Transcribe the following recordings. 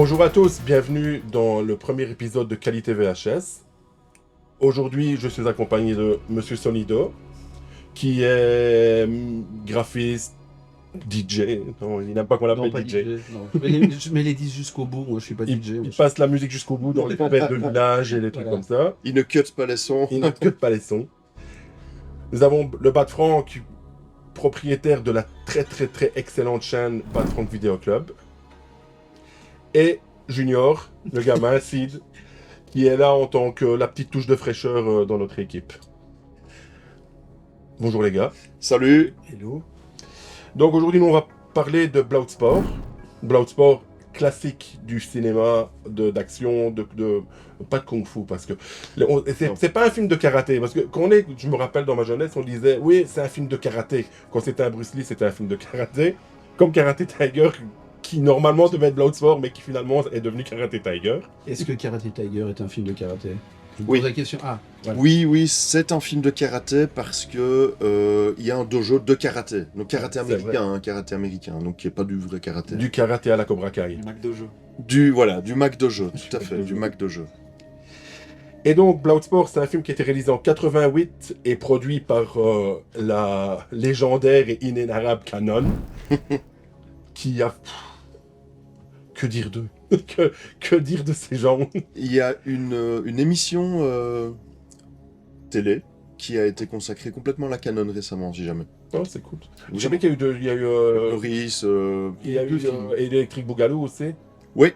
Bonjour à tous, bienvenue dans le premier épisode de Qualité VHS. Aujourd'hui, je suis accompagné de Monsieur Sonido, qui est graphiste, DJ. Non, il n'aime pas qu'on Non, l'appelle pas DJ. DJ. Non. Je mets les 10 jusqu'au bout, moi je suis pas DJ. Il passe la musique jusqu'au bout dans les fêtes de village et les trucs Voilà. comme ça. Il ne cut pas les sons. Il n'a que pas les sons. Nous avons le Bad Frank, propriétaire de la très excellente chaîne Bad Frank Video Club. Et Junior, le gamin, Sid, qui est là en tant que la petite touche de fraîcheur dans notre équipe. Bonjour les gars. Salut. Hello. Donc aujourd'hui, nous on va parler de Bloodsport. Bloodsport, classique du cinéma d'action, pas de kung-fu, parce que c'est pas un film de karaté. Parce que je me rappelle dans ma jeunesse, on disait, oui, c'est un film de karaté. Quand c'était un Bruce Lee, c'était un film de karaté. Comme Karate Tiger, qui normalement devait être Bloodsport, mais qui finalement est devenu Karate Tiger. Est-ce que Karate Tiger est un film de karaté? Je me Oui. pose la question. Ah, voilà. Oui, c'est un film de karaté parce que il y a un dojo de karaté. Donc karaté C'est américain, donc qui est pas du vrai karaté. Du karaté à la Cobra Kai. Du Mac Dojo, tout à fait, du Mac Dojo. Et donc, Bloodsport, c'est un film qui a été réalisé en 88 et produit par la légendaire et inénarrable Canon, qui a... Que dire d'eux? que dire de ces gens? Il y a une émission télé qui a été consacrée complètement à la Canon récemment, si jamais. Oh, c'est cool. Je sais qu'il y a eu... Il y a eu, Maurice, il y a eu Electric Boogaloo aussi. Oui,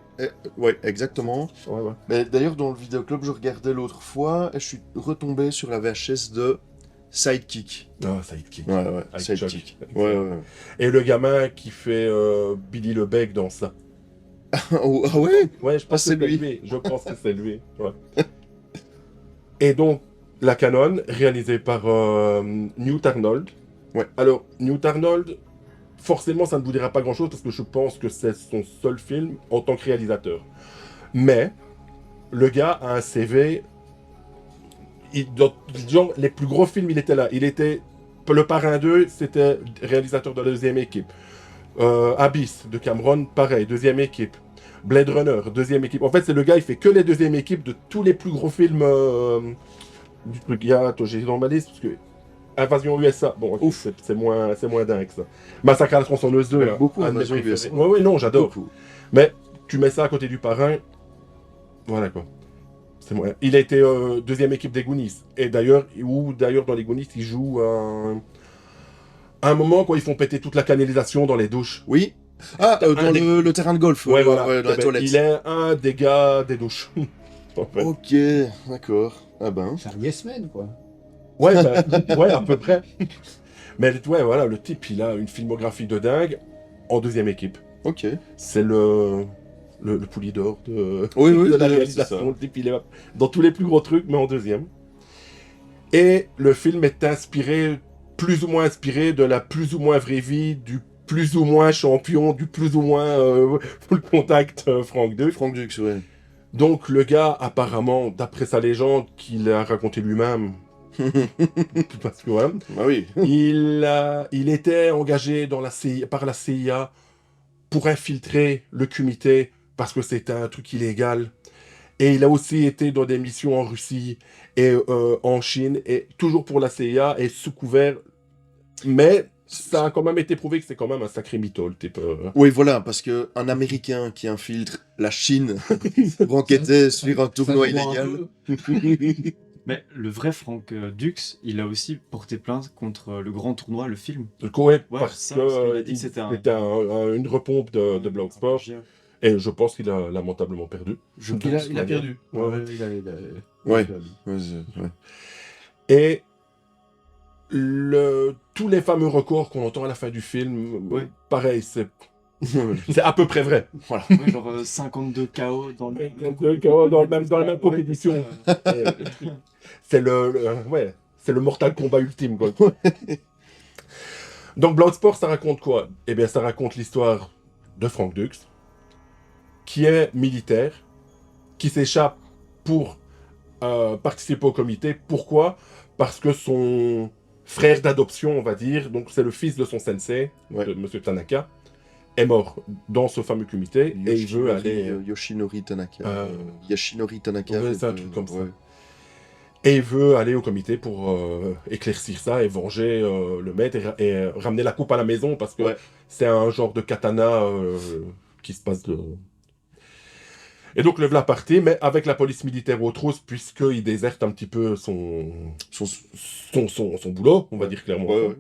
exactement. Ouais. Mais d'ailleurs, dans le vidéoclub, je regardais l'autre fois et je suis retombé sur la VHS de Sidekick. Ah, Sidekick. Ouais, Avec Sidekick. Chuck. Ouais. Et le gamin qui fait Billy le Bec dans ça. Ah ouais? Ouais, je pense c'est que c'est lui. lui. Je pense que c'est lui. Ouais. Et donc, la Canon, réalisée par Newt Arnold. Ouais. Alors, Newt Arnold, forcément, ça ne vous dira pas grand-chose parce que je pense que c'est son seul film en tant que réalisateur. Mais, le gars a un CV... Genre, les plus gros films, il était là. Il était... Le Parrain 2, c'était réalisateur de la deuxième équipe. Abyss, de Cameron, pareil, deuxième équipe. Blade Runner, deuxième équipe. En fait, c'est le gars, il fait que les deuxièmes équipes de tous les plus gros films du truc. Il y a, attends, j'ai dans ma liste, parce que Invasion USA, bon, okay, c'est moins dingue ça. Massacre à la tronçonneuse 2, là, beaucoup, un de mes Invasion préférés. USA. Ouais, non, j'adore. Beaucoup. Mais tu mets ça à côté du Parrain, voilà quoi. C'est moyen. Il a été deuxième équipe des Goonies. Et d'ailleurs, dans les Goonies, il joue à un moment quand ils font péter toute la canalisation dans les douches. Oui. Ah, dans le terrain de golf. Ouais, voilà. dans la Eh ben, toilette. il est un des gars des douches. En fait. Ok, d'accord. Ah ben. C'est un yes man, quoi. Ouais, ouais, à peu près. Mais ouais, voilà, le type, il a une filmographie de dingue en deuxième équipe. Ok. C'est le poulie d'or de, Oui, de la c'est réalisation. ça. Le type, il est dans tous les plus gros trucs, mais en deuxième. Et le film est inspiré, plus ou moins inspiré de la plus ou moins vraie vie du plus ou moins champion, du plus ou moins full contact Frank II. Frank Dux, ouais. Donc le gars, apparemment, d'après sa légende, qu'il a raconté lui-même, parce que ouais, Bah oui. il était engagé par la CIA pour infiltrer le comité parce que c'était un truc illégal. Et il a aussi été dans des missions en Russie et en Chine, et toujours pour la CIA et sous couvert. Mais ça a quand même été prouvé que c'est quand même un sacré mytho, le type. Oui, voilà, parce que un Américain qui infiltre la Chine pour enquêter sur un tournoi Ça se voit un illégal. Mais le vrai Frank Dux, il a aussi porté plainte contre le grand tournoi, le film. Ouais, Ouais, parce ça, que parce qu'il a dit que c'était une repompe de Bloodsport. Et je pense qu'il a lamentablement perdu. Il a perdu. Ouais. Ouais. il a perdu. Ouais. Et tous les fameux records qu'on entend à la fin du film, Ouais. pareil, c'est à peu près vrai. Voilà. Ouais, genre 52 KO dans le... Dans la même compétition. C'est c'est le Mortal Kombat ultime, quoi. Donc Bloodsport, ça raconte quoi? Eh bien, ça raconte l'histoire de Frank Dux, qui est militaire, qui s'échappe pour participer au comité. Pourquoi? Parce que son frère d'adoption, on va dire, donc c'est le fils de son sensei, Ouais. de Monsieur Tanaka, est mort dans ce fameux comité et il veut aller... Yoshinori Tanaka. Euh, Yashinori Tanaka. ouais, c'est un truc comme ça. Ouais. Et il veut aller au comité pour éclaircir ça et venger le maître et ramener la coupe à la maison parce que Ouais. c'est un genre de katana qui se passe de... Et donc le voilà parti, mais avec la police militaire aux trousses, puisqu'il déserte un petit peu son boulot, on va dire clairement. Ouais, ouais.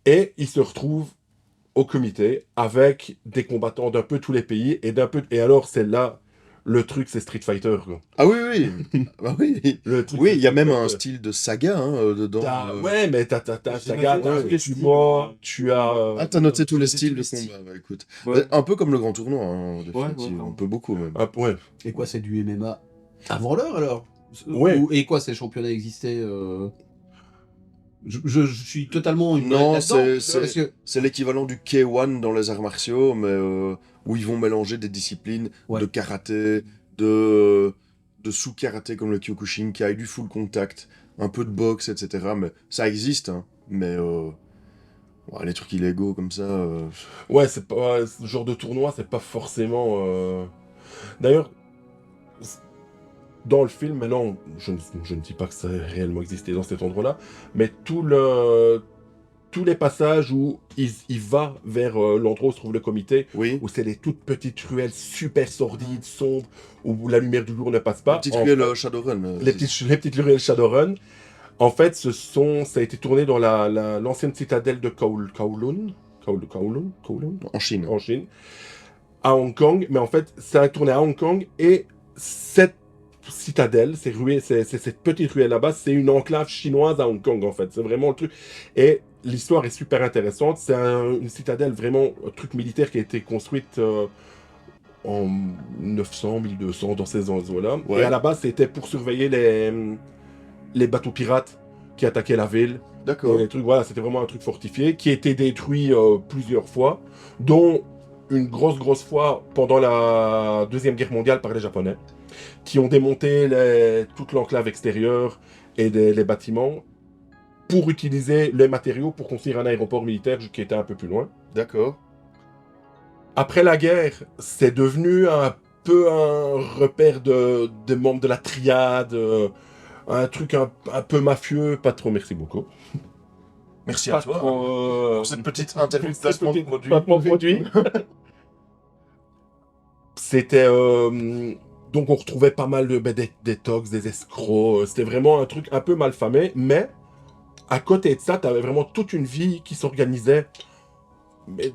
Et il se retrouve au comité avec des combattants d'un peu tous les pays et alors c'est là le truc, c'est Street Fighter, quoi. Ah oui, oui. Bah oui. Le truc, Oui, c'est il y a Street même un Fighter. style de saga dedans. Ouais, mais t'as J'ai Saga, noté t'as tous les Shuma, styles. tu as... Ah, t'as noté tous les J'ai styles tous de les combat, bah, écoute. Ouais. Un peu comme le grand tournoi, hein, Ouais, définitivement. ouais, Un peu beaucoup même. ouais. Et quoi, c'est du MMA avant l'heure alors? Ouais. Et quoi, ces championnats existaient je suis totalement Non, là-dedans, c'est- parce que C'est l'équivalent du K1 dans les arts martiaux, mais où ils vont mélanger des disciplines Ouais. de karaté, de sous-karaté comme le Kyokushinkai, du full contact, un peu de boxe, etc. Mais ça existe, hein. Mais ouais, les trucs illégaux comme ça. Ouais, c'est pas... Ce genre de tournoi, c'est pas forcément... D'ailleurs, dans le film, maintenant, je ne dis pas que ça a réellement existé dans cet endroit-là, mais tous les passages où il va vers l'endroit où se trouve le comité, Oui. où c'est les toutes petites ruelles super sordides, sombres, où la lumière du jour ne passe pas. La petite En ruelle fait, Shadowrun. les petites ruelles Shadowrun. En fait, ça a été tourné dans l'ancienne citadelle de Kowloon, En Chine. en Chine, à Hong Kong. Mais en fait, ça a tourné à Hong Kong et cette citadelle, c'est cette petite ruelle là-bas, c'est une enclave chinoise à Hong Kong en fait. C'est vraiment le truc. Et l'histoire est super intéressante. C'est une citadelle vraiment un truc militaire qui a été construite en 900, 1200 dans ces eaux-là. Ouais. Et à la base, c'était pour surveiller les bateaux pirates qui attaquaient la ville. D'accord. Et les trucs, voilà, c'était vraiment un truc fortifié qui a été détruit plusieurs fois, dont une grosse fois pendant la Deuxième Guerre mondiale par les Japonais, qui ont démonté toute l'enclave extérieure et les bâtiments pour utiliser les matériaux pour construire un aéroport militaire qui était un peu plus loin. D'accord. Après la guerre, c'est devenu un peu un repère de membres de la triade, un truc un peu mafieux, pas trop, merci beaucoup. Merci Pas à toi trop, pour cette petite interview de placement de produit. placement de produit. C'était... donc on retrouvait pas mal des tox, des escrocs, c'était vraiment un truc un peu malfamé, mais à côté de ça, t'avais vraiment toute une vie qui s'organisait. Mais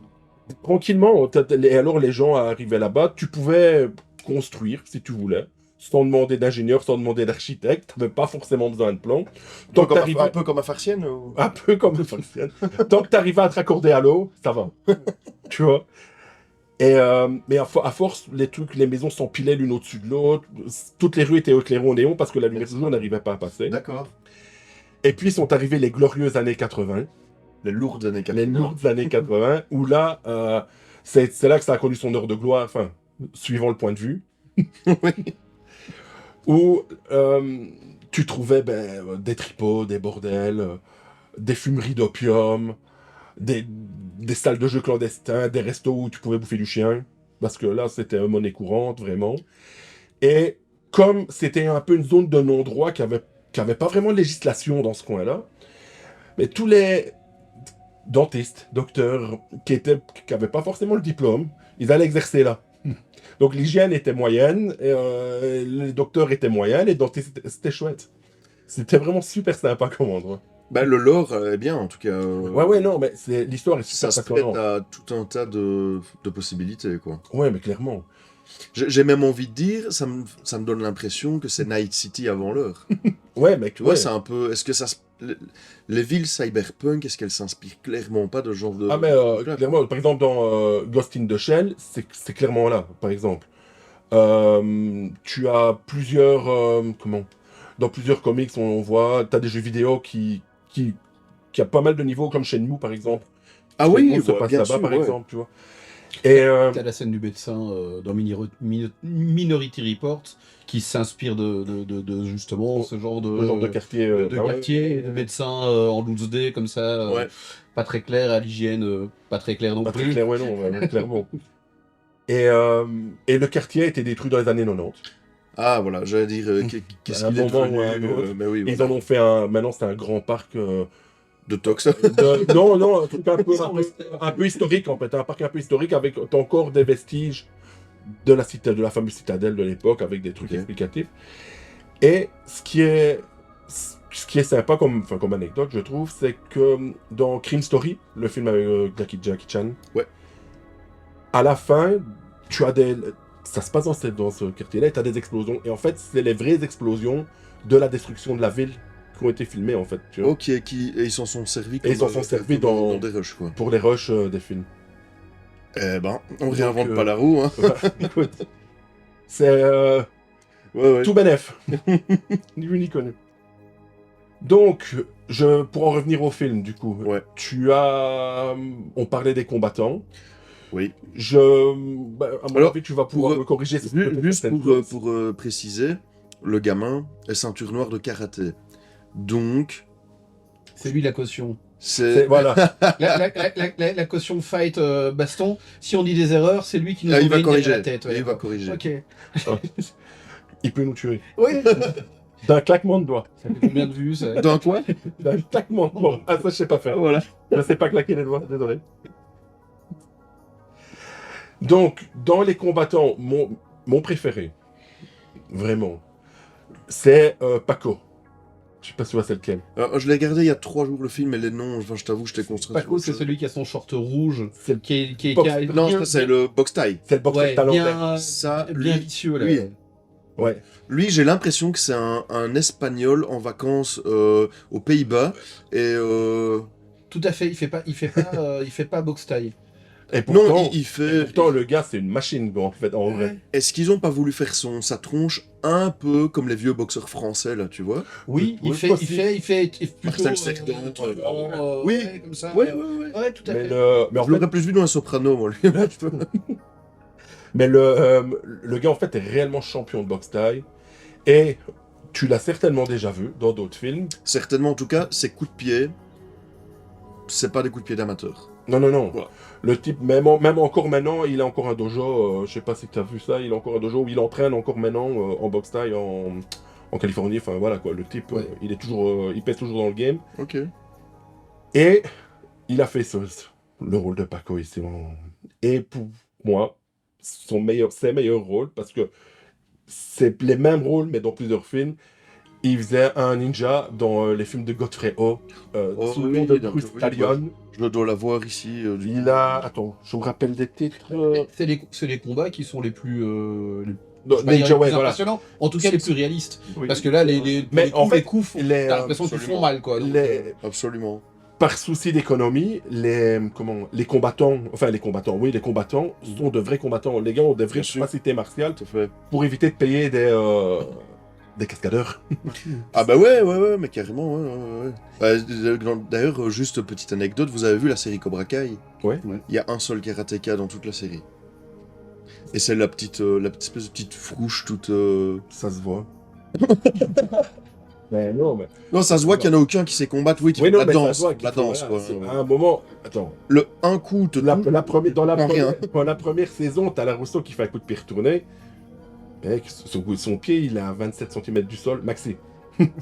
tranquillement, et alors les gens arrivaient là-bas, tu pouvais construire si tu voulais, sans demander d'ingénieur, sans demander d'architecte, t'avais pas forcément besoin de plan. Tant que t'arrivais... Un peu comme à Farcienne ou... Un peu comme le Falciane. Tant que t'arrivais à te raccorder à l'eau, ça va. Tu vois. Et mais à force, les maisons s'empilaient l'une au-dessus de l'autre. Toutes les rues étaient éclairées au néon parce que la lumière du jour n'arrivait pas à passer. D'accord. Et puis sont arrivées les glorieuses années 80. Les lourdes années 80. Les lourdes années 80, où là, c'est là que ça a connu son heure de gloire, enfin, suivant le point de vue. Oui. Où tu trouvais des tripots, des bordels, des fumeries d'opium, des salles de jeux clandestins, des restos où tu pouvais bouffer du chien, parce que là, c'était une monnaie courante, vraiment. Et comme c'était un peu une zone de non-droit qui avait pas vraiment de législation dans ce coin-là, mais tous les dentistes, docteurs, qui avaient pas forcément le diplôme, ils allaient exercer là. Donc l'hygiène était moyenne, et, les docteurs étaient moyens, les dentistes, c'était chouette. C'était vraiment super sympa comme endroit. Bah, le lore est bien, en tout cas. Ouais, non, mais l'histoire est super Ça se prête passionnante. à tout un tas de possibilités, quoi. Ouais, mais clairement. J'ai même envie de dire, ça me donne l'impression que c'est Night City avant l'heure. Ouais, mec, Tu vois, ouais. c'est un peu... Est-ce que ça... Les villes cyberpunk, est-ce qu'elles s'inspirent clairement pas de ce genre de... Ah, mais truc-là, clairement, par exemple, dans Ghost in the Shell, c'est clairement là, par exemple. Tu as plusieurs... Dans plusieurs comics, on voit... T'as des jeux vidéo qui a pas mal de niveaux, comme Shenmue, par exemple. Ah oui, Shenmue se ouais, passe bien là-bas, sûr, par ouais. exemple, tu vois. Et T'as la scène du médecin dans Minority Report qui s'inspire de justement ce genre le genre de quartier. de bah ouais. quartier, de médecin en loose day comme ça, Ouais. pas très clair, à l'hygiène, pas très clair non Pas très plus. clair, ouais, non, ouais, clairement. Et le quartier a été détruit dans les années 90. Ah, voilà, j'allais dire, qu'est-ce À un qu'il est moment devenu ou à un autre. mais oui, Ils voilà. en ont fait un. Maintenant, c'est un grand parc. De Tox. Non, un truc Ils sont restés- un peu historique en fait, un parc un peu historique avec encore des vestiges de la citadelle, de la fameuse citadelle de l'époque, avec des trucs Ok. explicatifs. Et ce qui est sympa comme anecdote, je trouve, c'est que dans Crime Story, le film avec Jackie Chan, Ouais. à la fin, tu as des. Ça se passe dans ce quartier-là, et tu as des explosions. Et en fait, c'est les vraies explosions de la destruction de la ville qui ont été filmées, en fait. Tu vois, Ok, et ils s'en sont servis Et ils s'en sont servis comme dans- des rushs, quoi. pour les rushs des films. Eh ben, on Donc, réinvente pas la roue, hein. Écoute, c'est Ouais, ouais. tout bénef. Ni vu ni connu. Donc, pour en revenir au film, du coup, Ouais. on parlait des combattants. Oui. À mon Alors, avis, tu vas pouvoir pour- me corriger. sur Juste certaines pour, choses. préciser, le gamin est ceinture noire de karaté. Donc, C'est lui la caution. C'est- voilà. La caution fight baston, si on dit des erreurs, c'est lui qui nous Ah, il va envoie une corriger. derrière la tête. ouais. Il va corriger. Ok. Il peut nous tuer. Oui. D'un claquement de doigts. Ça fait combien de vues ça Dans quoi? D'un claquement de doigts. Ah, ça, je sais pas faire. Voilà. Je sais pas claquer les doigts, désolé. Donc, dans les combattants, mon préféré, vraiment, c'est Paco. Je sais pas si tu vois c'est lequel. Alors, je l'ai regardé il y a 3 jours le film, et les noms, enfin, je t'avoue, je t'ai construit. Paco, c'est celui qui a son short rouge, C'est le, qui Box- a Non, ça c'est le box tie. c'est le boxeur ouais, thaïlandais. bien, Ça, bien lui, vicieux là. lui. Ouais. Lui, j'ai l'impression que c'est un Espagnol en vacances aux Pays-Bas, et Tout à fait, il fait pas box tie. Et pourtant, non, il fait. pourtant, le gars, c'est une machine, quoi, en fait, en vrai. Est-ce qu'ils ont pas voulu faire sa tronche un peu comme les vieux boxeurs français là, tu vois? Oui, Ouais, il fait plutôt Marcel Cerdan, oui. ouais, comme ça. Ouais, ouais. ouais, ouais. Ouais, tout à Mais, fait. mais en Je fait, l'aurais plus vu dans un soprano, moi, lui. mais le gars, en fait, est réellement champion de boxe thaï. Et tu l'as certainement déjà vu dans d'autres films. Certainement, en tout cas, ses coups de pied, c'est pas des coups de pied d'amateur. Non, non, non. Voilà. Le type, même encore maintenant, il a encore un dojo. Je sais pas si tu as vu ça, il a encore un dojo où il entraîne encore maintenant en boxe thaï en Californie. Enfin, voilà quoi. Le type, Ouais. il pèse toujours dans le game. Ok. Et il a fait le rôle de Paco ici. Et pour moi, ses meilleurs rôles, parce que c'est les mêmes rôles, mais dans plusieurs films. Il faisait un ninja dans les films de Godfrey Ho, sous le nom oui, de donc, Bruce oui, Stallion. Je dois la voir ici. Il a... Attends, je me rappelle des titres. C'est les combats qui sont les plus, Non, je vais pas dire Ninja, les ouais, plus voilà. impressionnants, en tout cas les plus réalistes. Oui. Parce que là, Mais en fait, les coups, les, t'as l'impression qu'ils font mal, quoi. Donc, Absolument. par souci d'économie, les combattants sont de vrais combattants. Les gars ont des vraies Bien sûr. capacités martiales Tout à fait. pour éviter de payer des cascadeurs. Ah bah ouais, mais carrément, ouais. D'ailleurs, juste petite anecdote, vous avez vu la série Cobra Kai? Ouais. Il y a un seul karatéka dans toute la série. Et c'est la petite espèce de petite frouche toute... Ça se voit. Mais non, mais... Non, ça se voit qu'il y en a aucun qui sait combattre, oui, qui Oui, fait non, la mais ça danse, se voit la danse, quoi. À un moment... Attends. Le un coup te touche, Dans Non, rien. la première saison, t'as la Rousseau qui fait un coup de pied retourné. Mec, son pied, il est à 27 cm du sol,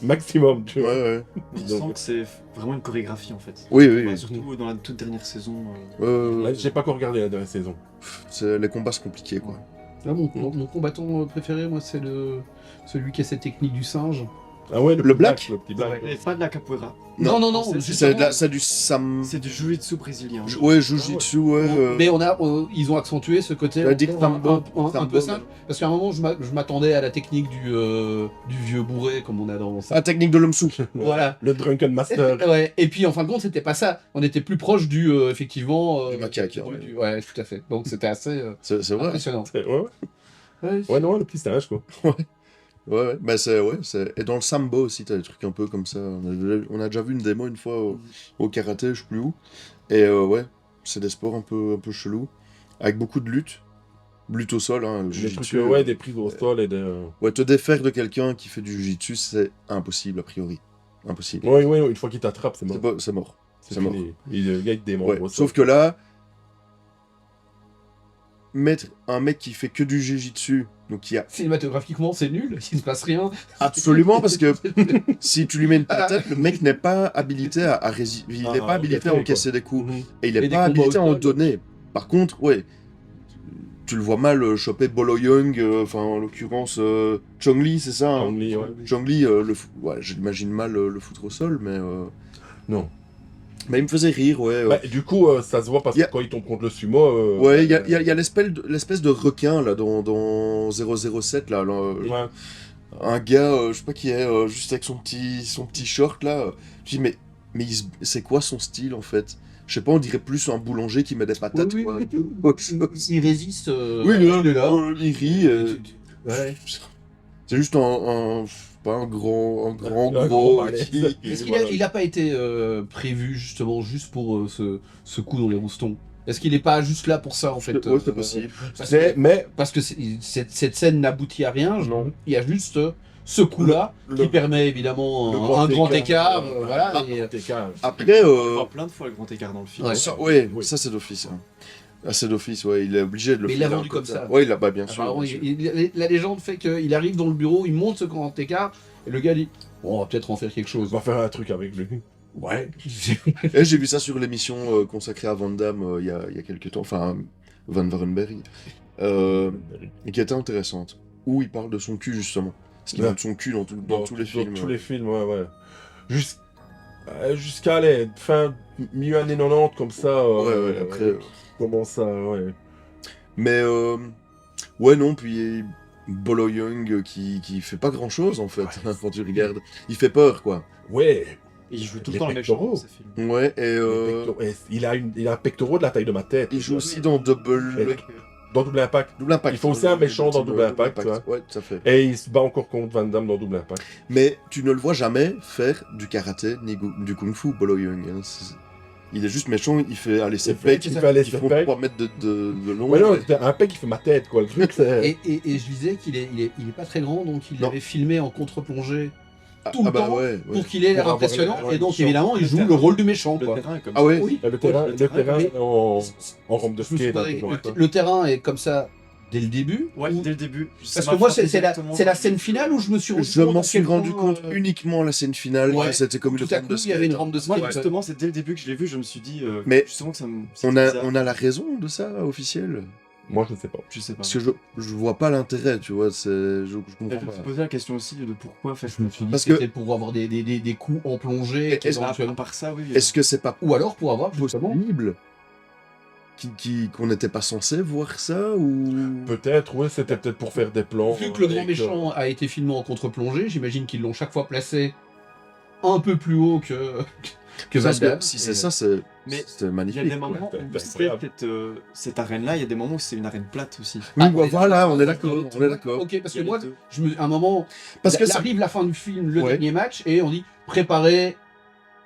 maximum, tu vois. Ouais. On Donc- sent que c'est vraiment une chorégraphie en fait. Oui. Ouais, surtout dans la toute dernière saison. Ouais, j'ai pas encore regardé la dernière saison. Les combats, c'est compliqué, quoi. là, mon combattant préféré, moi, c'est celui qui a cette technique du singe. Ah ouais, Le black le petit black. Et pas de la capoeira. Non, C'est du sam... C'est du jiu-jitsu brésilien. Ouais, jujitsu, ouais. Mais ils ont accentué ce côté Tu vas dire sambo, un sambo, peu simple. Parce qu'à un moment, je m'attendais à la technique du vieux bourré, comme on a dans ça. Ah, technique de l'homme sou. Voilà. Le Drunken Master. Ouais. Et puis en fin de compte, c'était pas ça. On était plus proche effectivement. Du macaque, hein. Ouais, tout à fait. Donc c'était assez C'est vrai. impressionnant. Ouais, non, le petit singe, quoi. Ouais. Bah, Et dans le sambo aussi, t'as des trucs un peu comme ça. On a déjà vu une démo une fois au karaté, je sais plus où. Et ouais, c'est des sports un peu chelous. avec beaucoup de lutte au sol, hein, le Des jujitsu, trucs, ouais, des prises au sol et des... ouais, te défaire de quelqu'un qui fait du jujitsu, c'est impossible a priori. Impossible. Oui, oui, une fois qu'il t'attrape, c'est mort. C'est mort. C'est c'est mort. fini. Le gars, il te démonte Ouais. au sol. Sauf que là, mettre un mec qui fait que du jujitsu, donc qui a Cinématographiquement, c'est nul, il se passe rien. absolument, parce que si tu lui mets une patate, le mec n'est pas habilité à il n'est pas habilité à encaisser des coups. Mhm. Et il Et n'est des pas combats habilité à au en sol. donner. Par contre, ouais, tu le vois mal choper Bolo Young, enfin en l'occurrence Chong Li, c'est ça hein Chong Li, ouais. Chong Li, ouais, je l'imagine mal le foutre au sol, mais Non. il me faisait rire, ouais. Bah, du coup, ça se voit parce Y a- que quand il tombe contre le sumo... Ouais, il y a l'espèce de requin là dans 007 là, ouais. un gars, je sais pas qui est, juste avec son petit short là. Je dis mais c'est quoi son style en fait? Je sais pas, on dirait plus un boulanger qui met des patates. Oui, quoi. oui, il résiste. Oui, il est là. il rit. Ouais. C'est juste pas un grand Un gros gros balèze. Est-ce qu'il a pas été prévu justement juste pour ce coup dans les roustons? Est-ce qu'il n'est pas juste là pour ça en fait? Ouais, c'est possible. Mais Parce que cette scène n'aboutit à rien. Non. Il y a juste ce coup-là Le- qui permet évidemment le un grand écart. ouais. Voilà. Ah, et, grand écart. Après, On voit plein de fois le grand écart dans le film. Ouais. Oui. ça c'est d'office. Hein. Ah, c'est d'office, ouais, il est obligé de le Mais faire. il l'a vendu comme ça. Ouais, il l'a pas bien sûr. apparemment, bien sûr. la légende fait qu'il arrive dans le bureau, il monte ce grand écart, et le gars dit bon, on va peut-être en faire quelque chose. On va faire un truc avec lui. Ouais. Et j'ai vu ça sur l'émission consacrée à Van Damme il y a quelques temps, enfin Van Varenberg, et qui était intéressante, où il parle de son cul justement. Parce qu'il Ouais. montre son cul dans tous les films. Tous les films, ouais, ouais. Jusqu'à les fin milieu années 90, comme ça. Ouais, après. Comment ça, ouais. Mais ouais, non, puis Bolo Young qui fait pas grand chose en fait, quand tu regardes. Il fait peur quoi. Ouais. Et il joue tout Les le temps le méchant pectoraux. dans ces films. Ouais, et Il a un pectoral de la taille de ma tête. il joue aussi dans Double. Dans Double Impact. Double Impact. Il fait aussi un méchant dans Double Impact, tu vois. Ouais, tout à fait. Et il se bat encore contre Van Damme dans Double Impact. Mais tu ne le vois jamais faire du karaté ni du kung-fu, Bolo Young. Hein. Il est juste méchant, il fait aller ses pecs, il fait aller ils ses font pecs. 3 mètres de long. Ouais, non, c'est un pec qui fait ma tête, quoi. Le truc, c'est. Et je disais qu'il est pas très grand, donc il Non. avait filmé en contre-plongée tout le bah temps ouais. pour qu'il ait l'air Pour avoir impressionnant, l'air et donc méchant. évidemment il joue le rôle du méchant. Le Quoi. terrain est comme Ah ça. ouais. Oui. Le terrain, le terrain, mais- en rampe de Je me suis skate. pas- un peu comme ça. le terrain est comme ça dès le début. Ouais, ou- dès le début. Parce que moi c'est la scène finale où je me suis rendu Je compte m'en à suis quel rendu point, compte uniquement à la scène finale, ouais. que c'était comme une tout à rampe coup de il y avait une skate. rampe de Moi, skate. justement, c'est dès le début que je l'ai vu, je me suis dit. Mais justement que ça me. On a la raison de ça, officielle. Moi, je sais pas. Je sais pas. Parce que je vois pas l'intérêt, tu vois, je comprends Je me suis pas. posé la question aussi de pourquoi faire ça. Parce que- C'était pour avoir des coups en plongée, Est-ce- À éventuellement. part ça, oui. Est-ce que c'est pas Ou alors pour avoir justement. possible qu'on n'était pas censé voir ça ou Peut-être, ouais, c'était peut-être pour faire des plans. Vu que le grand avec, méchant a été filmé en contre-plongée, j'imagine qu'ils l'ont chaque fois placé un peu plus haut que Van Parce que Damme. si Et- c'est ça, c'est Mais c'est Il y a magnifique. des moments Ouais, où c'est c'est incroyable. cette arène-là, il y a des moments où c'est une arène plate aussi. Oui, Ah, bah, voilà, on est d'accord, on est d'accord. Ok, parce Il y que a moi, les deux. à un moment, Parce que il ça, arrive la fin du film, le Ouais. dernier match, et on dit préparez.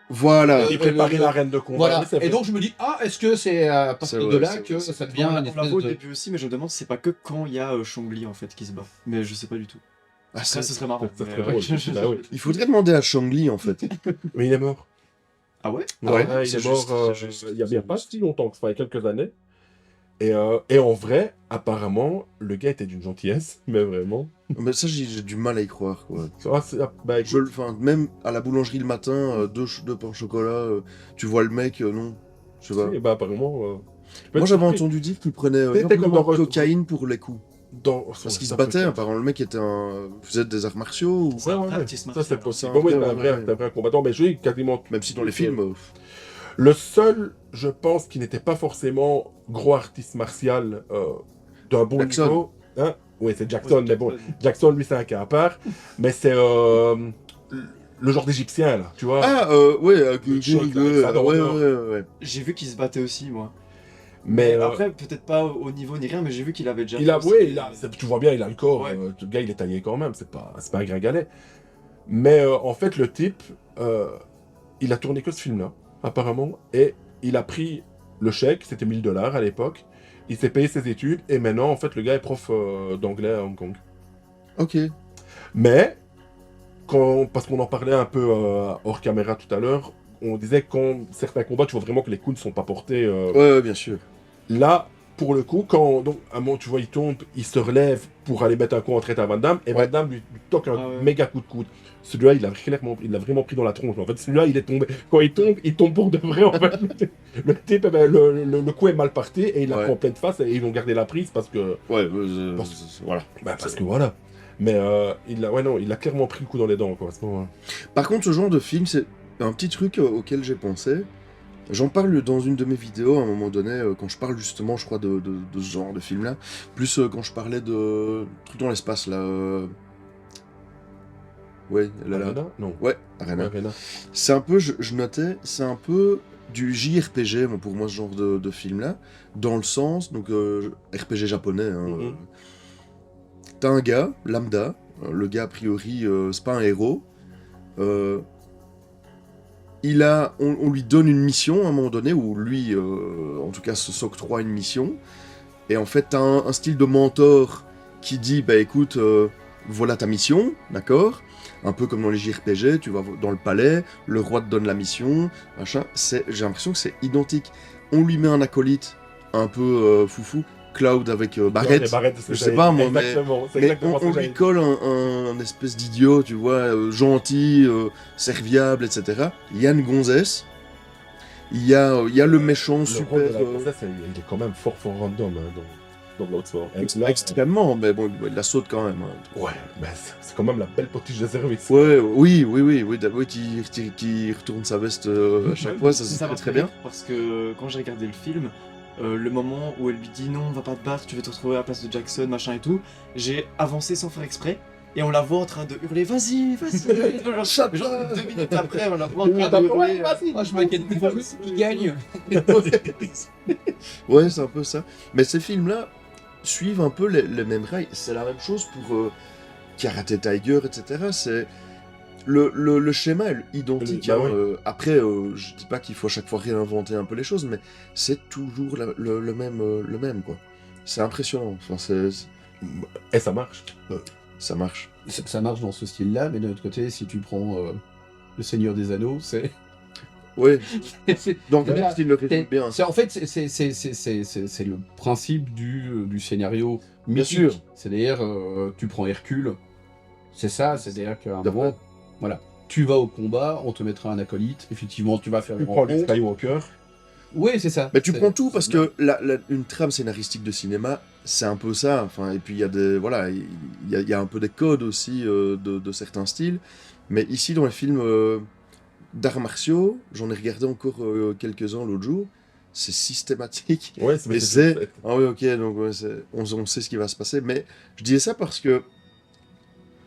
voilà. Il préparait l'arène de combat. Voilà. mais c'est Et donc je me dis, ah, est-ce que c'est à C'est partir vrai, de là c'est que vrai, ça On devient l'a une on espèce l'a vu au de. début aussi, mais je me demande si c'est pas que quand il y a Chong-Li en fait qui se bat. Mais je sais pas du tout. Ah, Ça, ce serait marrant. ça mais, serait ouais. drôle. Bah oui. Il faudrait demander à Chong-Li en fait. Mais il est mort. Ah ouais Ouais, il c'est est mort juste, c'est juste, il y a bien c'est pas juste. si longtemps que ça, il y a quelques années. Et en vrai, apparemment, le gars était d'une gentillesse, mais vraiment. Mais ça, j'ai du mal à y croire, quoi. Ah, bah, écoute, Enfin, même à la boulangerie le matin, deux pains au chocolat, tu vois le mec, non. Je sais pas. bah, apparemment. tu peux Moi, être j'avais surpris. entendu dire qu'il prenait C'était comme énormément dans de cocaïne pour les coups. Parce qu'il se battait, hein. apparemment, le mec faisait des arts martiaux. Ouais, ouais, artiste ça martial, c'est hein. possible. C'est un Ouais, vrai, c'est un vrai combattant, mais j'ai quasiment. Même si dans les films. Le seul, je pense, qui n'était pas forcément gros artiste martial d'un bon Jackson. niveau. Hein oui, c'est Jackson, mais bon, Jackson, lui, c'est un cas à part. Mais c'est le genre d'Égyptien, là, tu vois. Ah, ouais, Choc, là, ça, ouais. J'ai vu qu'il se battait aussi, moi. mais Après, peut-être pas au niveau ni rien, mais j'ai vu qu'il avait déjà. il a, fait ouais, aussi. tu vois bien, il a le corps. Ouais. Le gars, il est taillé quand même, c'est pas un gringalet. Mais en fait, le type, il a tourné que ce film-là, apparemment, et il a pris le chèque, c'était $1000 à l'époque. Il s'est payé ses études et maintenant, en fait, le gars est prof d'anglais à Hong Kong. Ok. Mais, parce qu'on en parlait un peu hors caméra tout à l'heure, on disait que quand certains combats, tu vois vraiment que les coups ne sont pas portés. Ouais, bien sûr. Là, pour le coup, quand donc, à un moment, tu vois, il tombe, il se relève pour aller mettre un coup en traite à Van Damme, et Ouais. Van Damme lui toque un Ah ouais. méga coup de coude. Celui-là, il l'a vraiment pris dans la tronche. En fait, celui-là, il est tombé. Quand il tombe pour de vrai. En fait, le type, eh ben, le coup est mal parti et il la Ouais. prend en pleine face et ils vont garder la prise parce que. Ouais, voilà. Parce que voilà. Mais il a clairement pris le coup dans les dents, quoi, à ce moment-là. Par contre, ce genre de film, c'est un petit truc auquel j'ai pensé. J'en parle dans une de mes vidéos à un moment donné, quand je parle justement, je crois, de ce genre de film-là. Plus quand je parlais de trucs dans l'espace, là. Ouais, là. Arena Non. Ouais, Arena. Arena. C'est un peu, je notais, c'est un peu du JRPG, moi, pour moi, ce genre de film-là. Dans le sens, donc, RPG japonais. Hein, Mhm. T'as un gars, lambda. Le gars, a priori, c'est pas un héros. On lui donne une mission à un moment donné, où lui, en tout cas, s'octroie une mission. Et en fait, t'as un style de mentor qui dit, bah écoute, voilà ta mission, d'accord? Un peu comme dans les JRPG, tu vas dans le palais, le roi te donne la mission, machin. J'ai l'impression que c'est identique. On lui met un acolyte un peu foufou, Cloud avec Barrett. Les barrettes, Je sais pas, moi, mais- exactement, c'est Mais exactement ça on que j'allais lui colle un espèce d'idiot, tu vois, gentil, serviable, etc. Il y a une gonzesse, il y a le méchant dire. Le rôle de super... la princesse, il est quand même fort random hein, dans Bloodsport. extrêmement, mais bon, il la saute quand même. Hein. Ouais, mais c'est quand même la belle potiche de service. Ouais, oui, qui retourne sa veste à chaque fois, ça se va fait très bien. Parce que quand j'ai regardé le film, le moment où elle lui dit non, on va pas te battre, tu vas te retrouver à la place de Jackson, machin et tout, j'ai avancé sans faire exprès. Et on la voit en train de hurler, vas-y. Genre 2 minutes après, on la voit en train de hurler. Moi, je m'inquiète plus. Il gagne. Ouais, c'est un peu ça. Mais ces films-là suivent un peu les mêmes rails. C'est la même chose pour Karate Tiger, etc. C'est le schéma est identique. Bah hein. ouais. Après, je dis pas qu'il faut à chaque fois réinventer un peu les choses, mais c'est toujours le même, quoi. C'est impressionnant. Enfin, Et ça marche. ça marche. Ça marche dans ce style-là, mais d'un autre côté, si tu prends Le Seigneur des Anneaux, c'est. Ouais. c'est- Donc, Voilà. il le résume bien. En fait, c'est le principe du scénario Bien mythique. sûr. C'est-à-dire, tu prends Hercule, c'est ça, c'est-à-dire qu'à un D'abord. moment, voilà, tu vas au combat, on te mettra un acolyte, effectivement, tu vas faire Tu une prends les rencontre. Skywalker. Oui, c'est ça. Mais tu C'est- prends tout parce c'est- que une trame scénaristique de cinéma, c'est un peu ça. Enfin, et puis il y a il y a un peu des codes aussi de certains styles. Mais ici, dans les films d'arts martiaux, j'en ai regardé encore quelques-uns l'autre jour. C'est systématique. Ouais, Et c'est ah oui, ok, donc ouais, on sait ce qui va se passer. Mais je disais ça parce que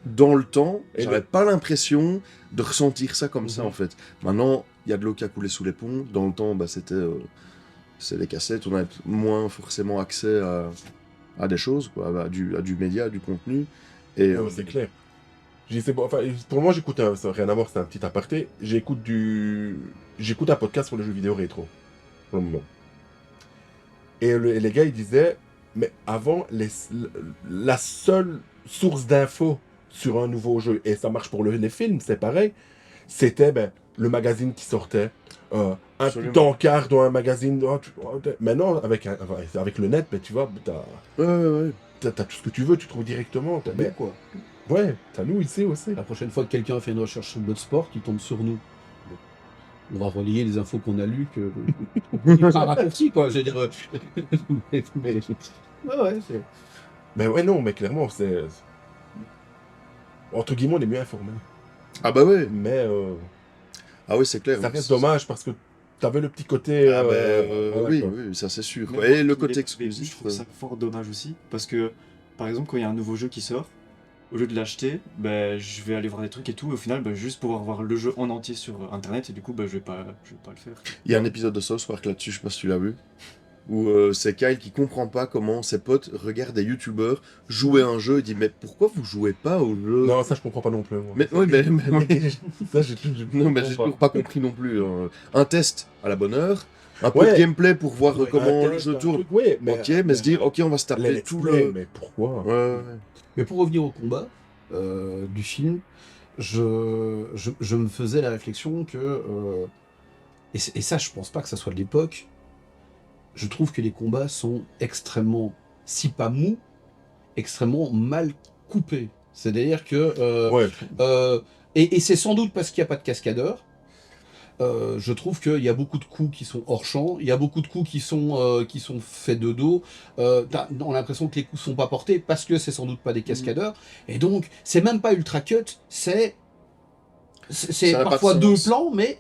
dans le temps, Et j'avais pas l'impression de ressentir ça comme ça Mhm. en fait. Maintenant, il y a de l'eau qui a coulé sous les ponts. Dans le temps, bah, c'est les cassettes. On avait moins forcément accès à des choses, quoi, à du média, du contenu. Et Ouais, c'est clair. Pour moi, j'écoute ça n'a rien à voir, c'est un petit aparté. J'écoute un podcast sur les jeux vidéo rétro. Pour le moment. Et les gars, ils disaient, mais avant, la seule source d'infos sur un nouveau jeu, et ça marche pour les films, c'est pareil, c'était le magazine qui sortait, un Absolument. petit encart dans un magazine. Maintenant, avec le net, tu vois, ouais. t'as tout ce que tu veux, tu trouves directement. T'as nous, quoi. Ouais, t'as nous ici aussi. La prochaine fois que quelqu'un fait une recherche sur Bloodsport, il tombe sur nous. On va relier les infos qu'on a lues, que. Il fera un raccourci, quoi. Je veux dire. mais... Ouais, c'est. Mais ouais, non, mais clairement, c'est. Entre guillemets, on est mieux informés. Ah bah ouais. Mais Ah oui, c'est clair. ça reste dommage parce que t'avais le petit côté. Ah bah, voilà, oui, quoi. oui, ça c'est sûr. Mais quoi. moi Et le qui côté l'ai exclusif. Je trouve ça fort dommage aussi. Parce que, par exemple, quand il y a un nouveau jeu qui sort, au lieu de l'acheter, je vais aller voir des trucs et tout. Et au final, juste pouvoir voir le jeu en entier sur internet. Et du coup, je vais pas le faire. Il y a un épisode de South Park là-dessus, je sais pas si tu l'as vu, où c'est Kyle qui comprend pas comment ses potes regardent des youtubeurs jouer à un jeu. Il dit mais pourquoi vous jouez pas au jeu? Non, ça je comprends pas non plus. Moi. Mais oui, mais Ça, j'ai non, mais j'ai toujours pas compris non plus. Un test à la bonne heure. Un peu de gameplay pour voir comment le jeu tourne. Ouais, Mais se dire, ok, on va se taper tout le... Mais pourquoi? Ouais. Mais pour revenir au combat du film, je me faisais la réflexion que... et ça, je pense pas que ça soit de l'époque. Je trouve que les combats sont extrêmement, si pas mous, extrêmement mal coupés. C'est-à-dire que... et c'est sans doute parce qu'il n'y a pas de cascadeur. Je trouve qu'il y a beaucoup de coups qui sont hors champ, il y a beaucoup de coups qui sont faits de dos. On a l'impression que les coups sont pas portés parce que c'est sans doute pas des cascadeurs. Et donc, c'est même pas ultra cut, c'est parfois deux plans, mais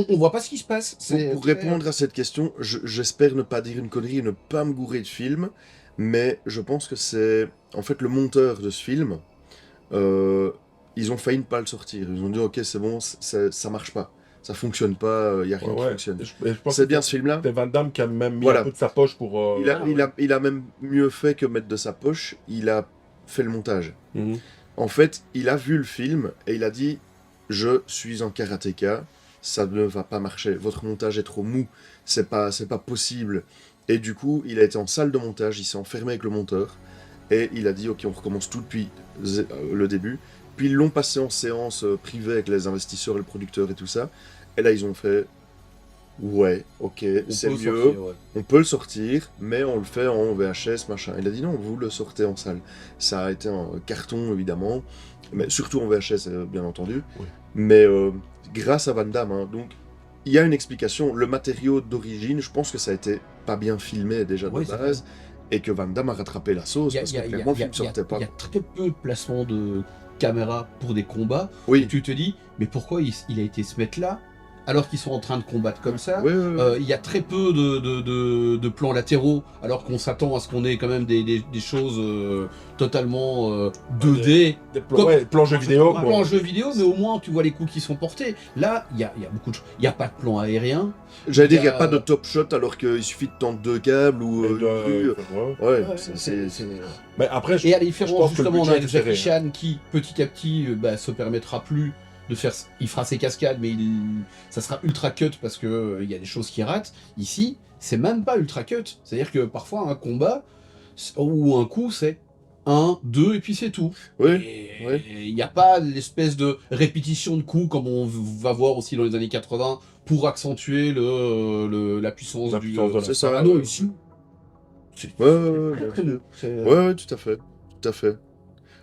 on voit pas ce qui se passe. Pour répondre à cette question, j'espère ne pas dire une connerie et ne pas me gourer de film, mais je pense que c'est en fait le monteur de ce film. Ils ont failli ne pas le sortir. Ils ont dit ok, c'est bon, ça marche pas. Ça fonctionne pas, il y a rien qui fonctionne. C'est bien ce film-là. C'est Van Damme qui a même mis un peu de sa poche pour... Il a même mieux fait que mettre de sa poche, il a fait le montage. En fait, il a vu le film et il a dit « Je suis un karatéka, ça ne va pas marcher, votre montage est trop mou, c'est pas possible. » Et du coup, il a été en salle de montage, il s'est enfermé avec le monteur et il a dit « Ok, on recommence tout depuis le début. » Puis ils l'ont passé en séance privée avec les investisseurs, les producteurs et tout ça. Et là, ils ont fait « Ouais, ok, c'est mieux, on peut le sortir, mais on le fait en VHS, machin. » Il a dit « Non, vous le sortez en salle. » Ça a été un carton, évidemment, mais surtout en VHS, bien entendu. Oui. Mais grâce à Van Damme, hein, donc, il y a une explication. Le matériau d'origine, je pense que ça a été pas bien filmé déjà de base, et que Van Damme a rattrapé la sauce, parce que clairement, le film sortait pas. Il y a très peu de placements de caméra pour des combats, oui. Et tu te dis, mais pourquoi il a été se mettre là alors qu'ils sont en train de combattre comme ça? Il y a très peu de plans latéraux, alors qu'on s'attend à ce qu'on ait quand même des choses totalement 2D. Plans jeux vidéo. Plans jeux vidéo, mais au moins tu vois les coups qui sont portés. Là, il y a beaucoup de choses. Il n'y a pas de plan aérien. J'allais dire, il n'y a pas de top shot alors qu'il suffit de tendre deux câbles ou... Mais après, et à la différence, justement, on a Jackie Chan qui, petit à petit, se permettra plus de faire... Il fera ses cascades, mais ça sera ultra cut parce que il y a des choses qui ratent. Ici, c'est même pas ultra cut. C'est-à-dire que parfois, un combat ou un coup, c'est 1, 2, et puis c'est tout. Il n'y a pas l'espèce de répétition de coups comme on va voir aussi dans les années 80 pour accentuer la puissance du... C'est ça. Ah non, ici... Ouais, tout à fait.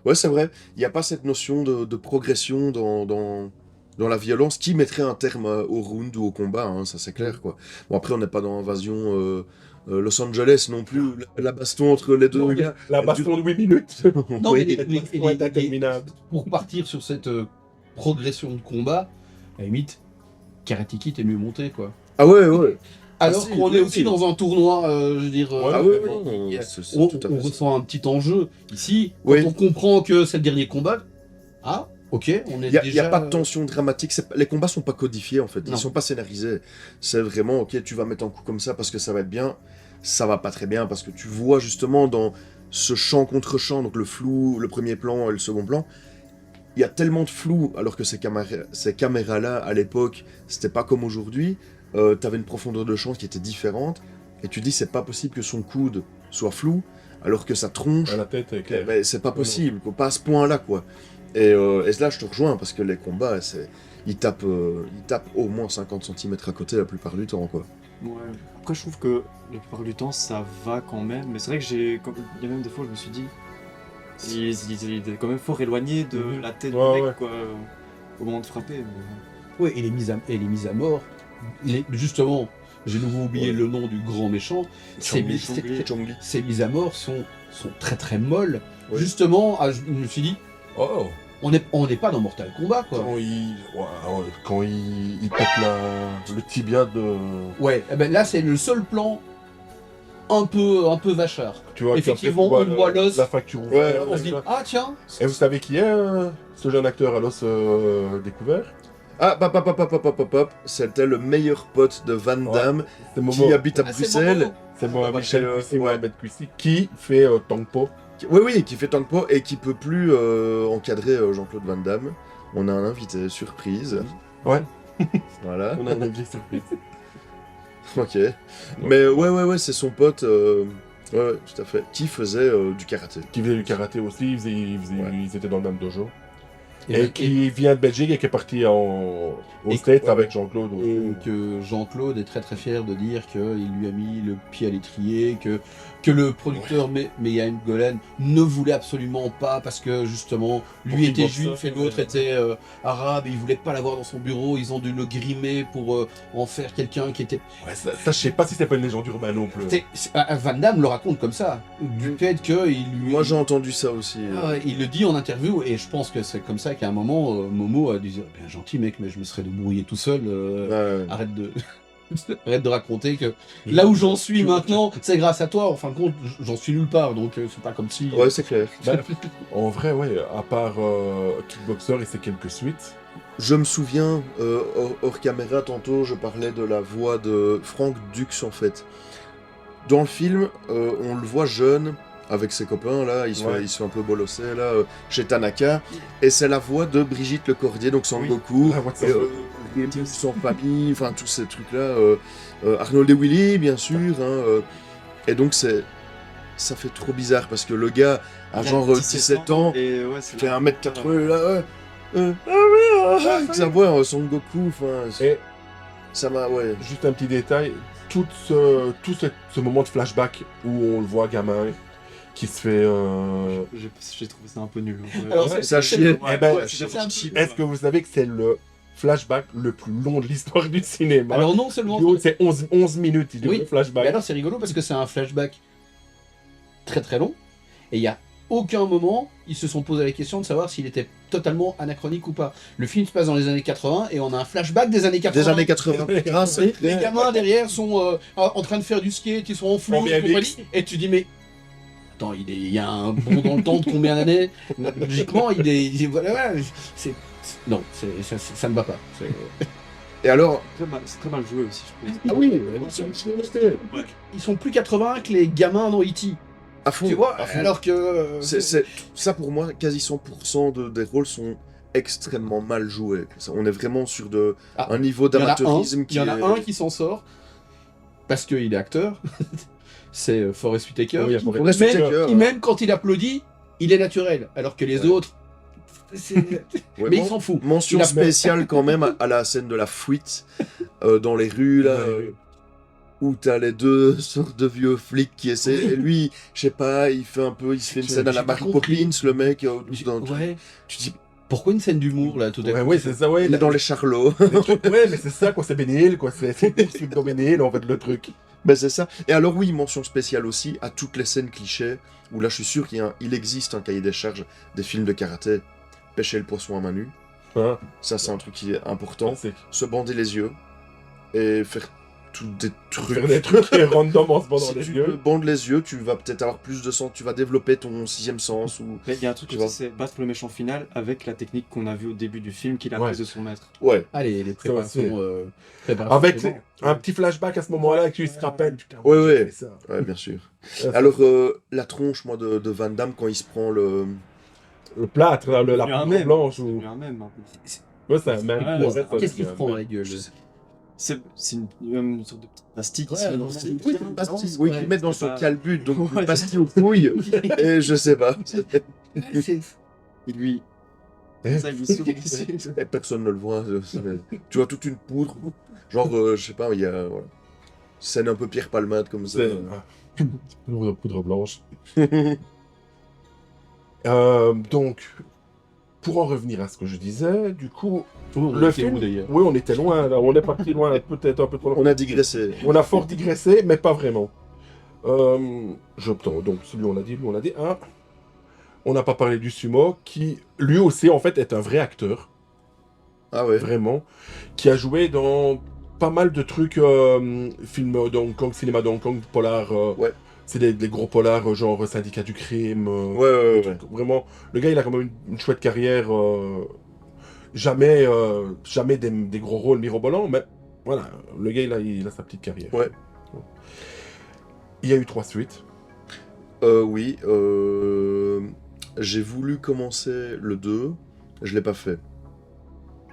Ouais, c'est vrai, il n'y a pas cette notion de progression dans la violence qui mettrait un terme au round ou au combat, hein, ça c'est clair, quoi. Bon, après, on n'est pas dans Invasion Los Angeles non plus, la baston entre les deux gars. La baston de 8 minutes. Non, mais pour partir sur cette progression de combat, à la limite, Karate Kid est mieux monté, quoi. Ah ouais. Alors qu'on est aussi dans un tournoi, je veux dire, on ressent un petit enjeu. Ici, quand on comprend que c'est le dernier combat, ok, on est déjà... Il n'y a pas de tension dramatique, les combats sont pas codifiés en fait, ils sont pas scénarisés. C'est vraiment, ok, tu vas mettre un coup comme ça parce que ça va être bien, ça va pas très bien parce que tu vois justement dans ce champ contre champ, donc le flou, le premier plan et le second plan, il y a tellement de flou alors que ces caméras-là, à l'époque, c'était pas comme aujourd'hui. T'avais une profondeur de champ qui était différente, et tu dis c'est pas possible que son coude soit flou, alors que sa tronche, la tête est claire. C'est pas possible, quoi, pas à ce point-là, quoi. Et là, je te rejoins, parce que les combats, ils tapent au moins 50 cm à côté la plupart du temps, quoi. Ouais. Après, je trouve que la plupart du temps, ça va quand même, mais c'est vrai que il y a même des fois, je me suis dit, il est quand même fort éloigné de la tête du mec, quoi, au moment de frapper. Oui, et les mises à mort... Justement, j'ai nouveau oublié le nom du grand méchant. Ces mises à mort sont très très molles. Ouais. Justement, je me suis dit, on n'est pas dans Mortal Kombat, quoi. Quand il pète le tibia de... Ouais, là c'est le seul plan un peu vachard. Tu vois, effectivement, on voit l'os. La fracture. On se dit, tiens. Et vous savez qui est ce jeune acteur à l'os découvert? C'était le meilleur pote de Van Damme qui habite à Bruxelles. C'est Michel Cuissy qui fait Tangpo. Oui, qui fait Tangpo et qui peut plus encadrer Jean-Claude Van Damme. On a un invité surprise. Ouais. Voilà. On a un invité surprise. Ok. Mais ouais, c'est son pote, ouais, tout à fait, qui faisait du karaté. Qui faisait du karaté aussi, Ouais. ils étaient dans le même dojo. Et, Et qui vient de Belgique et qui est parti aux States ouais, avec Jean-Claude. aussi. et que Jean-Claude est très très fier de dire qu'il lui a mis le pied à l'étrier, que le producteur Meyan Golan ne voulait absolument pas parce que justement Pour lui qu'il était boxe juif ça, et l'autre était arabe et il voulait pas l'avoir dans son bureau, ils ont dû le grimer pour en faire quelqu'un qui était... Ouais, ça, je sais pas si c'est pas une légende urbaine non plus. Van Damme le raconte comme ça, du fait qu'il lui... Moi j'ai entendu ça aussi. Ah ouais, il le dit en interview et je pense que c'est comme ça qu'à un moment Momo a dû dire bien gentil mec mais je me serais débrouillé tout seul, Ouais. arrête de arrête de raconter que là où j'en suis maintenant c'est grâce à toi, en fin de compte j'en suis nulle part donc c'est pas comme si... Ouais, c'est clair. Bah, en vrai, ouais, à part Kickboxer et ses quelques suites. Je me souviens, hors caméra, tantôt, je parlais de la voix de Frank Dux, en fait. Dans le film, on le voit jeune, avec ses copains, là, il se fait un peu bolosser, là, chez Tanaka, et c'est la voix de Brigitte Lecordier, donc Sangoku, Ah, what's et, up? son famille, enfin, tous ces trucs-là, Arnold et Willy, bien sûr, hein, et donc ça fait trop bizarre, parce que le gars a genre 17 ans, et ouais, c'est fait 1m80, là, avec sa voix, Son Goku, enfin, Et ça m'a, ouais. juste un petit détail, tout ce moment de flashback où on le voit gamin qui se fait. J'ai trouvé ça un peu nul. Ouais. Alors, Ouais, ça chie. Eh ben, c'est un petit- Est-ce que vous savez que c'est le flashback le plus long de l'histoire du cinéma? Alors non seulement... Du haut, c'est 11 minutes, il Oui, le flashback. mais alors c'est rigolo parce que c'est un flashback très très long et il y a aucun moment ils se sont posé la question de savoir s'il était totalement anachronique ou pas. Le film se passe dans les années 80 et on a un flashback des années 80. Des années 80. Grâce. Les gamins derrière sont en train de faire du skate, ils sont en flou, En BMX. compagnie, et tu dis mais attends, il y a un bond dans le temps de combien d'années? Logiquement, voilà, non, ça ne va pas. Et alors, C'est très mal joué aussi, je pense. Ah oui, Ils sont plus 80 que les gamins dans E.T. à fond. Tu vois, à fond. alors que Ça pour moi, quasi 100% des rôles sont extrêmement mal joués. On est vraiment sur Ah, un niveau il y en a d'amateurisme il qui y en a est... un qui s'en sort parce qu'il est acteur. C'est Forest Whitaker. Oui, qui, Forest même, Whitaker, qui, même quand il applaudit, il est naturel. Alors que les autres, Ouais, mais il s'en fout. Mention Il a- spéciale quand même à la scène de la fuite dans les rues, là, où t'as les deux sortes de vieux flics qui essaient. Et lui, je sais pas, il se fait une scène à la j'ai pas Mary compris. Poppins, le mec. Ouais. Tu dis, Pourquoi une scène d'humour là tout à Ouais, coup ouais, c'est ça, ouais. il est dans les charlots. les trucs, ouais, mais c'est ça, quoi, c'est Benny Hill, quoi. C'est poursuite dans Benny Hill, en fait, le truc. Ben c'est ça. Et alors oui, mention spéciale aussi à toutes les scènes clichés, où là je suis sûr qu'il existe un cahier des charges des films de karaté. Pêcher le poisson à main nue, Hein, ça c'est un truc qui est important. c'est Se bander les yeux et faire tout des trucs. faire des trucs random en se bandant Si les tu te yeux. bandes les yeux, tu vas peut-être avoir plus de sens, tu vas développer ton sixième sens ou... Mais il y a un truc Tu aussi, vois. c'est battre le méchant final avec la technique qu'on a vue au début du film qu'il a Ouais. prise de son maître. Ouais. Allez, les préparations. préparations Avec présentes. un petit flashback à ce moment-là, qui se rappelle. Putain, Ouais, j'ai ouais. fait ça. Ouais, bien sûr. Ça, Alors, la tronche, moi, de Van Damme, quand il se prend le... Le plâtre, là, la C'est un poudre mème. blanche. C'est Ou... devenu un mème maintenant. Ouais, c'est un même. Ouais, Ouais, c'est- ça, Qu'est-ce qu'il c'est un prend même. la gueule? C'est une sorte de petite pastille qui Ouais, se met non, dans c'est- le- Oui, une pastille, oui, ouais. qu'il met dans C'est son pas- calbut, donc Ouais, une pastille aux couilles, et je sais pas. Il lui. Eh. Ça, il lui sourit dessus. Et personne ne le voit. Tu vois toute une poudre. Genre, je sais pas, il y a. Voilà. Scène un peu Pierre Palmade comme ça. C'est poudre blanche. Donc, pour en revenir à ce que je disais, du coup, le film. d'ailleurs. Oui, on était loin, là. On est parti loin, peut-être un peu trop loin. On a digressé. On a fort digressé, mais pas vraiment. Donc, celui on l'a dit, lui on l'a dit. Ah, on n'a pas parlé du sumo, qui lui aussi, en fait, est un vrai acteur. Ah ouais. Vraiment. Qui a joué dans pas mal de trucs, films de Hong Kong, cinéma de Hong Kong, polar. Ouais. C'est des gros polars, genre Syndicat du crime. Ouais. Vraiment, le gars, il a quand même une chouette carrière. Jamais des gros rôles mirobolants, mais voilà, le gars, il a sa petite carrière. Ouais. Il y a eu 3 suites. Oui. J'ai voulu commencer le 2. Je l'ai pas fait.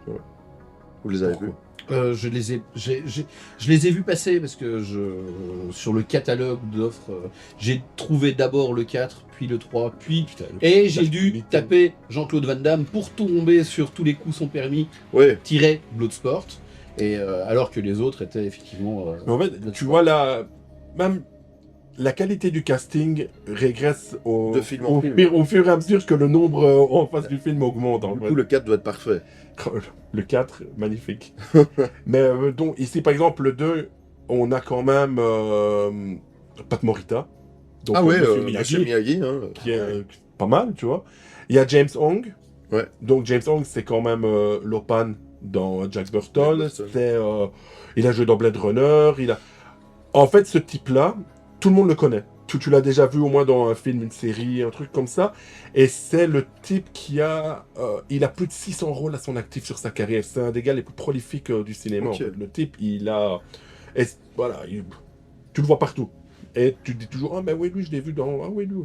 Ouais. Vous les avez Pourquoi vus? Je les ai vus passer parce que sur le catalogue d'offres, j'ai trouvé d'abord le 4, puis le 3, puis... Putain, Et j'ai dû taper Jean-Claude Van Damme pour tomber sur tous les coups sont permis, Ouais. Bloodsport, et alors que les autres étaient effectivement... Mais en fait, tu vois, même la qualité du casting régresse De film en au, film. au fur et à mesure que le nombre en face du film augmente. En Du fait. coup, le 4 doit être parfait. Le 4, magnifique. Mais donc, ici, par exemple, le 2, on a quand même Pat Morita. Donc, Ah ouais, Monsieur Monsieur Miyagi, Miyagi, hein. qui est pas mal, tu vois. Il y a James Hong. Ouais. Donc, James Hong, c'est quand même Lopan dans Jack Burton. Burton. Il a joué dans Blade Runner. En fait, ce type-là, tout le monde le connaît. Tu l'as déjà vu au moins dans un film, une série, un truc comme ça. Et c'est le type qui a... il a plus de 600 rôles à son actif sur sa carrière. C'est un des gars les plus prolifiques du cinéma. Ok. En fait. Le type, il a... Et voilà, tu le vois partout. Et tu te dis toujours, ah ben oui, lui, je l'ai vu dans... Ah oui, lui.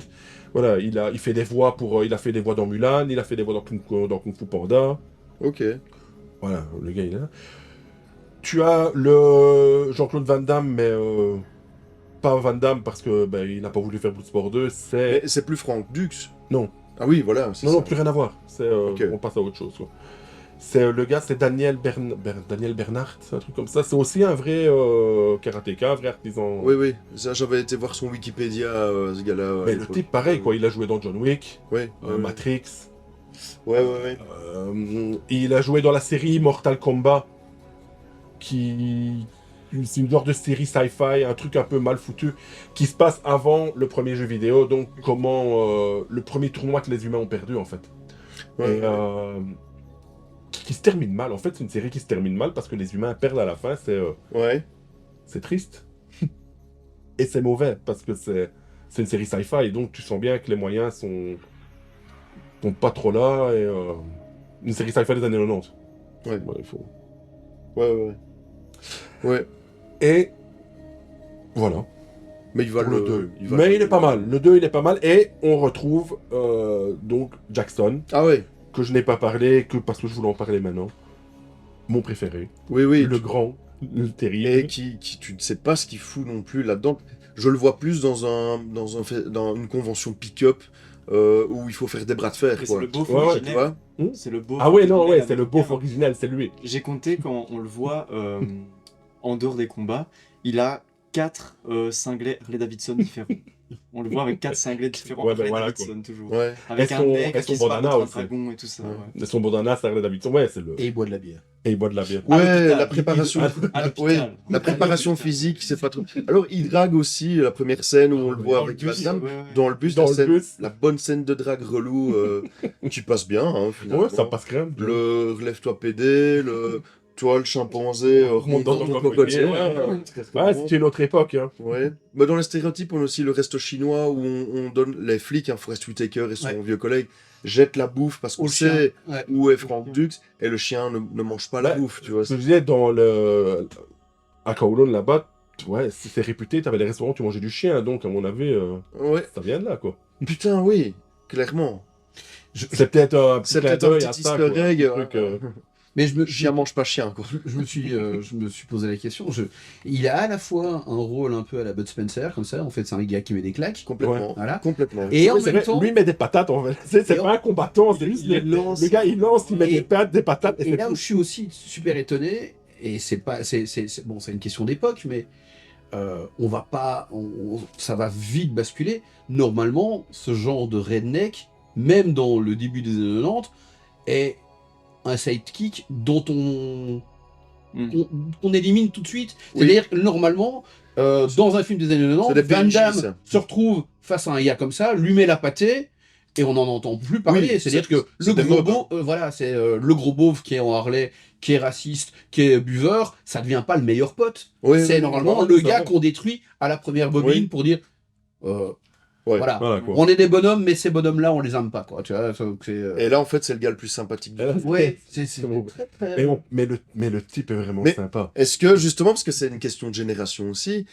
Voilà, il fait des voix il a fait des voix dans Mulan, il a fait des voix dans Kung Fu Panda. Ok. Voilà, le gars, il est là. Tu as le Jean-Claude Van Damme, mais... pas Van Damme parce que il n'a pas voulu faire Bloodsport 2, Mais c'est plus Frank Dux. Non. Ah oui, voilà. c'est Non, non, ça. plus rien à voir. Ok. On passe à autre chose. Quoi. Le gars, c'est Daniel Bernhardt, c'est un truc comme ça. C'est aussi un vrai karatéka, un vrai artisan. Oui, oui. Ça, j'avais été voir son Wikipédia, ce gars-là. à Mais le l'époque. type, pareil, quoi. Il a joué dans John Wick, Ouais. ouais, Matrix. ouais, ouais. Il a joué dans la série Mortal Kombat, c'est une genre de série sci-fi, un truc un peu mal foutu, qui se passe avant le premier jeu vidéo, donc comment le premier tournoi que les humains ont perdu en fait. Ouais, Et ouais. qui se termine mal. En fait, c'est une série qui se termine mal parce que les humains perdent à la fin, Ouais. c'est triste. Et c'est mauvais parce que c'est une série sci-fi, donc tu sens bien que les moyens sont pas trop là, et une série sci-fi des années 90. Ouais. Il faut... Ouais, ouais. Ouais. Et voilà. Mais il va Pour le 2. il va Mais il est pas mal. Le 2, il est pas mal. Et on retrouve donc Jackson, Ah ouais. que je n'ai pas parlé, que parce que je voulais en parler maintenant. Mon préféré. Oui, oui. Le grand, le terrible. Et qui tu ne sais pas ce qu'il fout non plus là-dedans. Je le vois plus dans une convention pick-up où il faut faire des bras de fer, Mais quoi. c'est le beauf Ouais, ouais, Tu originel. vois. C'est le beauf Ah ouais, non, originel ouais, c'est le américain. beauf original, c'est lui. J'ai compté quand on le voit en dehors des combats, il a 4 cinglés Harley-Davidson différents. On le voit avec 4 cinglés différents Ouais, ben voilà, Harley-Davidson toujours. Ouais. Avec Et un son- mec et son qui se bat bandana contre un aussi. dragon et tout ça. Ouais. Ouais. De son bandana, c'est Harley Davidson. Ouais, c'est le. Et il boit de la bière. Et il boit de la bière. À Ouais, l'hôpital. la préparation. À l'hôpital. Ouais, la préparation physique, c'est pas trop. Alors, il drague aussi la première scène où on le voit Dans avec le bus, Van Damme. ouais, ouais. Dans le bus, Dans la, le scène- bus. la bonne scène de drague relou qui passe bien, hein, finalement. Ouais, ça passe crème. Le relève-toi PD, toi le chimpanzé, remonte dans ton cocotier. Ouais, c'était une autre époque. Hein. Ouais. Bah, dans les stéréotypes, on a aussi le resto chinois où on donne les flics, Forest Whitaker et son Ouais. vieux collègue, jettent la bouffe parce qu'on Au chien. sait Ouais. où est Frank Dux et le chien ne mange pas la Bah, bouffe, tu vois. Ce que je disais, dans le. À Kowloon, là-bas, ouais, c'est réputé, t'avais des restaurants où tu mangeais du chien, donc à mon avis, Ouais. ça vient de là, quoi. Putain, oui, clairement. C'est peut-être un petit C'est clin peut-être un d'œil à petit ça, easter quoi. egg. Un truc, Mais Chien mange pas chien, quoi. je me suis posé la question. Il a à la fois un rôle un peu à la Bud Spencer, comme ça. En fait, c'est un gars qui met des claques. Complètement. Voilà. Complètement. Et en Ouais, c'est même vrai, temps, lui il met des patates en fait. C'est Et pas un combattant, c'est juste il lance. le gars il lance, il met Et- des patates, des patates. et c'est là tout. où je suis aussi super étonné, et c'est pas, bon, c'est une question d'époque, mais on va pas, ça va vite basculer. Normalement, ce genre de redneck, même dans le début des années 90, est un sidekick dont on élimine tout de suite. Oui. C'est-à-dire que normalement, dans un film des années C'est 90, des Van PNJ, Damme ça. se retrouve face à un gars comme ça, lui met la pâtée, et on n'en entend plus parler. Oui, C'est-à-dire c'est- que c'est le des gros mobs. beauf, voilà, c'est le gros beauf qui est en Harley, qui est raciste, qui est buveur, ça devient pas le meilleur pote. Ouais, C'est ouais, normalement ouais, le c'est gars vrai. qu'on détruit à la première bobine Oui. pour dire Ouais. voilà, Voilà quoi. on est des bonhommes, mais ces bonhommes-là, on les aime pas, quoi. Tu vois, donc c'est, Et là, en fait, c'est le gars le plus sympathique du Et là, ouais, c'est c'est bon. très, très- Mais le type est vraiment Mais- sympa. Est-ce que, justement, parce que c'est une question de génération aussi,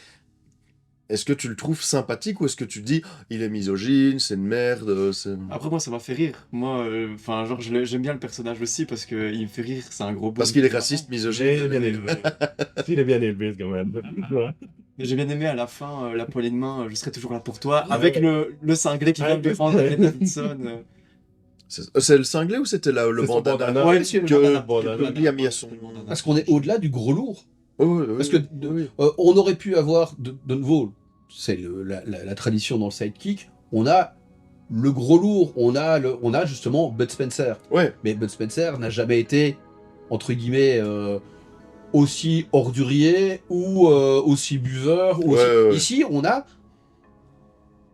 Est-ce que tu le trouves sympathique ou est-ce que tu dis il est misogyne, c'est une merde, c'est... Après, moi, ça m'a fait rire. Moi, enfin, genre, j'aime bien le personnage aussi parce qu'il me fait rire, c'est un gros Parce bon qu'il est enfant. raciste, Il est misogyne. bien élevé. Il est bien élevé, quand même. Mais j'ai bien aimé à la fin la poignée de main, je serai toujours là pour toi, Ouais. avec le cinglé qui vient de défendre Harley Davidson. C'est le cinglé ou c'était le C'est son bandana bandana. Ouais, monsieur, le que Billy a mis à son... Parce qu'on est au-delà du gros lourd. Parce que oui. on aurait pu avoir, de nouveau, c'est la tradition dans le sidekick, on a le gros lourd, on a justement Bud Spencer. Ouais, Mais Bud Spencer n'a jamais été, entre guillemets, aussi ordurier ou aussi buveur. Ou Ouais, aussi... ouais.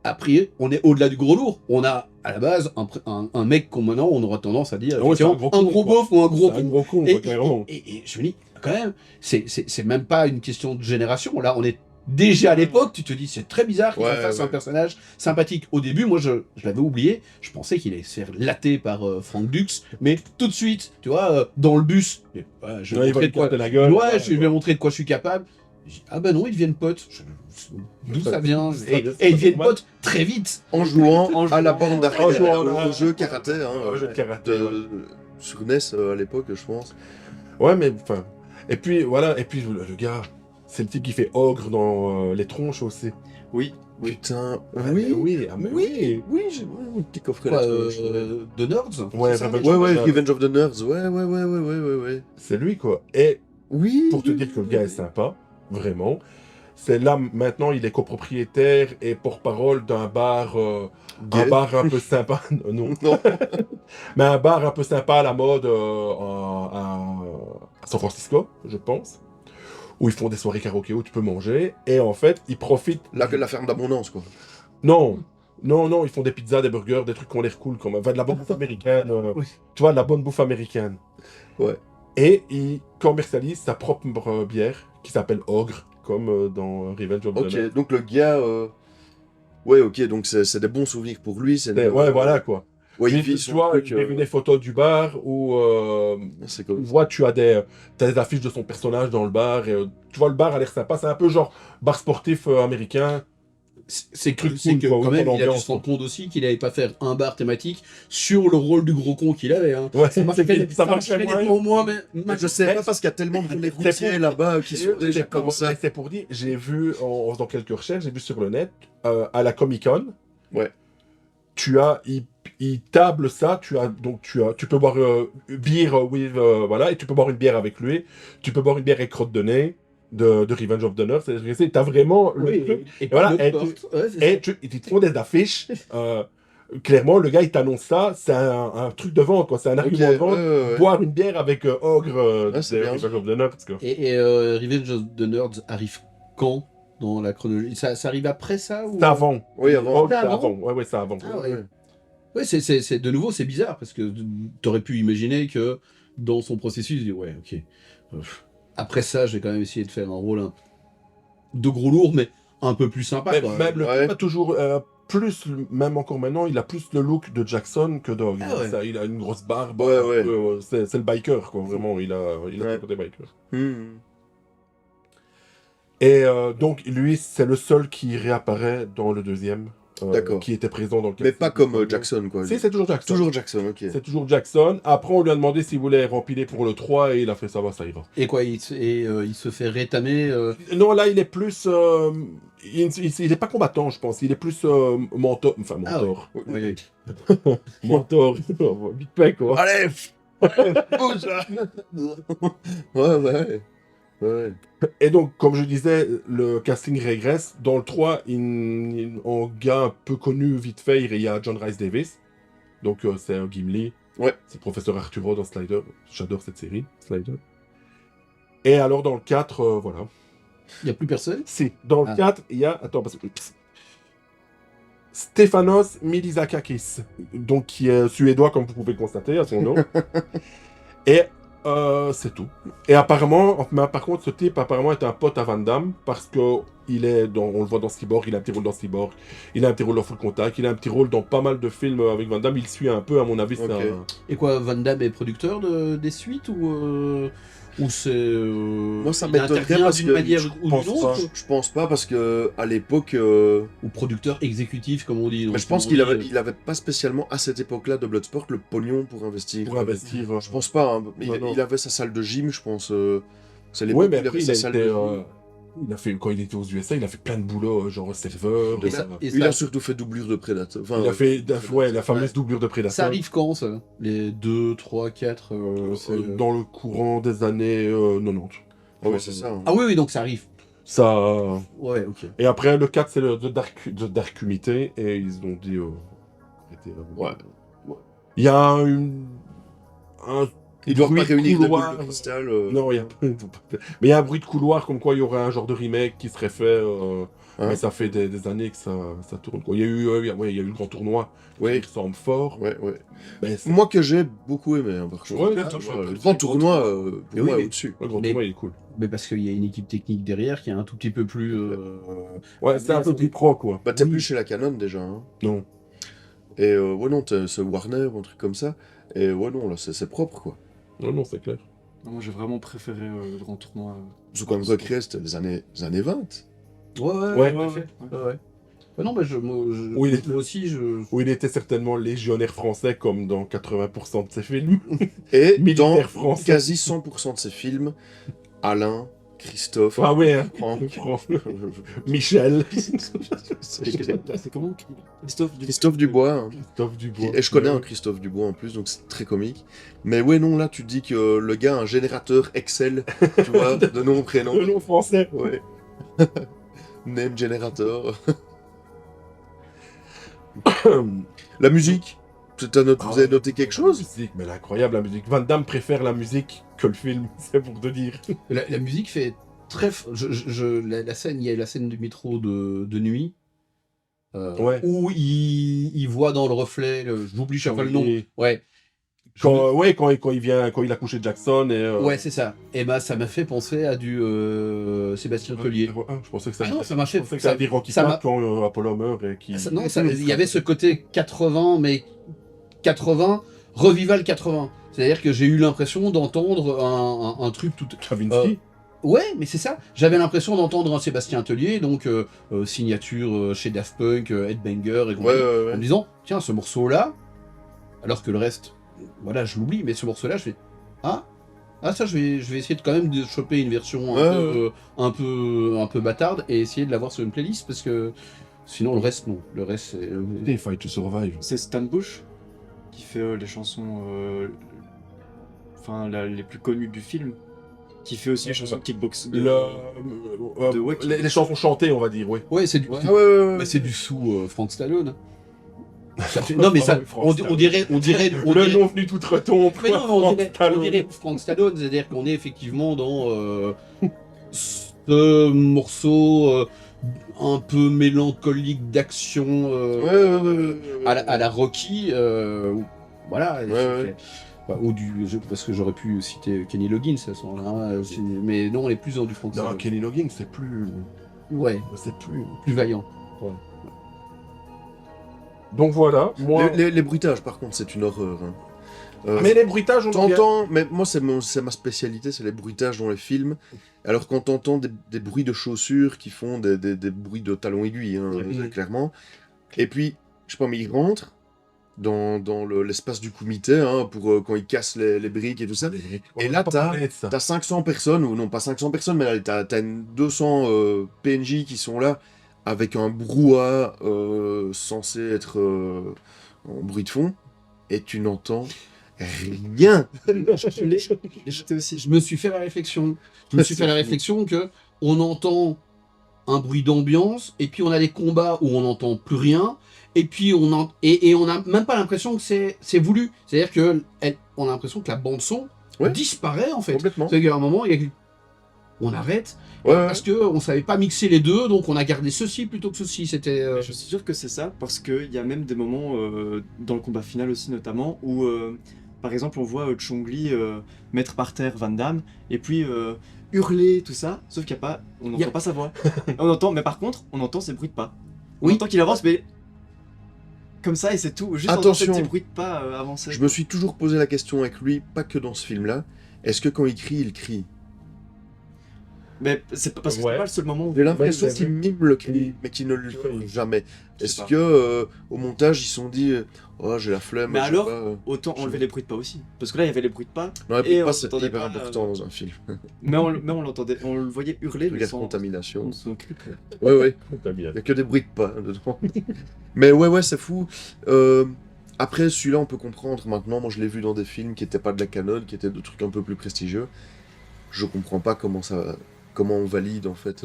Ici, on est au-delà du gros lourd. On a, à la base, un mec qu'on maintenant, on aura tendance à dire, Ouais, c'est un effectivement, gros un con, gros quoi. beauf ou un gros C'est un con. gros con, Et, quoi, clairement. et je me dis, quand même, c'est même pas une question de génération. Là, on est déjà à l'époque, tu te dis, c'est très bizarre qu'il Ouais, fasse un ouais. personnage sympathique. Au début, moi, je l'avais oublié. Je pensais qu'il allait se faire latter par Frank Dux. Mais tout de suite, tu vois, dans le bus, je vais Ouais, il va montrer lui de quoi... casser la gueule. Ouais, je vais montrer de quoi je suis capable. Je dis, ah ben non, ils deviennent potes. D'où ça vient et ils deviennent potes très vite. en jouant En à la jouant- bande en jouant au jeu karaté, hein, Au jeu de karaté, sur NES à l'époque, je pense. Ouais, mais enfin. Et puis, voilà, et puis le gars, c'est le type qui fait ogre dans les tronches aussi. Oui, oui. Putain, Ah, oui, mais oui, ah, mais oui. oui, j'ai un petit coffret Quoi, là. de Nerds. Ouais, c'est ça Revenge Ouais, of ouais, the Nerds. Revenge of the Nerds, ouais. C'est lui, quoi. Et Oui. pour te dire que le gars est sympa, vraiment, c'est là, maintenant, il est copropriétaire et porte-parole d'un bar, Gay. un bar un peu sympa. Non. Non. Mais un bar un peu sympa à la mode à San Francisco, je pense, où ils font des soirées karaoké où tu peux manger. Et en fait, ils profitent. La ferme d'abondance, quoi. Non, ils font des pizzas, des burgers, des trucs qui ont l'air cool, comme enfin, de la bonne bouffe américaine. Oui. Tu vois, de la bonne bouffe américaine. Ouais. Et il commercialise sa propre bière qui s'appelle Ogre, comme dans Revenge of the Nerds. Ok, donc le gars... Ouais, ok, donc c'est des bons souvenirs pour lui. Ouais, voilà quoi. Ouais, il Mais vit tu son vois, truc, j'ai vu des photos du bar où c'est tu cool. vois, tu as des affiches de son personnage dans le bar et tu vois, le bar a l'air sympa. C'est un peu genre bar sportif américain. C'est Truc c'est cool, que quoi, quand oui, même, pour il a dû l'ambiance, se rendre compte aussi qu'il n'allait pas faire un bar thématique sur le rôle du gros con qu'il avait. Hein. Ouais, Ça marcherait ça marcherait nettement moins, mais Je sais pas parce qu'il y a tellement de routiers là-bas qui sont déjà comme ça. C'est pour dire, j'ai vu en faisant quelques recherches, j'ai vu sur le net, à la Comic Con, Ouais. il table ça, tu peux boire beer with, voilà, et tu peux boire une bière avec lui, tu peux boire une bière avec crotte de nez de Revenge of the Nerds, t'as vraiment le truc, et voilà, pas de et porte. Ouais, c'est ça. et ils te font des affiches, clairement, le gars, il t'annonce ça, c'est un truc de vente, quoi, c'est un Ok, argument de vente, ouais. boire une bière avec Ogre Ouais, c'est de bien. Revenge of the Nerds, quoi. Et Revenge of the Nerds arrive quand dans la chronologie? Ça arrive après ça ou... C'est avant. Oui, avant. Oh, c'est avant. avant. Ouais, c'est avant. Ah ouais. Ouais, c'est de nouveau, c'est bizarre parce que t'aurais pu imaginer que dans son processus, il dit ouais, ok. Après ça, je vais quand même essayer de faire un rôle de gros lourd, mais un peu plus sympa. Même, quoi. même le Ouais. type a toujours même encore maintenant, il a plus le look de Jackson que Dog. Ah ouais. Il a une grosse barbe. Ouais, un ouais. peu, c'est le biker, quoi. Vraiment, il a Ouais. le côté biker. Hmm. Et donc, lui, c'est le seul qui réapparaît dans le deuxième. D'accord. Qui était présent dans le Mais casting. pas comme Jackson, quoi. Si, c'est toujours Jackson. Toujours Jackson, ok. C'est toujours Jackson. Après, on lui a demandé s'il voulait rempiler pour le 3 et il a fait ça va, ça ira. Et quoi, il se fait rétamer. Non, là, il est plus. Il est pas combattant, je pense. Il est plus mentor. Enfin, Ah ouais. mentor. Oui. Mentor. Vite fait, quoi. Allez. Bouge. Ouais. Et donc, comme je disais, le casting régresse. Dans le 3, en gars un peu connu, vite fait, il y a John Rhys Davis. Donc, c'est un Gimli. Ouais. C'est le professeur Arturo dans Slider. J'adore cette série, Slider. Et alors, dans le 4, voilà. Il n'y a plus personne. Si, dans le 4, il y a... Attends, parce que... Stefanos Milizakakis, donc qui est suédois, comme vous pouvez le constater, à son nom. Et c'est tout. Et apparemment, mais par contre, ce type apparemment est un pote à Van Damme, parce que on le voit dans Cyborg, il a un petit rôle dans Cyborg, il a un petit rôle dans Full Contact, il a un petit rôle dans pas mal de films avec Van Damme, il suit un peu, à mon avis, c'est Ok. Et quoi, Van Damme est producteur des suites ou c'est. Moi, ça il m'étonnerait intervient parce d'une que manière je ou pense d'une pas. autre Je pense pas parce que à l'époque, ou producteur exécutif, comme on dit. mais donc, je pense comme on qu'il dit, il avait pas spécialement à cette époque-là de Bloodsport le pognon pour investir. pour investir. Je pense pas. Hein. Non. Il avait sa salle de gym, je pense. C'est Oui, l'époque mais où il après, avait il sa a salle été, de gym. il a fait, quand il était aux USA, il a fait plein de boulots, genre serveur. Et ça- et Il ça- a surtout fait doublure de Predator. Enfin, il a fait Predator. la fameuse doublure de Predator. Ça arrive quand, ça? Les 2, 3, 4 Dans le courant des années 90. Ouais, c'est ça. Hein. Ah oui, donc ça arrive. Ça. Ouais, ok. Et après, le 4, c'est le The Dark Unity, et ils ont dit. Ouais. Il y a un Il doit bruit pas de réunir des couloir. boules de cristal. Non, il y a mais il y a un bruit de couloir comme quoi il y aurait un genre de remake qui serait fait. Hein. Mais ça fait des années que ça tourne. Quoi. Il y a eu le grand tournoi Ouais. qui ressemble fort. Ouais. Mais c'est- Moi que j'ai beaucoup aimé, hein, par contre. Ouais, Le grand tournoi, pour Mais moi, oui, mais- au-dessus. le grand Mais- tournoi, il est cool. Mais parce qu'il y a une équipe technique derrière qui est un tout petit peu plus. Ouais, c'est un peu plus pro, quoi. Bah, t'es plus chez la Canon déjà. Hein. Non. Et ouais, non, c'est Warner ou un truc comme ça. Et ouais, non, là, c'est propre, quoi. Non, c'est clair. Non, moi j'ai vraiment préféré le grand tournoi. Parce que quand même recréé, c'était les années 20. Ouais. Ouais. Ouais. Ouais, non, mais Oui, il est- moi aussi, Où il était certainement légionnaire français, comme dans 80% de ses films. Et dans Militaire français. quasi 100% de ces films, Alain, Christophe, Ah ouais, hein. Franck, Michel. C'est comment Christophe Dubois. Hein. Christophe Dubois. Et je connais un Christophe Dubois en plus, donc c'est très comique. Mais ouais, non, là, tu dis que le gars a un générateur Excel, tu vois, de nom, prénom. Le nom français. Ouais. Name Generator. La musique, vous avez noté quelque chose? La musique, mais elle est incroyable, la musique. Van Damme préfère la musique que le film, c'est pour te dire. La musique fait très. La scène, il y a la scène du métro de nuit. Ouais. Où il voit dans le reflet, j'oublie chaque fois le nom. Et Ouais. quand il a couché Jackson et. Ouais, c'est ça. Et bah, ça m'a fait penser à du Sébastien Tellier. Je pensais que ça. Ah non, ça m'a fait. Je pensais que ça allait dire Rocky ça IV m'a- quand Apollo meurt et qui. Non, il y avait ce côté 80, mais 80, revival 80. C'est-à-dire que j'ai eu l'impression d'entendre un truc tout. Kavinsky. Ouais, mais c'est ça. J'avais l'impression d'entendre un Sébastien Tellier, donc signature chez Daft Punk, Headbanger et compagnie, en me disant, tiens, ce morceau-là, alors que le reste, voilà, je l'oublie, mais ce morceau-là, je fais, ah, ça, je vais essayer de quand même de choper une version un peu bâtarde et essayer de l'avoir sur une playlist, parce que sinon, le reste, non. Le reste, c'est... Et Fight to Survive. C'est Stan Bush qui fait les chansons les plus connues du film, qui fait aussi les chansons de kickbox. Les chansons chantées, on va dire, oui. Ouais, c'est du... Ouais. c'est du sous Frank Stallone. Ça fait- Non, mais ça, Frank on Stallone. dirait... Le dirait- nom venu toute retombe. Mais non, Frank Stallone. on dirait Frank Stallone, c'est-à-dire qu'on est effectivement dans ce morceau un peu mélancolique d'action à la Rocky, voilà. Parce que j'aurais pu citer Kenny Loggins à ce moment-là, hein, aussi, mais non, on est plus dans du Frank Non, Stallone. Kenny Loggins, c'est plus Plus vaillant. Donc voilà, moi. Les bruitages, par contre, c'est une horreur. Hein. Mais les bruitages, on T'entends, mais moi c'est ma spécialité, c'est les bruitages dans les films. Alors quand t'entends des bruits de chaussures qui font des bruits de talons aiguilles, hein, clairement. Et puis, je sais pas, mais ils rentrent dans l'espace du comité, hein, pour quand ils cassent les briques et tout ça. Et là, t'as 500 personnes, ou non pas 500 personnes, mais là, t'as 200 PNJ qui sont là, avec un brouhaha censé être en bruit de fond, et tu n'entends rien. Je me suis fait la réflexion. Que on entend un bruit d'ambiance, et puis on a des combats où on n'entend plus rien, et puis on n'a même pas l'impression que c'est voulu. C'est-à-dire que on a l'impression que la bande son disparaît en fait. Complètement. C'est-à-dire qu'à un moment, on arrête Ouais. parce que on savait pas mixer les deux, donc on a gardé ceci plutôt que ceci. C'était. Je suis sûr que c'est ça, parce qu'il y a même des moments dans le combat final aussi notamment où par exemple, on voit Chung Li mettre par terre Van Damme, et puis hurler, tout ça, sauf qu'il y a pas, on n'entend pas sa voix. On entend, mais par contre, on entend ses bruits de pas. On entend qu'il avance, mais comme ça, et c'est tout. Juste Attention. on entend ses bruits de pas avancer. Je me suis toujours posé la question avec lui, pas que dans ce film-là. Est-ce que quand il crie? Mais c'est pas parce que c'est pas le seul moment où... J'ai l'impression Ouais, qu'il mime le cri, mais qu'il ne le fait jamais. Je sais Est-ce pas. que au montage ils se sont dit oh j'ai la flemme. Mais je sais alors, pas, autant enlever les bruits de pas aussi. Parce que là, il y avait les bruits de pas, non, les bruits et de on pas c'est s'entendait hyper pas, important dans un film. mais on l'entendait, on le voyait hurler, mais Regarde sans contamination. son cri. Ouais. T'as bien. Il y a que des bruits de pas dedans. Mais ouais, c'est fou. Après, celui-là, on peut comprendre maintenant. Moi, je l'ai vu dans des films qui n'étaient pas de la canon, qui étaient de trucs un peu plus prestigieux. Je comprends pas comment on valide, en fait.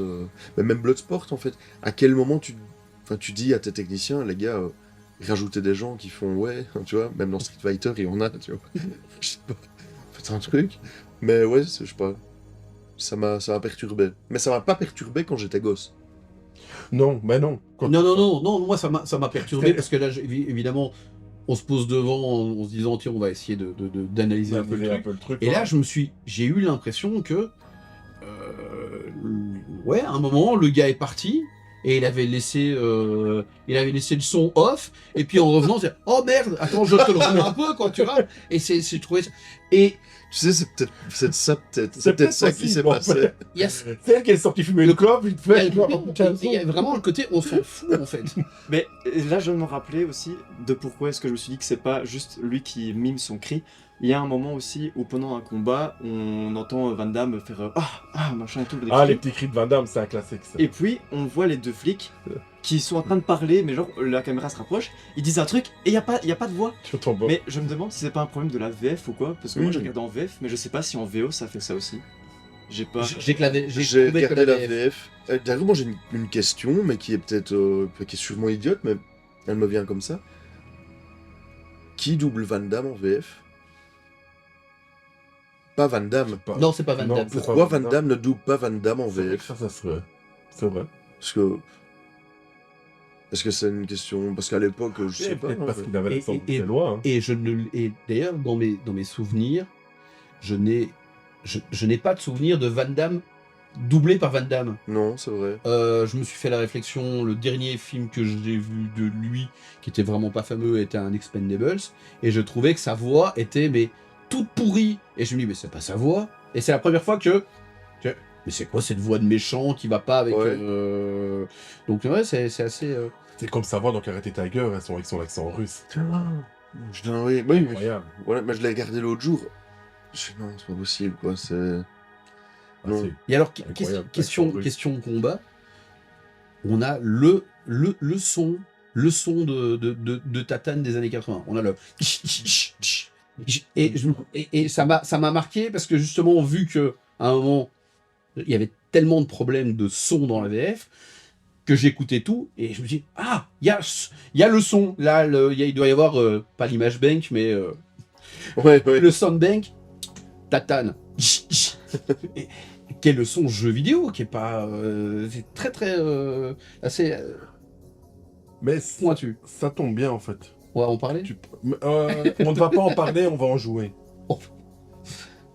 Mais même Bloodsport, en fait. À quel moment tu dis à tes techniciens, les gars, rajoutez des gens qui font ouais, tu vois. Même dans Street Fighter, il y en a, tu vois. Je sais pas. Faites un truc. Mais ouais, je sais pas. Ça m'a perturbé. Mais ça m'a pas perturbé quand j'étais gosse. Non, mais non. Non, moi ça m'a perturbé parce que là, évidemment, on se pose devant en se disant, tiens, on va essayer d'analyser un peu le truc. Et là, j'ai eu l'impression que, ouais, à un moment, le gars est parti et il avait laissé le son off. Et puis en revenant, c'est oh merde, attends, je te le remets un peu, quoi, tu vois. Et j'ai trouvé ça. Et Tu sais, c'est peut-être ça qui s'est passé. il y a, C'est elle qui est sortie fumer le clope, vite fait. il y a vraiment le côté, on s'en fout en fait. Mais là, je viens de me rappeler aussi de pourquoi est-ce que je me suis dit que c'est pas juste lui qui mime son cri. Il y a un moment aussi où pendant un combat, on entend Van Damme faire machin et tout. des Ah, cris. les petits cris de Van Damme, c'est un classique. Ça. Et puis, on voit les deux flics qui sont en train de parler, mais genre, la caméra se rapproche, ils disent un truc et il n'y a pas de voix. Tu tombes. Mais je me demande si c'est pas un problème de la VF ou quoi, parce que moi Oui. je regarde en VF, mais je sais pas si en VO ça fait ça aussi. J'ai pas. J'ai J'ai trouvé que regardé la VF. VF. D'ailleurs, moi j'ai une question, mais qui est peut-être qui est sûrement idiote, mais elle me vient comme ça. Qui double Van Damme en VF? Pas Van Damme. Non, c'est pas Van Non, Damme. c'est Pourquoi Van Damme ne double pas Van Damme en C'est vrai que VF? ça serait. C'est vrai. Parce que. Est-ce que c'est une question. Parce qu'à l'époque, je sais pas. Peut-être hein, parce mais- qu'il avait l'accent Et- bruxellois. Hein. Et d'ailleurs, dans mes souvenirs, je n'ai pas de souvenir de Van Damme doublé par Van Damme. Non, c'est vrai. Je me suis fait la réflexion, le dernier film que j'ai vu de lui, qui était vraiment pas fameux, était un Expendables, et je trouvais que sa voix était toute pourrie. Et je me dis, mais c'est pas sa voix. Et c'est la première fois mais c'est quoi cette voix de méchant qui va pas avec... Ouais. Donc ouais, c'est assez... C'est comme sa voix dans Karate Tiger, avec son accent russe. Putain, oui, mais Incroyable. je l'ai regardé l'autre jour. Non, c'est pas possible, quoi. C'est. Ah, Non. c'est- Et alors, Incroyable, question accent russe. de combat, on a le son de Tatane des années 80. On a le... Et ça m'a marqué parce que justement, vu que à un moment, il y avait tellement de problèmes de son dans la VF, que j'écoutais tout, et je me dis, ah, il y a le son, là, il doit y avoir, pas l'image bank, mais Ouais. le soundbank, Tatane. Et- qui est le son jeu vidéo, qui est pas... c'est très très... assez Mais pointu. ça tombe bien en fait. On va en parler On ne va pas en parler, on va en jouer. Oh.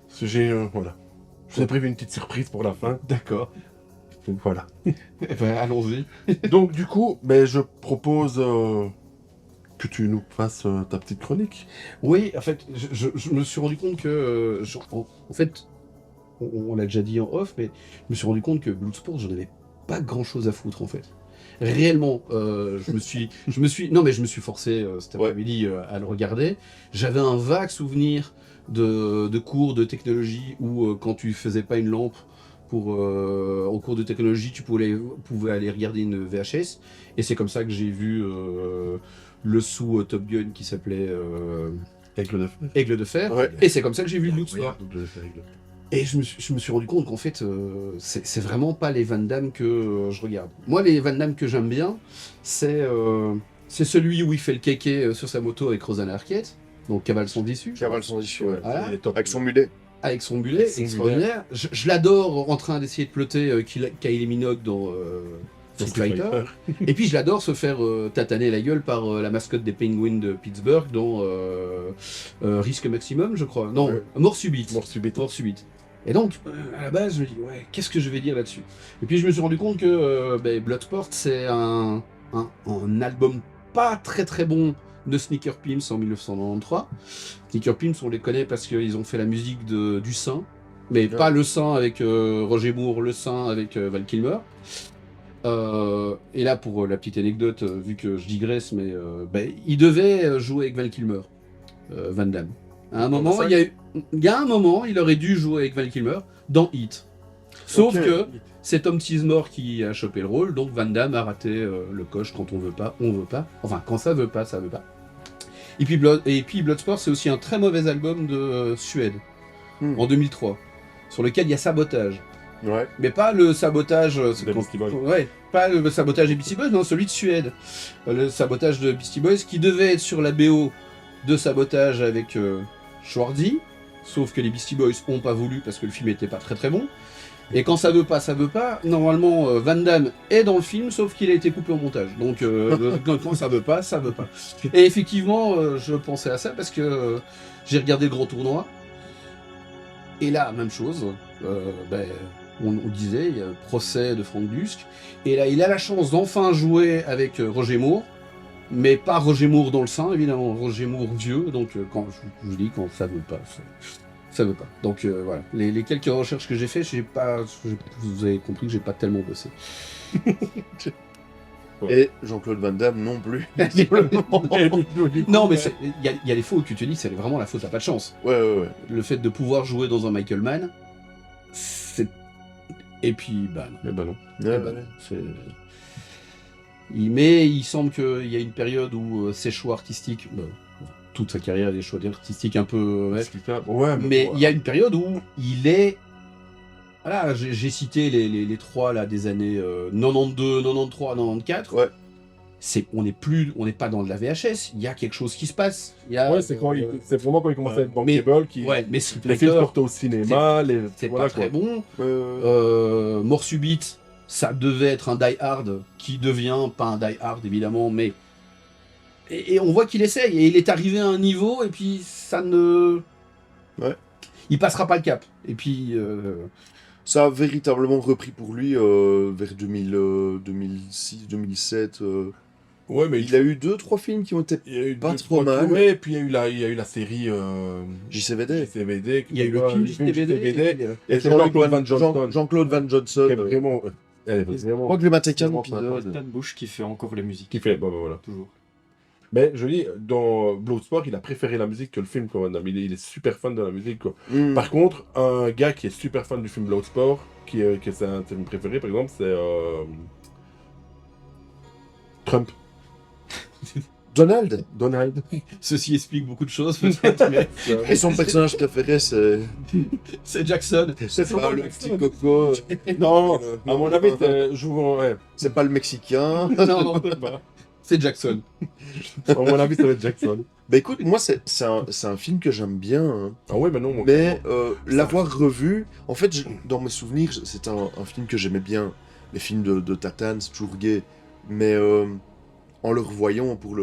Parce que voilà. Je vous ai prévu une petite surprise pour la fin. D'accord. Donc voilà. Eh ben, allons-y. Donc du coup, je propose que tu nous fasses ta petite chronique. Oui, en fait, je me suis rendu compte que... en fait, on l'a déjà dit en off, mais je me suis rendu compte que Bloodsport, j'en avais pas grand-chose à foutre, en fait. Réellement, je me suis forcé cet après-midi à le regarder. J'avais un vague souvenir de cours de technologie où quand tu faisais pas une lampe en cours de technologie, tu pouvais aller regarder une VHS. Et c'est comme ça que j'ai vu le sous Top Gun qui s'appelait Aigle de fer. Aigle de fer. Ouais. Et c'est comme ça que j'ai vu Bloodsport. Aigle de fer, aigle de fer. Et je me suis rendu compte qu'en fait, c'est vraiment pas les Van Damme que je regarde. Moi, les Van Damme que j'aime bien, c'est celui où il fait le kéké sur sa moto avec Rosanna Arquette, donc Cavale sans issue, Cavale sans issue, ouais. Voilà. Il est top. Avec son mulet. avec son mulet Avec son extraordinaire. Je l'adore en train d'essayer de ploter Kylie Minogue dans Street Fighter. Et puis je l'adore se faire tataner la gueule par la mascotte des Penguins de Pittsburgh dans Risque Maximum, je crois. Non, Ouais. Mort Subite. Mort subite. Mort Subite. Et donc, à la base, je me dis, ouais, qu'est-ce que je vais dire là-dessus? Et puis je me suis rendu compte que Bloodsport, c'est un album pas très très bon de Sneaker Pimps en 1993. Sneaker Pimps, on les connaît parce qu'ils ont fait la musique du Saint, mais pas le Saint avec Roger Moore, le Saint avec Val Kilmer. Et là, pour la petite anecdote, vu que je digresse, mais il devait jouer avec Val Kilmer, Van Damme. À un moment, il y a un moment, il aurait dû jouer avec Val Kilmer dans Heat. Sauf que c'est Tom Sizemore qui a chopé le rôle, donc Van Damme a raté le coche. Quand on veut pas, on veut pas. Enfin, quand ça veut pas, ça veut pas. Et puis Bloodsport, c'est aussi un très mauvais album de Suède, en 2003, sur lequel il y a Sabotage. Ouais. Mais pas le sabotage... Des Beastie Boys. Ouais, pas le sabotage des Beastie Boys, non, celui de Suède. Le sabotage de Beastie Boys, qui devait être sur la BO de Sabotage avec Schwarzy, sauf que les Beastie Boys ont pas voulu parce que le film était pas très très bon. Et quand ça veut pas, ça veut pas. Normalement, Van Damme est dans le film, sauf qu'il a été coupé au montage. Donc, quand ça veut pas, ça veut pas. Et effectivement, je pensais à ça parce que j'ai regardé le Grand Tournoi. Et là, même chose. On disait, il y a le procès de Frank Dusk. Et là, il a la chance d'enfin jouer avec Roger Moore. Mais pas Roger Moore dans le sein, évidemment. Roger Moore vieux. Donc, quand je vous dis, quand ça veut pas, ça veut pas. Donc voilà, les quelques recherches que j'ai fait, vous avez compris que j'ai pas tellement bossé. Et Jean-Claude Van Damme non plus. Non, mais il y a les fautes que tu dis, c'est vraiment la faute à pas de chance. Ouais. Le fait de pouvoir jouer dans un Michael Mann, c'est... Et puis, non. Mais bah non. Ouais. C'est... Mais il semble qu'il y a une période où ses choix artistiques... toute sa carrière, des choix artistiques un peu... Ouais, mais il y a une période où il est... Voilà, j'ai cité les trois là, des années 92, 93, 94. Ouais. On n'est pas dans de la VHS, il y a quelque chose qui se passe. Ouais, c'est vraiment quand il commence à être bankable, mais Street les films Fighter, sortent au cinéma, c'est voilà, pas très bon. Ouais. Mort Subite, ça devait être un Die Hard, qui devient pas un Die Hard évidemment, mais... Et on voit qu'il essaye, et il est arrivé à un niveau, et puis ça ne... Ouais. Il passera pas le cap. Et puis... Ça a véritablement repris pour lui vers 2006, 2007. Ouais, mais Il a eu 2-3 films qui ont été il y a eu pas deux, trop trois mal. tournées, et puis il y a eu la série JCVD. JCVD. il y a eu le film JCVD. Et c'est Jean-Claude Van Johnson. Jean-Claude Van Johnson. Qui est vraiment... Elle est Je vraiment... crois que j'ai maté qu'un vraiment épisode. Stan Bush qui fait encore les musiques. Qui fait... Bon, voilà. Toujours. Mais je dis, dans Bloodsport, il a préféré la musique que le film, quoi, madame. Il est super fan de la musique, quoi. Mm. Par contre, un gars qui est super fan du film Bloodsport, qui est c'est un film préféré, par exemple, c'est Trump. Donald. Donald. Ceci explique beaucoup de choses, peut-être, mais Et son personnage préféré, c'est c'est Jackson. C'est pas le petit coco. Non, à mon avis, ouais. C'est pas le Mexicain. Non, pas. C'est Jackson. À mon avis, ça va être Jackson. Bah écoute, moi, c'est un film que j'aime bien. Hein. Ah ouais, mais non, mon Mais l'avoir revu, en fait, dans mes souvenirs, c'est un film que j'aimais bien. Les films de Tatane, c'est toujours gay. Mais en le revoyant pour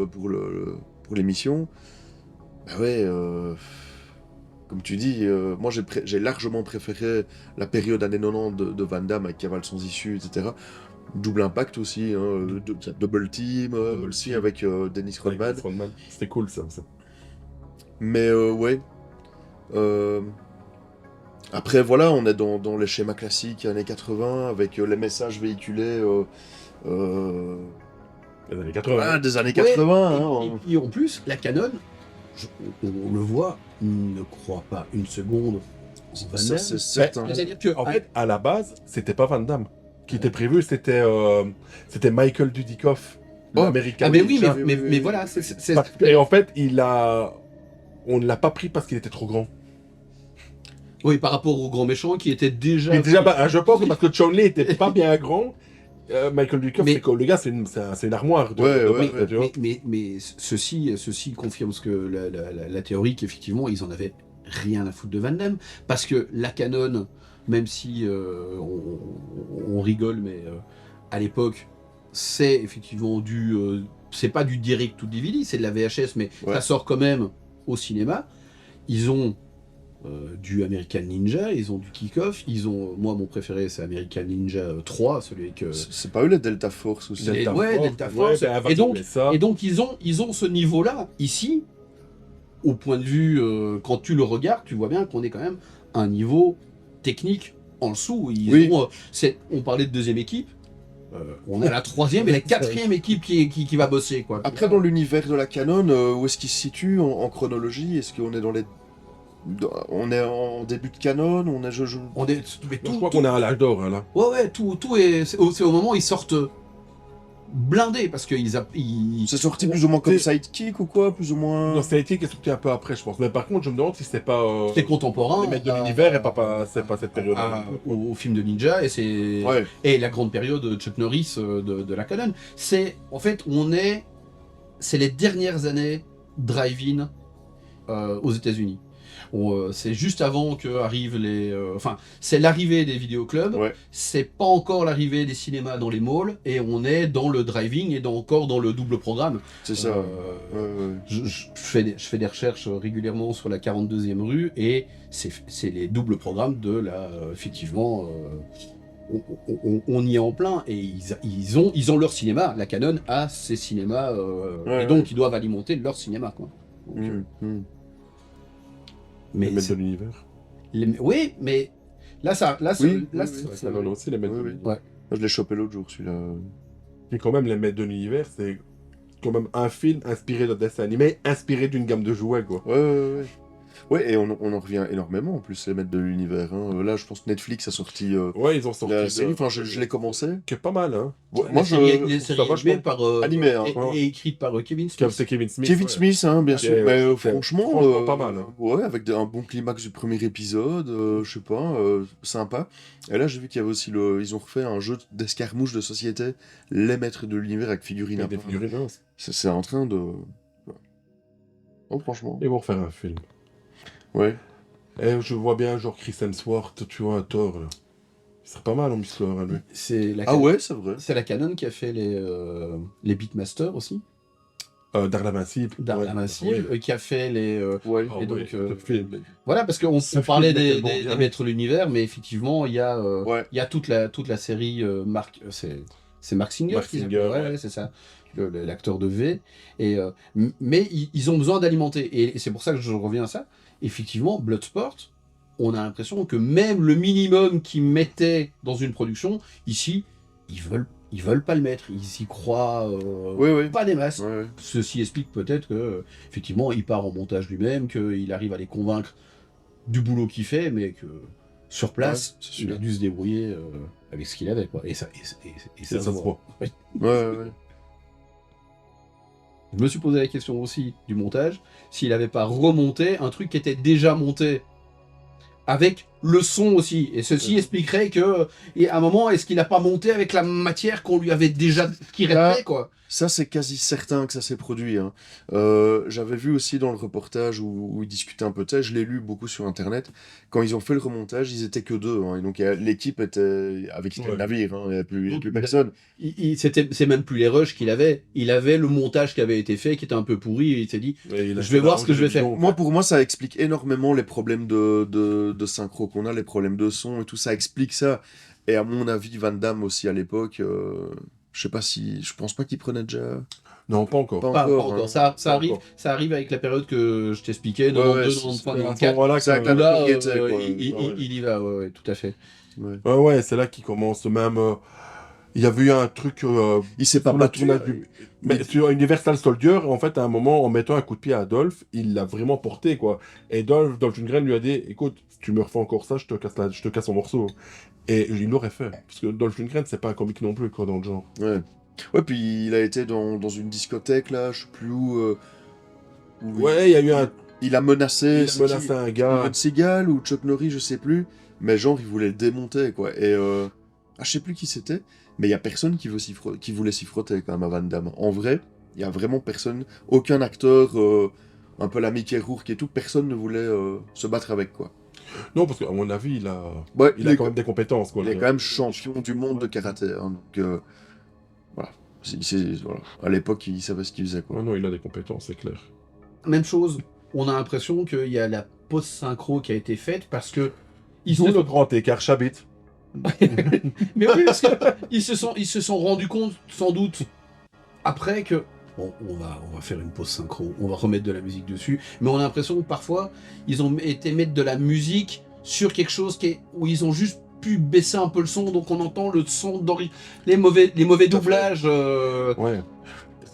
l'émission, bah ouais, comme tu dis, moi j'ai largement préféré la période années 90 de Van Damme avec Cavale sans issue, etc. Double Impact aussi, hein, Double Team, aussi avec Dennis Rodman. C'était cool, ça. Mais ouais. Après, voilà, on est dans les schémas classiques années 80, avec les messages véhiculés Les années 80. des années 80. Et puis en plus, la Canon, on le voit, ne croit pas une seconde en Van Ça, Damme. c'est certain. C'est-à-dire que, En fait, à la base, c'était pas Van Damme qui était prévu, c'était Michael Dudikoff, l'américain. ah mais oui, ça, mais voilà, c'est... Et en fait, on ne l'a pas pris parce qu'il était trop grand. Oui, par rapport au grand méchant qui était déjà... Mais déjà, je pense que parce que Chun-Li était pas bien grand, Michael Dudikoff, Mais- c'est que le gars, c'est une armoire. Ouais, tu vois. Mais ceci confirme ce que la théorie qu'effectivement ils en avaient rien à foutre de Van Damme, parce que la Canon, même si on rigole, mais à l'époque c'est effectivement c'est pas du direct to DVD, c'est de la VHS, mais Ouais. ça sort quand même au cinéma. Ils ont du American Ninja, ils ont du Kick-Off, moi mon préféré c'est American Ninja 3, celui avec... C'est pas eux les Delta Force aussi? Delta Force. ben, Et donc ils ont ce niveau-là, ici, au point de vue, quand tu le regardes, tu vois bien qu'on est quand même à un niveau technique en dessous. Oui. On parlait de deuxième équipe, on a la troisième et la quatrième équipe qui va bosser, quoi. Après, dans l'univers de la canon, où est-ce qu'il se situe en chronologie? Est-ce qu'on est on est en début de canon? On est... Mais Je crois qu'on est à l'âge d'or, hein, là. Ouais, tout c'est au moment où ils sortent blindés, parce qu'ils C'est sorti plus ou moins comme Sidekick ou quoi? Plus ou moins... Non, Sidekick est sorti un peu après, je pense. Mais par contre, je me demande si c'était pas... c'est contemporain. les maîtres de l'univers et c'est pas cette période-là. Au film de Ninja, Ouais. et la grande période de Chuck Norris de la canon. En fait, c'est les dernières années drive-in aux États-Unis. C'est juste avant que arrivent c'est l'arrivée des vidéoclubs, Ouais. c'est pas encore l'arrivée des cinémas dans les malls, et on est dans le driving et encore dans le double programme. C'est ça. Euh, Ouais. Je fais des recherches régulièrement sur la 42e rue, et c'est les doubles programmes de la... effectivement, on y est en plein, et ils ont leur cinéma. La Canon a ses cinémas, Ouais, et donc ils doivent alimenter leur cinéma, quoi. Donc, Les mais maîtres de l'univers. oui, mais là, Oui, Ça donne aussi les maîtres Oui, de oui. l'univers. Ouais. Moi, je l'ai chopé l'autre jour, celui-là. Et quand même, les maîtres de l'univers, c'est quand même un film inspiré d'un dessin animé, inspiré d'une gamme de jouets, quoi. Ouais. Ouais, et on en revient énormément, en plus, les maîtres de l'univers. Hein. Là, je pense que Netflix a sorti Ouais, ils ont sorti la série. Enfin, je l'ai commencé. qui est pas mal, hein. Ouais, La moi, série ça va animée vachement animée, animé, hein. et écrite par Kevin Smith. C'est Kevin Smith. Kevin ouais. Smith, hein, bien sûr. Ouais, Mais c'est franchement, franchement pas mal, hein. Ouais, avec un bon climax du premier épisode, je sais pas, sympa. Et là, j'ai vu qu'il y avait aussi ils ont refait un jeu d'escarmouche de société, les maîtres de l'univers avec figurines. Avec des figurines, hein. C'est en train de. Oh, franchement. Ils vont refaire un film. Ouais. Et je vois bien, genre Chris Hemsworth, tu vois, un Thor, là. Il serait pas mal en muscleur, à lui. C'est la Ah ouais, c'est vrai. C'est la Canon qui a fait les Beatmasters aussi. D'Art Invincible. D'Art Invincible, qui a fait les... Ouais. Ah Et donc, ouais, le film. voilà, parce qu'on Ce parlait film est des tellement bien. maîtres de l'univers, mais effectivement, il y a Ouais. toute la série c'est Mark Singer Mark qui Singer, s'appelle, ouais, c'est ça, l'acteur de V. Mais ils ont besoin d'alimenter, et c'est pour ça que je reviens à ça. Effectivement, Bloodsport, on a l'impression que même le minimum qu'ils mettaient dans une production, ici, ils veulent pas le mettre, ils y croient Ouais. pas des masses. Ouais. Ceci explique peut-être que effectivement il part en montage lui-même, qu'il arrive à les convaincre du boulot qu'il fait, mais que sur place, Ouais, c'est sûr. il a dû se débrouiller avec ce qu'il avait, quoi. Et ça Ça se voit. Ouais. Je me suis posé la question aussi du montage, s'il n'avait pas remonté un truc qui était déjà monté, avec le son aussi. Et ceci expliquerait que, et à un moment, est-ce qu'il n'a pas monté avec la matière qu'on lui avait déjà tirée, quoi. Ça, c'est quasi certain que ça s'est produit. Hein. J'avais vu aussi dans le reportage où ils discutaient un peu de ça, je l'ai lu beaucoup sur Internet. Quand ils ont fait le remontage, ils étaient que deux. Hein, et donc l'équipe était avec le navire, hein, il n'y avait plus personne. C'est même plus les rushs qu'il avait. Il avait le montage qui avait été fait, qui était un peu pourri, et il s'est dit, je vais voir ce que je vais faire. Pour moi, ça explique énormément les problèmes de synchro qu'on a, les problèmes de son et tout, ça explique ça. Et à mon avis, Van Damme aussi à l'époque, je pense pas qu'il prenait déjà... Non, pas encore. Pas encore. hein. Ça Pas arrive, encore. ça arrive avec la période que je t'expliquais, Ouais, 92, c'est 93, à 94. Voilà, C'est avec que- la Là, notoriété, quoi. il y va, ouais, tout à fait. Ouais. Ouais, c'est là qu'il commence même. Il y avait eu un truc. Il s'est pas sur la battu. tournage du- Mais sur Universal Soldier, en fait, à un moment, en mettant un coup de pied à Adolphe, il l'a vraiment porté, quoi. Et Dolph Lundgren lui a dit, écoute, si tu me refais encore ça, je te casse en morceaux. Et il l'aurait fait. Parce que Dolph Lundgren, c'est pas un comique non plus, quoi, dans le genre. Ouais, puis il a été dans une discothèque, là, je sais plus où... Ouais, il y a eu un. Il a menacé... Il a menacé un gars. Steven Seagal ou Chuck Norris, je sais plus. Mais genre, il voulait le démonter, quoi. Et... je sais plus qui c'était. Mais il y a personne qui voulait s'y frotter, quand même, à Van Damme. En vrai, il y a vraiment personne... Aucun acteur... un peu la Mickey Rourke et tout, personne ne voulait se battre avec, quoi. Non, parce qu'à mon avis, il a Ouais, quand même des compétences, quoi. il est quand même champion du monde de karaté. Hein, donc, Voilà. Voilà. À l'époque, il savait ce qu'il faisait, quoi. Oh non, il a des compétences, c'est clair. Même chose, on a l'impression qu'il y a la pause synchro qui a été faite parce que Ils ont le grand écart Chabit. Mais oui, parce qu'ils se sont rendus compte, sans doute, après que... Bon, on va faire une pause synchro, on va remettre de la musique dessus, mais on a l'impression que parfois, ils ont été mettre de la musique sur quelque chose où ils ont juste pu baisser un peu le son, donc on entend le son dans les mauvais doublages. Ouais.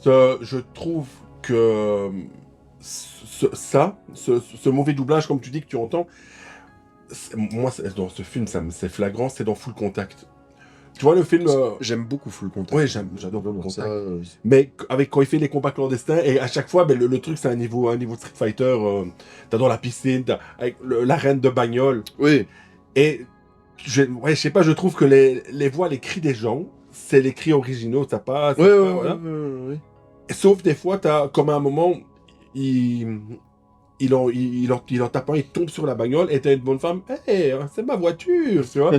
Je trouve que ce mauvais doublage, comme tu dis, que tu entends, moi, dans ce film, c'est flagrant, c'est dans Full Contact. Tu vois le film J'aime beaucoup Full Contact. Ouais, j'adore Full Contact. Ça, Mais quand il fait les combats clandestins, et à chaque fois, ben, le truc, c'est un niveau Street Fighter. T'as dans la piscine, avec l'arène de bagnole. Oui. Et je sais pas, je trouve que les voix, les cris des gens, c'est les cris originaux, ça passe. Ouais, voilà. ouais. Sauf des fois, t'as comme à un moment, il en tape un, il tombe sur la bagnole, et t'as une bonne femme, hey, c'est ma voiture, tu vois.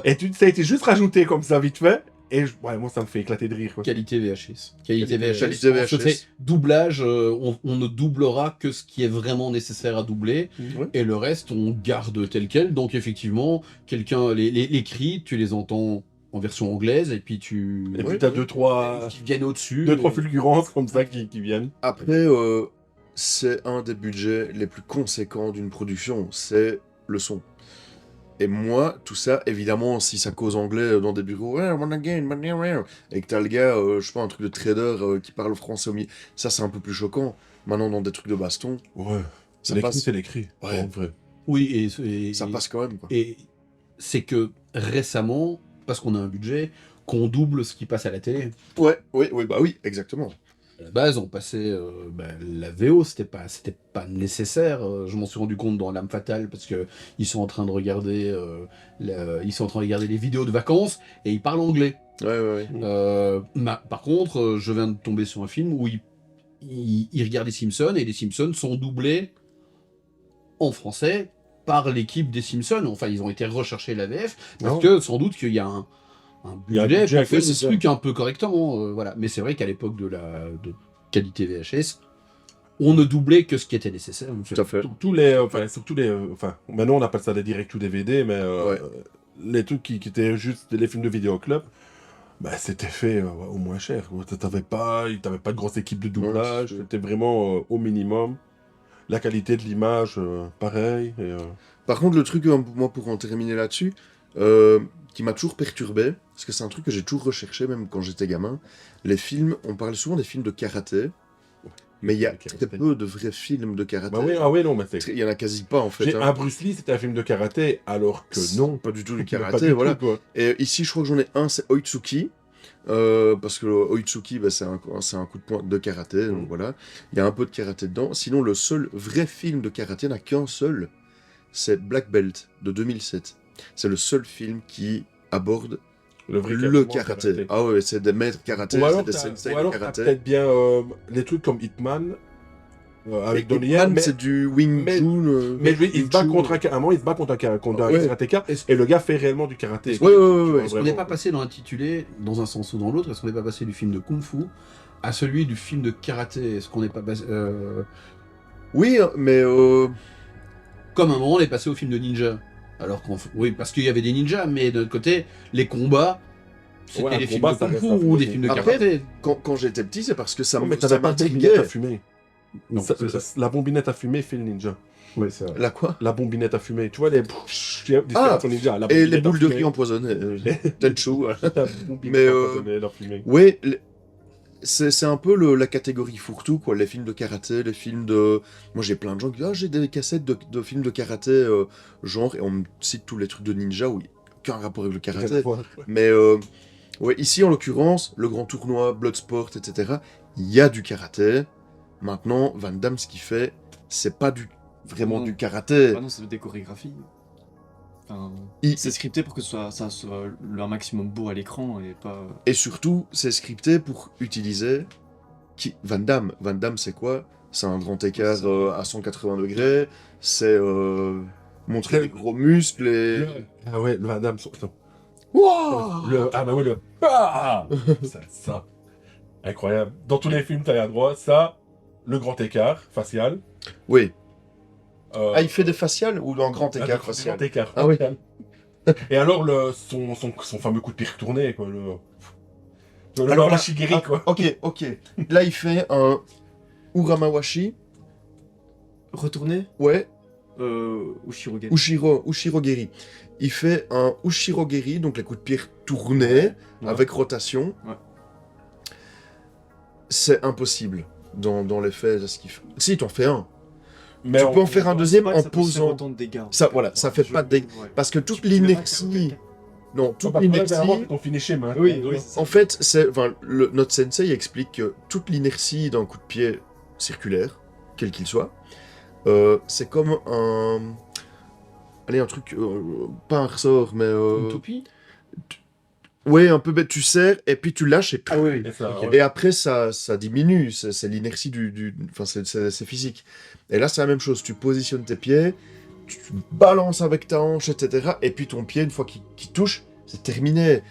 Et ça a été juste rajouté comme ça, vite fait. Et moi, ça me fait éclater de rire, quoi. Qualité VHS. Qualité Qualité VHS. On se VHS. fait doublage, on ne doublera que ce qui est vraiment nécessaire à doubler, Ouais. et le reste, on garde tel quel. Donc effectivement, les cris, tu les entends en version anglaise, et puis Et puis t'as deux, trois qui viennent au-dessus. fulgurances comme ça qui viennent. Après, c'est un des budgets les plus conséquents d'une production, c'est le son. Et moi, tout ça, évidemment, si ça cause anglais dans des bureaux, et que t'as le gars, je sais pas, un truc de trader qui parle français au milieu, ça c'est un peu plus choquant. Maintenant, dans des trucs de baston, Ouais. ça L'écrit, passe. c'est l'écrit. Ouais. En vrai. Oui, Ça passe quand même, quoi. Et c'est que récemment, parce qu'on a un budget, qu'on double ce qui passe à la télé. Ouais, bah oui, exactement. À la base, on passait la VO, c'était pas nécessaire. Je m'en suis rendu compte dans L'Âme Fatale parce que ils sont en train de regarder les vidéos de vacances et ils parlent anglais. Ouais. Par contre, je viens de tomber sur un film où ils regardent les Simpsons et les Simpsons sont doublés en français par l'équipe des Simpsons. Enfin, ils ont été rechercher la VF parce Non. que sans doute qu'il y a un Il y a un budget budget, pour faire c'est des ça. trucs un peu correctement. Voilà. Mais c'est vrai qu'à l'époque de qualité VHS, on ne doublait que ce qui était nécessaire. Tout à fait. Tous les, surtout les, maintenant on appelle ça des direct to DVD, mais Ouais. les trucs qui étaient juste les films de vidéoclub, bah, c'était fait au moins cher. T'avais pas de grosse équipe de doublage, Ouais, c'était vraiment au minimum. La qualité de l'image, pareil. Par contre, le truc, moi, pour en terminer là-dessus, qui m'a toujours perturbé, parce que c'est un truc que j'ai toujours recherché, même quand j'étais gamin, les films, on parle souvent des films de karaté, mais il y a Le karaté. très peu de vrais films de karaté. Bah oui, non, mais c'est. Il y en a quasi pas, en fait. hein. Un Bruce Lee, c'était un film de karaté, alors que non. Pas du tout du Pas karaté, du voilà. tout, quoi. Et ici, je crois que j'en ai un, c'est Oitsuki. Parce que le Oitsuki, bah, c'est un coup de poing de karaté, donc voilà. Il y a un peu de karaté dedans. Sinon, le seul vrai film de karaté n'a qu'un seul, c'est Black Belt de 2007. C'est le seul film qui aborde le karaté. Ah ouais, c'est des maîtres karaté, Ou alors c'est des t'as sensei ou de alors t'as karaté. peut-être bien les trucs comme Hitman, avec Donnie Hitman, Yen, mais c'est du Wing mais- Chun. mais lui, il se bat Wing contre Chun. un moment, il se bat contre un Ouais. karatéka, et le gars fait réellement du karaté. Ouais. Est-ce qu'on n'est pas passé dans l'intitulé, dans un sens ou dans l'autre, est-ce qu'on n'est pas passé du film de Kung Fu à celui du film de karaté? Est-ce qu'on n'est pas passé... Oui, mais Comme un moment, on est passé au film de ninja. Alors oui, parce qu'il y avait des ninjas, mais de l'autre côté, les combats, c'était Ouais, un des films combat, de ça Kung Fu reste un ou des film. films de Après, karaté. quand j'étais petit, c'est parce que ça Non, mais ça t'avais pas de bombinette à m'intriguait. fumer. Non, c'est ça. La bombinette à fumer fait le ninja. Ouais, c'est vrai. La quoi? La bombinette à fumer. Tu vois les disparations ninja. La Et les bombinette à boules de fumer. riz empoisonnées. Tenchu. voilà. La bombinette Mais, empoisonnée, leur fumée. Ouais, c'est un peu la catégorie fourre-tout, quoi. Les films de karaté, les films de... Moi, j'ai plein de gens qui disent « Ah, j'ai des cassettes de films de karaté, genre... » Et on me cite tous les trucs de ninja où il n'y a aucun rapport avec le karaté. Mais, ouais, ici, en l'occurrence, le grand tournoi, Bloodsport, etc., il y a du karaté. Maintenant, Van Damme, ce qu'il fait, c'est pas vraiment Non. du karaté. Ah non, c'est des chorégraphies. Enfin, Il- c'est scripté pour que ça soit le maximum beau à l'écran et pas. Et surtout, c'est scripté pour utiliser Van Damme. Van Damme, c'est quoi? C'est un grand écart à 180 degrés, c'est montrer Très- des gros muscles et... Ah ouais, le Van Damme. Attends. Wouah Ah bah oui, le... Ah ça. Incroyable. Dans tous les films, t'as droit, ça, le grand écart facial. Oui. euh, Ah, il fait des faciales ou un grand ah, écart le facial? grand écart Ah oui. facial. Et alors, son fameux coup de pied retourné, quoi, le Alors là, Mawashigiri, quoi. Ok. Là, il fait un Uramawashi. Retourner Ouais. Ushirogane. Ushirogeri. Il fait un Ushirogeri, donc les coups de pied tournés Ouais. avec rotation. Ouais. C'est impossible dans les faits de ce qu'il fait. Si, tu en fais un. Mais Tu peux en faire un deuxième en Ça peut faire posant. autant de dégâts. Ça, voilà, ça fait pas de dégâts. Ouais. Parce que toute Tu verras l'inertie. Non, toute l'inertie. ton finisher, man. Oui, c'est ça. En fait, notre sensei explique que toute l'inertie d'un coup de pied circulaire, quel qu'il soit, c'est comme un. Allez, un truc. Pas un ressort, mais. Une toupie. Ouais, un peu bête. Tu serres et puis tu lâches et. Ah oui. Et ça, Ok. ouais. Et après, ça diminue. C'est l'inertie du. Enfin, c'est physique. Et là, c'est la même chose. Tu positionnes tes pieds, tu balances avec ta hanche, etc. Et puis ton pied, une fois qu'il touche, c'est terminé.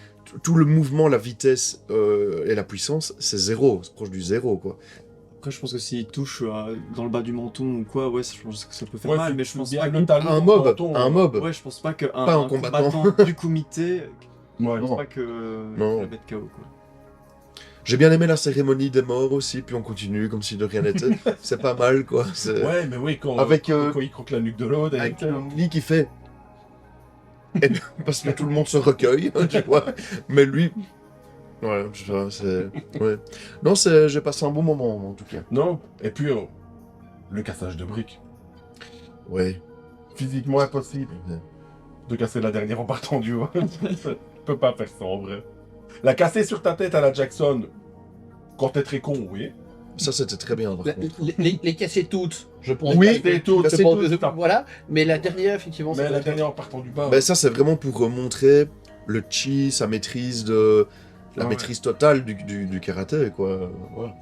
Tout le mouvement, la vitesse et la puissance, c'est zéro. C'est proche du zéro, quoi. Après, je pense que s'il touche dans le bas du menton ou quoi, ouais, je pense que ça peut faire Ouais, mal, si mais tu je pense bien pas le que... talon, Un ton mob. menton, Un mob. Ouais, je pense pas qu'un Pas un combattant. du comité, Ouais, je pense Non. pas que Non. la mettre KO, quoi. J'ai bien aimé la cérémonie des morts aussi, puis on continue comme si de rien n'était. C'est pas mal, quoi. Ouais, mais oui, quand, Avec, quand il croque la nuque de l'autre. Avec lui qui fait. Et parce que tout le monde se recueille, tu vois. Mais lui. Ouais, ouais. Non, j'ai passé un bon moment, en tout cas. Non, et puis le cassage de briques. Ouais. Physiquement impossible de casser la dernière en partant du haut. Tu peux pas faire ça en vrai. La casser sur ta tête à la Jackson, quand t'es très con, oui. Ça, c'était très bien, par contre. Les casser toutes, je pense. Oui, pas. casser toutes, Je casser pense toutes, que- stop. voilà. Mais la dernière, effectivement, Mais ça la doit dernière en partant du bas. Ben, ça, c'est vraiment pour montrer le chi, sa maîtrise de. La Ouais. maîtrise totale du karaté, quoi. Voilà.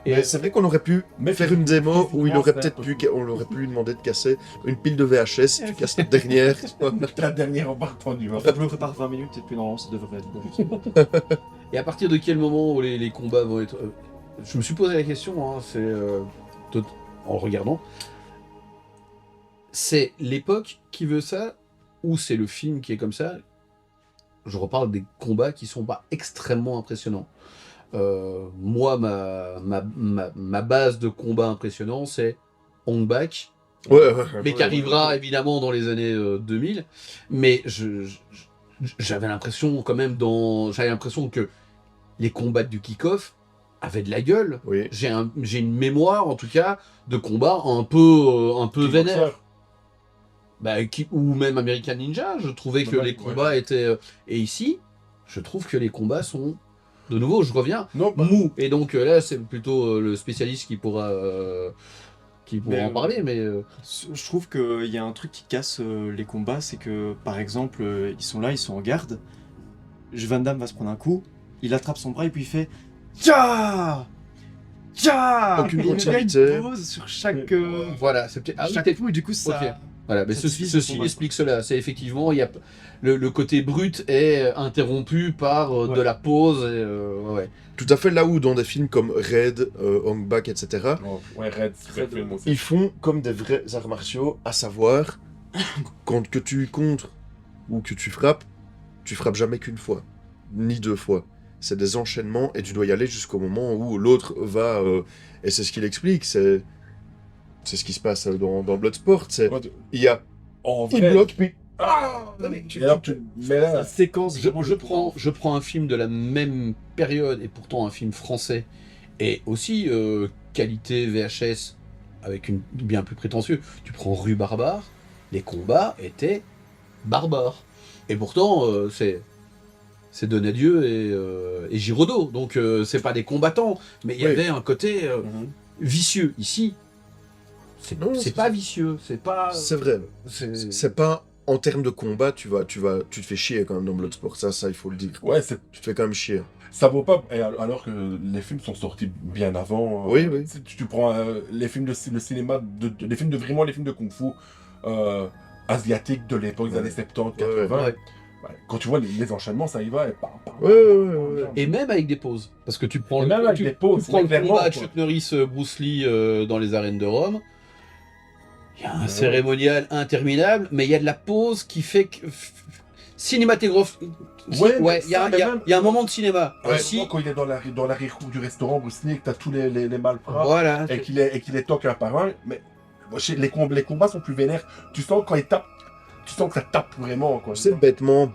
Et- Mais c'est vrai qu'on aurait pu Mais faire une démo où il physiquement, aurait c'est peut-être pu, impossible. on aurait pu lui demander de casser une pile de VHS si tu casses la dernière. La dernière en partant du bas. Je le prépare 20 minutes et puis normalement ça devrait être bon. Et à partir de quel moment où les combats vont être... je me suis posé la question, hein, en le regardant. C'est l'époque qui veut ça ou c'est le film qui est comme ça? Je reparle des combats qui sont pas extrêmement impressionnants. Moi, ma base de combat impressionnant, c'est Hong Bak, Ouais. mais qui arrivera évidemment dans les années 2000. Mais j'avais l'impression quand même j'avais l'impression que les combats du kick-off avaient de la gueule. Oui. J'ai une mémoire en tout cas de combats un peu vénère. Ou même American Ninja, je trouvais que Ouais, les ouais. combats étaient... et ici, je trouve que les combats sont... De nouveau, je reviens, Non, bah, mou. Et donc là, c'est plutôt le spécialiste qui pourra Mais, en parler, mais... Je trouve qu'il y a un truc qui casse les combats, c'est que par exemple, ils sont là, ils sont en garde. Van Damme va se prendre un coup, il attrape son bras et puis il fait Tcha Tcha Aucune Et il met continuité. une pause sur chaque, Voilà, c'est peut-être... Ah oui, chaque peut-être- coup et du coup ça. Ok. Voilà, mais Ça divise le ceci combat, explique cela. C'est effectivement, il y a le côté brut est interrompu par de Ouais. la pause. Et, ouais. Tout à fait là où dans des films comme Raid, Hong Bak, etc., oh, ouais, Red, c'est film aussi. ils font comme des vrais arts martiaux, à savoir, quand que tu contres ou que tu frappes jamais qu'une fois, ni deux fois. C'est des enchaînements et tu dois y aller jusqu'au moment où l'autre va... et c'est ce qu'il explique, c'est ce qui se passe dans Bloodsport, c'est... Il y a... En Il vrai. bloque, puis... Et alors, mais là, La séquence vraiment Je prends un film de la même période, et pourtant un film français, et aussi qualité VHS, avec une bien plus prétentieux. Tu prends Rue Barbare, les combats étaient barbares. Et pourtant, c'est Donadieu et Giraudot, donc c'est pas des combattants, mais il y Oui. avait un côté vicieux. Ici, Non, c'est pas vicieux, c'est pas... C'est vrai. c'est- C'est pas... En termes de combat, tu te fais chier quand même dans Bloodsport, ça il faut le dire. ouais, Tu te fais quand même chier. ça vaut pas. Et alors que les films sont sortis bien avant. Oui, oui. Si tu prends les films le cinéma, les films de vraiment les films de kung-fu asiatiques de l'époque des Ouais. années 70, Ouais, 80. ouais. quand tu vois les enchaînements, ça y va. Et pam, pam, Ouais. Et même avec des pauses. Parce que tu prends Et même avec des pauses, tu prends le clairement, combat de quoi. Chuck Norris, Bruce Lee dans les arènes de Rome. Il y a un Ouais. cérémonial interminable, mais il y a de la pause qui fait que. Cinématographe. Ouais, Ouais, il y, ça, mais même- y a un moment de cinéma. Ouais, Ici, quand il est dans l'arrière-cour du restaurant, Bruce Lee, que t'as tous les malfrats, voilà. et qu'il les toque un par un, mais les combats sont plus vénères. Tu sens que quand il tape, tu sens que ça tape vraiment, quoi. C'est bêtement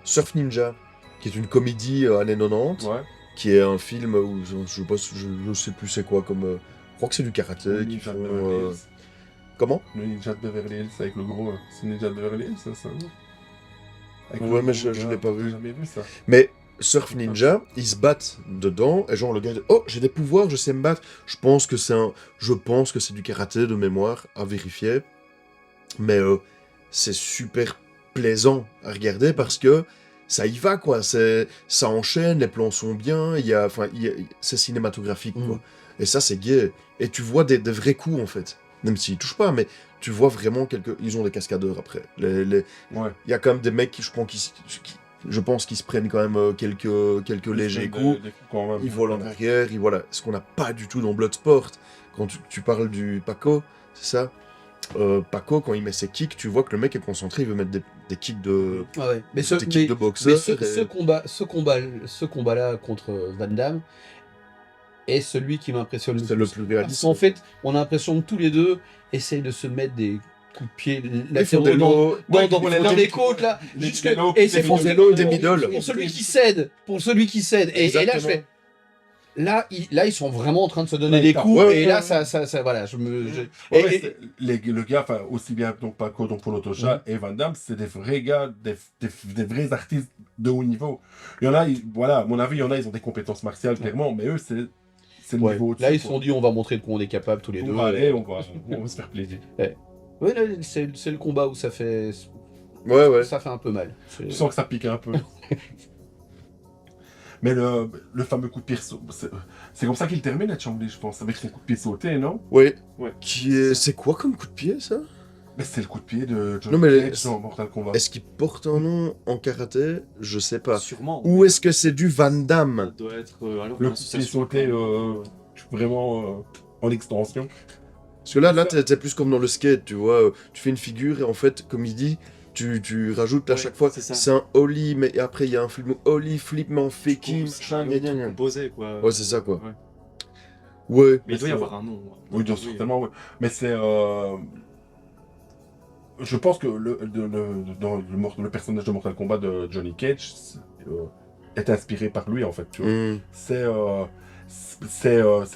Surf Ninja, qui est une comédie années 90, Ouais. qui est un film où je sais plus c'est quoi comme. Je crois que c'est du karaté. Le Qui Ninja font, de Beverly Hills. Comment? Le Ninja de Beverly Hills avec le gros. C'est le Ninja de Beverly Hills, ça, non? Avec Ouais, le mais gros je gars, l'ai pas vu. J'ai jamais vu ça. Mais Surf Ninja, ils se battent dedans, et genre le gars dit oh, j'ai des pouvoirs, je sais me battre. Je pense que c'est du karaté de mémoire, à vérifier. Mais c'est super plaisant à regarder parce que ça y va, quoi. Ça enchaîne, les plans sont bien, c'est cinématographique, quoi. Et ça, c'est gai. Et tu vois des vrais coups, en fait. Même s'ils touchent pas, mais tu vois vraiment Ils ont des cascadeurs, après. Il Ouais. y a quand même des mecs je pense qu'ils se prennent quand même quelques légers coups. Des coups quand même. Ils volent en arrière, voilà. Ce qu'on n'a pas du tout dans Bloodsport. Quand tu parles du Paco, c'est ça Paco, quand il met ses kicks, tu vois que le mec est concentré, il veut mettre des kicks de... Ah ouais. Mais des kicks de boxeur. ce combat-là contre Van Damme est celui qui m'impressionne C'est le plus réaliste. Parce qu'en fait, on a l'impression que tous les deux essayent de se mettre des coups de pied Ils font des latéraux low- dans les côtes, là. des jusque- low- et c'est des pour low- des middle. pour celui qui cède. Pour celui qui cède. Et là, je Exactement. fais... Là, ils sont vraiment en train de se donner Ouais, des t'as- coups, ouais, et ouais, là, ouais. ça voilà, Ouais, et- ouais, et- le gars, enfin, aussi bien donc Paco, donc pour l'Autocha et Van Damme, c'est des vrais gars, des vrais artistes de haut niveau. Il y en a, voilà, à mon avis, il y en a, ils ont des compétences martiales, clairement, mais eux, c'est le ouais. niveau Là, au-dessus, ils se quoi. sont dit, on va montrer de quoi on est capable tous les deux. On va aller, on va se faire plaisir. Ouais, là, c'est le combat où ça fait Ouais. ça fait un peu mal. Tu sens que ça pique un peu. Mais le fameux coup de pied, c'est comme ça qu'il termine, à Chang Li, je pense, avec son coup de pied sauté, non? Ouais. Ouais. C'est quoi comme coup de pied, ça? Mais c'est le coup de pied de John Non, mais Cage dans Mortal Kombat. Est-ce qu'il porte un nom en karaté? Je sais pas. Sûrement. Ou est-ce que c'est du Van Ça Damme? doit être. Alors, Le une coup de pied association, sauté, quoi. vraiment en extension. Parce que là, t'es plus comme dans le skate, tu vois. Tu fais une figure et en fait, comme il dit, tu rajoutes à Ouais, chaque fois. c'est ça. C'est un ollie, mais après, il y a un flip, ollie, flip, mais en faking, machin, gna, gna, gna. Composé, quoi. Ouais, c'est ça, quoi. Ouais. Ouais. Mais il doit y c'est- avoir un nom. Oui, bien sûr, certainement, oui. Mais c'est... Je pense que le personnage de Mortal Kombat de Johnny Cage est inspiré par lui, en fait, tu vois. C'est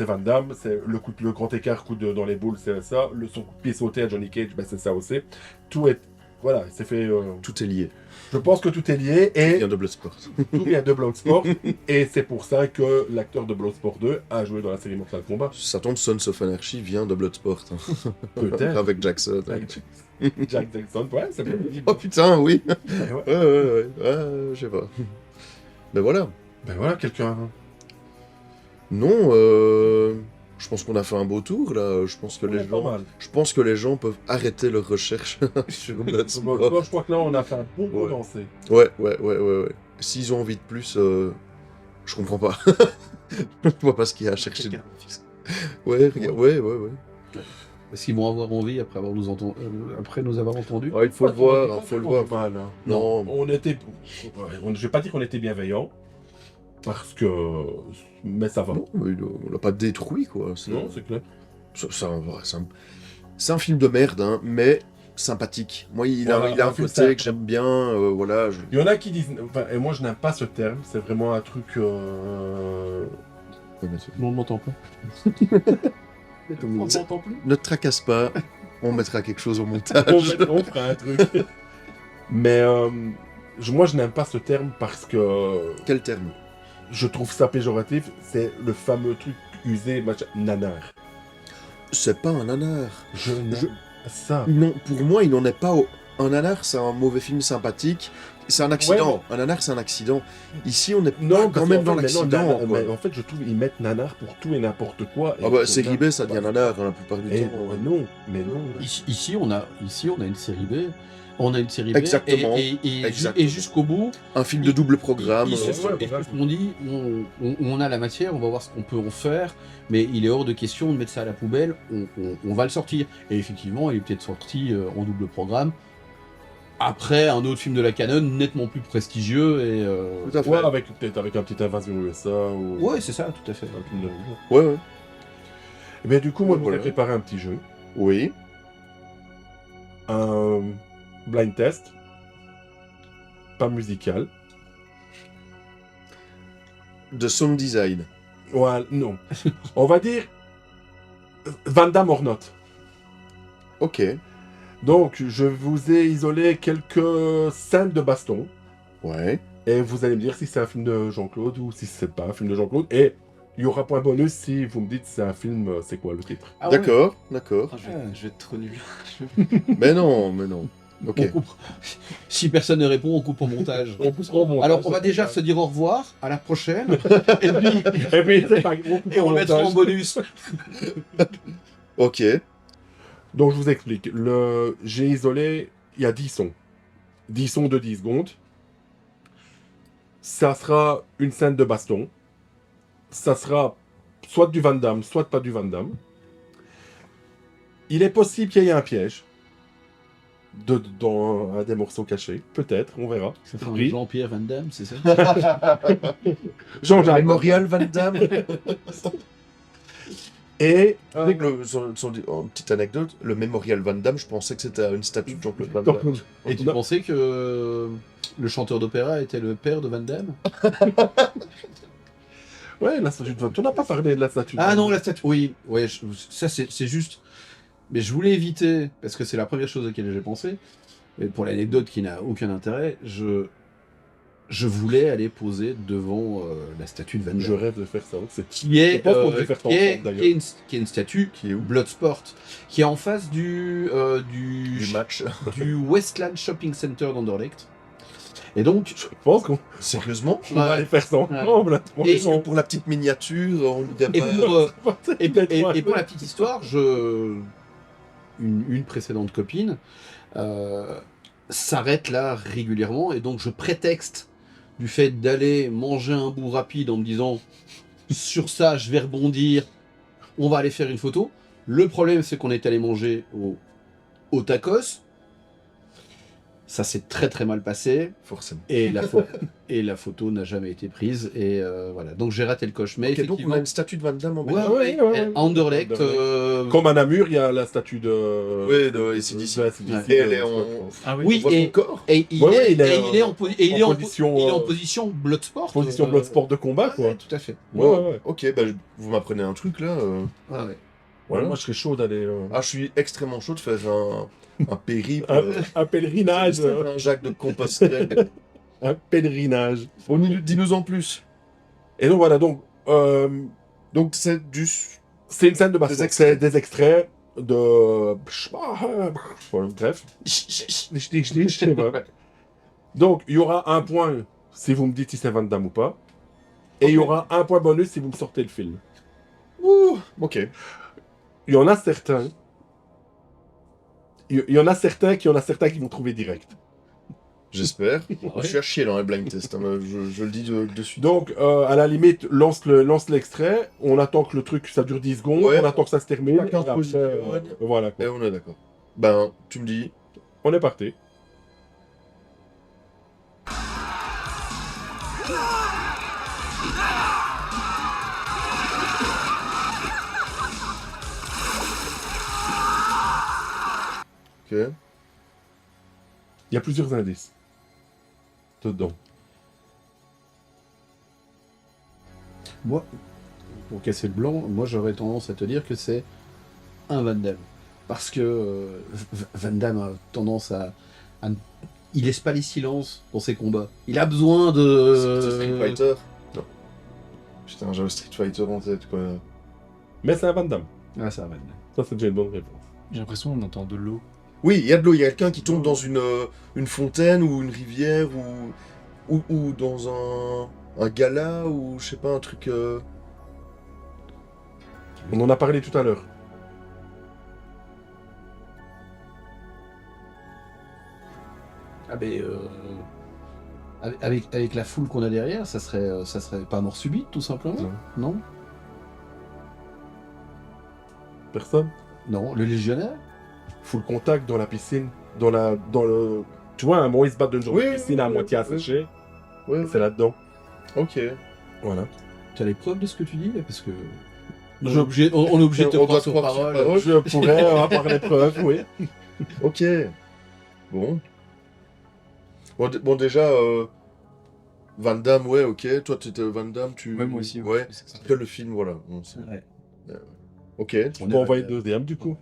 Van Damme, c'est le grand écart dans les boules, c'est ça. Son coup de pied sauté à Johnny Cage, ben, c'est ça aussi. Tout est... Voilà, c'est fait... Tout est lié. Je pense que tout est lié Il et vient de Bloodsport. tout vient de Bloodsport. Et c'est pour ça que l'acteur de Bloodsport 2 a joué dans la série Mortal Kombat. Ça tombe, Sons of Anarchy vient de Bloodsport. Hein. Peut-être. Avec Jackson. Avec Jack Jackson, ouais, c'est bien. Oh putain, oui. Ouais. Ouais, je sais pas. Mais voilà. Ben voilà, quelqu'un... Non, je pense qu'on a fait un beau tour là. Je pense que les gens peuvent arrêter leurs recherches sur Bloodsport. Je crois que là, on a fait un bon Ouais. lancer. Ouais. S'ils ont envie de plus, je comprends pas. Je vois pas ce qu'il y a à chercher. Quelqu'un fixe. Ouais, regarde, ouais. Est-ce qu'ils vont avoir envie après après nous avoir entendu? Il faut le voir, faut le voir. Mal, hein. Non. On était... Je vais pas dire qu'on était bienveillants, parce que... Mais ça va. Non, mais on l'a pas détruit quoi. Non, c'est clair. C'est un film de merde, hein, mais sympathique. Moi, il a un film côté simple. que j'aime bien, voilà. Il y en a qui disent... Enfin, et moi, je n'aime pas ce terme. C'est vraiment un truc... Non, on m'entend pas. On n'entend plus. Ne te tracasse pas, on mettra quelque chose au montage. On fera un truc. Mais moi, je n'aime pas ce terme parce que Quel terme? je trouve ça péjoratif. C'est le fameux truc usé, nanar. C'est pas un nanar. Je n'aime ça. Non, pour moi, il n'en est pas. Un nanar, c'est un mauvais film sympathique. C'est un accident. Ouais, Un nanar, c'est un accident. Ici, on est pas Non, quand même dans mais non, l'accident. quoi. mais en fait, je trouve qu'ils mettent nanar pour tout et n'importe quoi. Ah bah, série B, ça devient nanar hein, la plupart du Et temps. non, mais non. Ici, on a une série B On a une série B. Exactement. Et jusqu'au bout, Un film de double programme. ils se sont on dit, on a la matière, on va voir ce qu'on peut en faire, mais il est hors de question de mettre ça à la poubelle, on va le sortir. Et effectivement, il est peut-être sorti en double programme. Après, un autre film de la canon nettement plus prestigieux et... Tout à fait. Ouais, peut-être avec un petit invasion USA ou Ouais, c'est ça, tout à fait. un film de genre. Ouais, ouais. Et bien du coup, moi, je vous ai Voilà. préparé un petit jeu. Oui. Un blind test. Pas musical. De sound design. Ouais, non. On va dire Van Damme or not. Ok. Donc, je vous ai isolé quelques scènes de baston. Ouais. Et vous allez me dire si c'est un film de Jean-Claude ou si c'est pas un film de Jean-Claude. Et il y aura point bonus si vous me dites c'est un film, c'est quoi le titre. Ah ouais. D'accord, d'accord. Ah, je vais être trop nul. Mais non, mais non. Ok. On coupe. Si personne ne répond, on coupe au montage. On poussera au montage. Alors, on va déjà se dire au revoir, à la prochaine, et puis, Et puis, c'est pas gros. et on le mettra en bonus. Ok. Donc, je vous explique. J'ai isolé, il y a 10 sons. 10 sons de 10 secondes. Ça sera une scène de baston. Ça sera soit du Van Damme, soit pas du Van Damme. Il est possible qu'il y ait un piège dans un des morceaux cachés. Peut-être, on verra. Ça fait un Oui. Jean-Pierre Van Damme, c'est ça? Jean-Jacques. Memorial Van Damme. Et Tu sais que en petite anecdote, le Memorial Van Damme, je pensais que c'était une statue de Jean-Claude Van Damme. Et tu pensais que le chanteur d'opéra était le père de Van Damme? ouais, la statue de Van Damme. On n'a pas parlé de la statue de Ah Van non, Damme. la statue. Oui, ouais, ça c'est juste. Mais je voulais éviter, parce que c'est la première chose à laquelle j'ai pensé, et pour l'anecdote qui n'a aucun intérêt, je voulais aller poser devant la statue de Van Je Damme. rêve de faire ça. C'est Qui est, Je pense qu'on devrait faire ça qui est- ensemble, d'ailleurs. qui est une, qui est une statue Qui est où Bloodsport, qui est en face du Du match. du Westland Shopping Center d'Anderlecht. Et donc, Je pense qu'on Sérieusement va aller faire ça ensemble. là. Et- Est-ce que pour la petite miniature, on lui et dépasse pour la petite histoire, une précédente copine s'arrête là régulièrement, et donc je prétexte du fait d'aller manger un bout rapide en me disant sur ça je vais rebondir, on va aller faire une photo. Le problème c'est qu'on est allé manger au tacos, ça s'est très très mal passé, Forcément. et la photo n'a jamais été prise, et voilà, donc j'ai raté le coche. Mais Ok, donc on effectivement, a une statue de Van Damme en ouais, Belgique. ouais, à Anderlecht, Comme à Namur, il y a la statue de. Ouais, de AC/DC. AC/DC, Et elle est je en- pense. Ah On oui, voit son corps. et il Ouais, est, ouais, il est, et il est en, il est en position, il est en position Bloodsport. Position Bloodsport de combat, quoi. Ouais, tout à fait. Ouais, ouais, ouais. Ok, bah vous m'apprenez un truc là. Ouais, ouais. Ouais, moi, je serais chaud d'aller. Ah, je suis extrêmement chaud de faire un périple. Un pèlerinage. Un Jacques de Compostelle. Un pèlerinage. Bon, dis-nous en plus. Et donc, voilà, donc. Donc c'est du. C'est une scène de baston. Des extraits. C'est des extraits de. Bref. Donc, il y aura un point si vous me dites si c'est Van Damme ou pas. Et il y aura un point bonus si vous me sortez le film. Ouh, ok. Il y en a certains. Il y en a certains qui vont trouver direct. J'espère. Ouais. Je suis à chier dans les blind tests, hein, je le dis de suite. Donc, à la limite, lance l'extrait. On attend que le truc, ça dure 10 secondes. Ouais. On attend que ça se termine. Chacun et après, positionne. voilà, quoi. Et on est d'accord. Ben, tu me dis. On est parti. Ok. Il y a plusieurs indices dedans. Moi, pour casser le blanc, moi j'aurais tendance à te dire que c'est un Van Damme. Parce que Van Damme a tendance à il laisse pas les silences dans ses combats. Il a besoin C'est Street de... Fighter. Non. Putain, j'avais Street Fighter en tête, quoi. Mais c'est un Van Damme. Ah, c'est un Van Damme. Ça, c'est déjà une bonne réponse. J'ai l'impression qu'on entend de l'eau. Oui, il y a de l'eau, il y a quelqu'un qui tombe dans une fontaine ou une rivière ou dans un gala ou je sais pas, un truc. On en a parlé tout à l'heure. mais avec la foule qu'on a derrière, ça serait pas mort subite, tout simplement. Non. Personne. Non, le légionnaire. Full contact dans la piscine. Dans le... Tu vois, un moment, ils se battent dans une genre de piscine à moitié asséchée. Ouais, C'est là-dedans. ok. Voilà. Tu as les preuves de ce que tu dis là, parce que on Je- est obligé de te On doit croire te sur croire sur parole. parole. Je pourrais avoir les preuves, oui. Ok. Bon. Bon, déjà, Van Damme, ouais, ok. Toi, tu étais Van Damme, tu... Ouais, moi aussi. Ouais. C'est ça. Que le film, voilà. Bon, Ouais. ok. On peut envoyer le deuxième, du coup.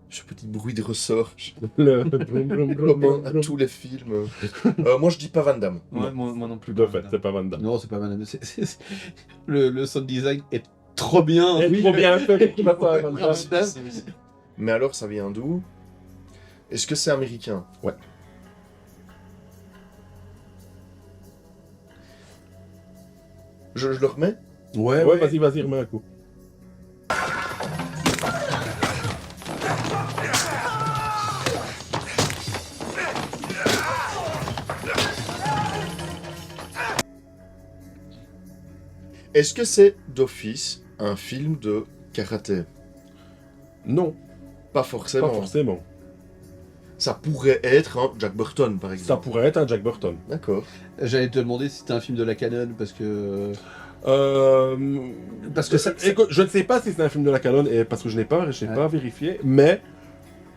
Ce petit bruit de ressort. Le... brum, brum, brum, Commun brum, à brum. tous les films. Moi, je dis pas Van Damme. Ouais, moi non plus. De fait, c'est pas Van Damme. Non, c'est pas mal. Le sound design est trop bien. Et trop bien fait, tu vas pas Van Damme. Mais alors, ça vient d'où? Est-ce que c'est américain? Ouais. Je le remets? Ouais, Ouais, vas-y, remets un coup. Est-ce que c'est d'office un film de karaté? Non, Pas forcément. pas forcément. Ça pourrait être un Jack Burton, par Ça exemple. pourrait être un Jack Burton. D'accord. J'allais te demander si c'était un film de la canon parce que ça. Écoute, je ne sais pas si c'est un film de la Canon, et parce que je n'ai pas Ouais. vérifié, mais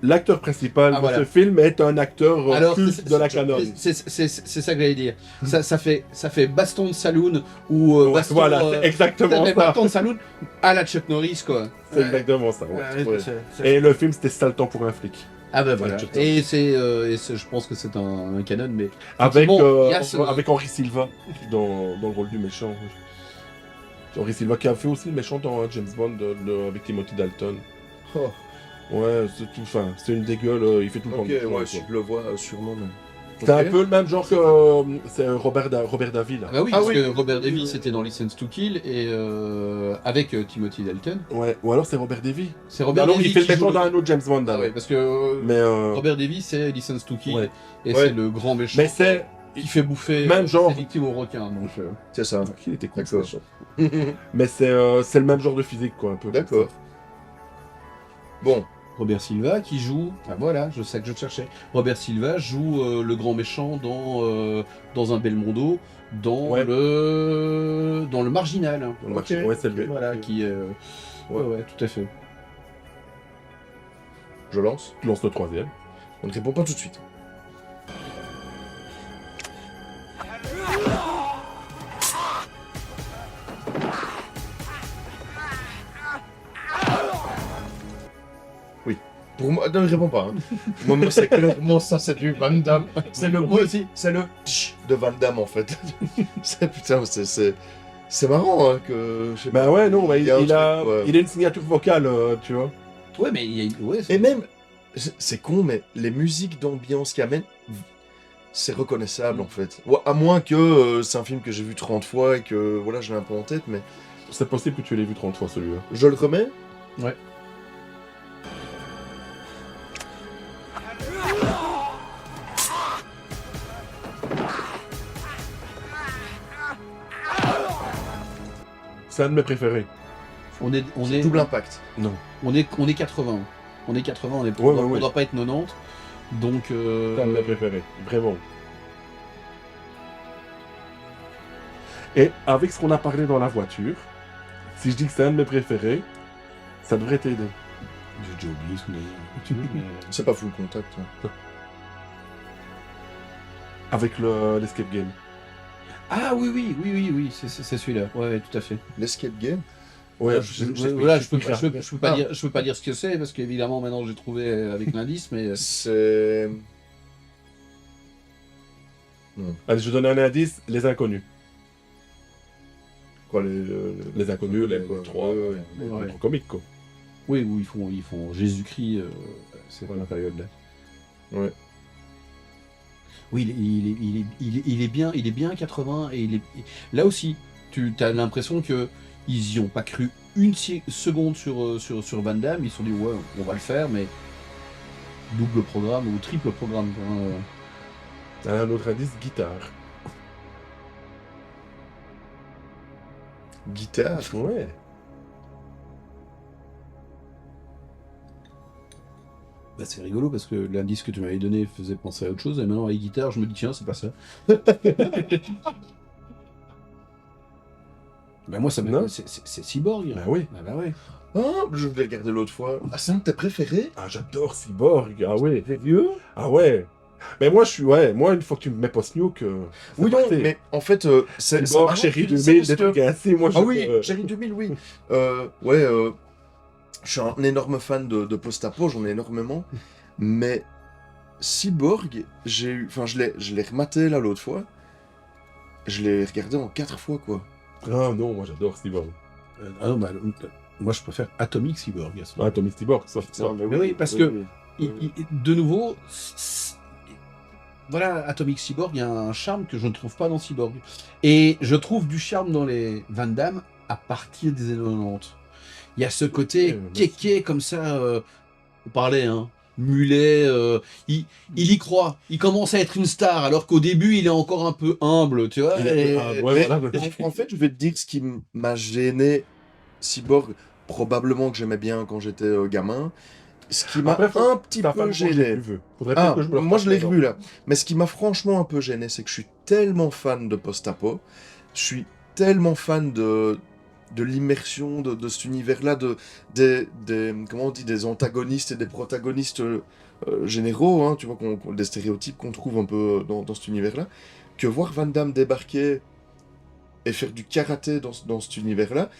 l'acteur principal Ah, de voilà. ce film est un acteur Alors, culte de la Canon. C'est ça que j'allais dire. Ça fait baston de saloon ou Ouais, baston. voilà, c'est exactement ça fait ça. baston de saloon à la Chuck Norris quoi. C'est exactement ça. Ouais. Ouais. Et le film, c'était Sale temps pour un flic. Ah bah voilà. Chuck Et je pense que c'est un canon, mais Avec, effectivement, il y a ce- avec Henry Silva dans le rôle du méchant. Henry Silva qui a fait aussi le méchant dans James Bond avec Timothy Dalton. Oh. Ouais, c'est une dégueule, il fait tout le temps Ok, le méchant, ouais, quoi. je le vois sûrement. Mais... C'est un Ok. peu le même genre que c'est Robert Davi là. Ah bah oui, Ah parce oui. que Robert Davis était dans License to Kill et avec Timothy Dalton. Ouais, ou alors c'est Robert Davi. C'est Robert Alors Davis il fait le qui méchant joue dans un autre James Bond. Ah alors. ouais, parce que Mais Robert Davis c'est License to Kill ouais. et Ouais. c'est le grand méchant Mais c'est qui fait bouffer même genre- ses victimes aux requins. Donc C'est ça. il était cool, D'accord. ce méchant. Mais c'est le même genre de physique quoi un peu. D'accord. Bon, Robert Silva qui joue. Ah voilà, je sais que je cherchais. Robert Silva joue le grand méchant dans un Belmondo, Ouais. dans le Marginal. Dans le marché. Ouais, c'est lui. Voilà, qui ouais, tout à fait. je lance. Tu lances le troisième. On ne répond pas tout de suite. Oui. Pour moi, non, ne réponds pas. Hein. moi, c'est clairement ça, c'est du Van Damme. C'est le Moi aussi. c'est le tch de Van Damme en fait. Putain, c'est marrant hein, que. Je sais pas. Bah ouais, non, Il y a un il a truc, ouais. il a une signature vocale, tu vois. Ouais, mais il y a ouais, Et même, c'est con, mais les musiques d'ambiance qu'il amène, c'est reconnaissable en fait. Ouais, à moins que c'est un film que j'ai vu 30 fois et que voilà, je l'ai un peu en tête, mais C'est possible que tu l'aies vu 30 fois celui-là. je le remets. Ouais. C'est un de mes préférés. on est Double impact. Non. on est 80. On est 80, on Ouais, on ouais. doit pas être 90. Donc C'est un de mes préférés, vraiment. Et avec ce qu'on a parlé dans la voiture, si je dis que c'est un de mes préférés, ça devrait t'aider. j'ai déjà oublié ce qu'on a dit. C'est pas full contact. Hein. Avec l'escape game. Ah oui, c'est celui-là. Ouais, tout à fait. L'escape game. Ouais, Voilà, je peux pas dire ce que c'est parce qu'évidemment maintenant j'ai trouvé avec l'indice, mais C'est. Allez, je donne un indice, les inconnus. Quoi, Les inconnus, les ouais, trois, ouais, les ouais. grands comiques, quoi. oui, où ils font Jésus-Christ, c'est Voilà. la période là. Ouais. Oui, il est bien 80 et là aussi, tu as l'impression que ils y ont pas cru une seconde sur Van Damme. Ils se sont dit ouais, on va le faire, mais double programme ou triple programme. Quoi. Un autre indice, guitare. Guitare. Ouais. Bah, c'est rigolo parce que l'indice que tu m'avais donné faisait penser à autre chose et maintenant avec guitare, je me dis tiens, c'est pas ça. Bah moi ça Non. c'est Cyborg. Bah oui. Bah ouais. Ah, je voulais regarder l'autre fois. Ah, c'est un de tes préférés? Ah, j'adore Cyborg. Ah ouais. Sérieux? Ah ouais. Mais moi, moi, une fois que tu me mets Post-Nuke, Oui, non, mais en fait, c'est... Cyborg, Chéri 2000, des trucs assez, moi, Ah oui, Chéri 2000, oui. Ouais, je suis un énorme fan de post-apo, j'en ai énormément. Mais Cyborg, je l'ai rematé là l'autre fois. Je l'ai regardé en 4 fois, quoi. Ah non, moi, j'adore Cyborg. Ah non, bah, moi je préfère Atomic Cyborg. À ce moment. Ah, Tommy Cyborg, ça. Mais oui, parce que de nouveau, voilà, Atomic Cyborg, il y a un charme que je ne trouve pas dans Cyborg. Et je trouve du charme dans les Van Damme à partir des années 90. Il y a ce côté kéké comme ça, on parlait, hein, mulet, il y croit, il commence à être une star, alors qu'au début il est encore un peu humble, tu vois. En fait, je vais te dire ce qui m'a gêné, Cyborg, probablement que j'aimais bien quand j'étais gamin. Ce qui m'a un petit peu gêné. Moi je l'ai revu là. Mais ce qui m'a franchement un peu gêné, c'est que je suis tellement fan de post-apo, je suis tellement fan de l'immersion de cet univers-là, comment on dit, des antagonistes et des protagonistes généraux, hein, tu vois, des stéréotypes qu'on trouve un peu dans cet univers-là, que voir Van Damme débarquer et faire du karaté dans cet univers-là,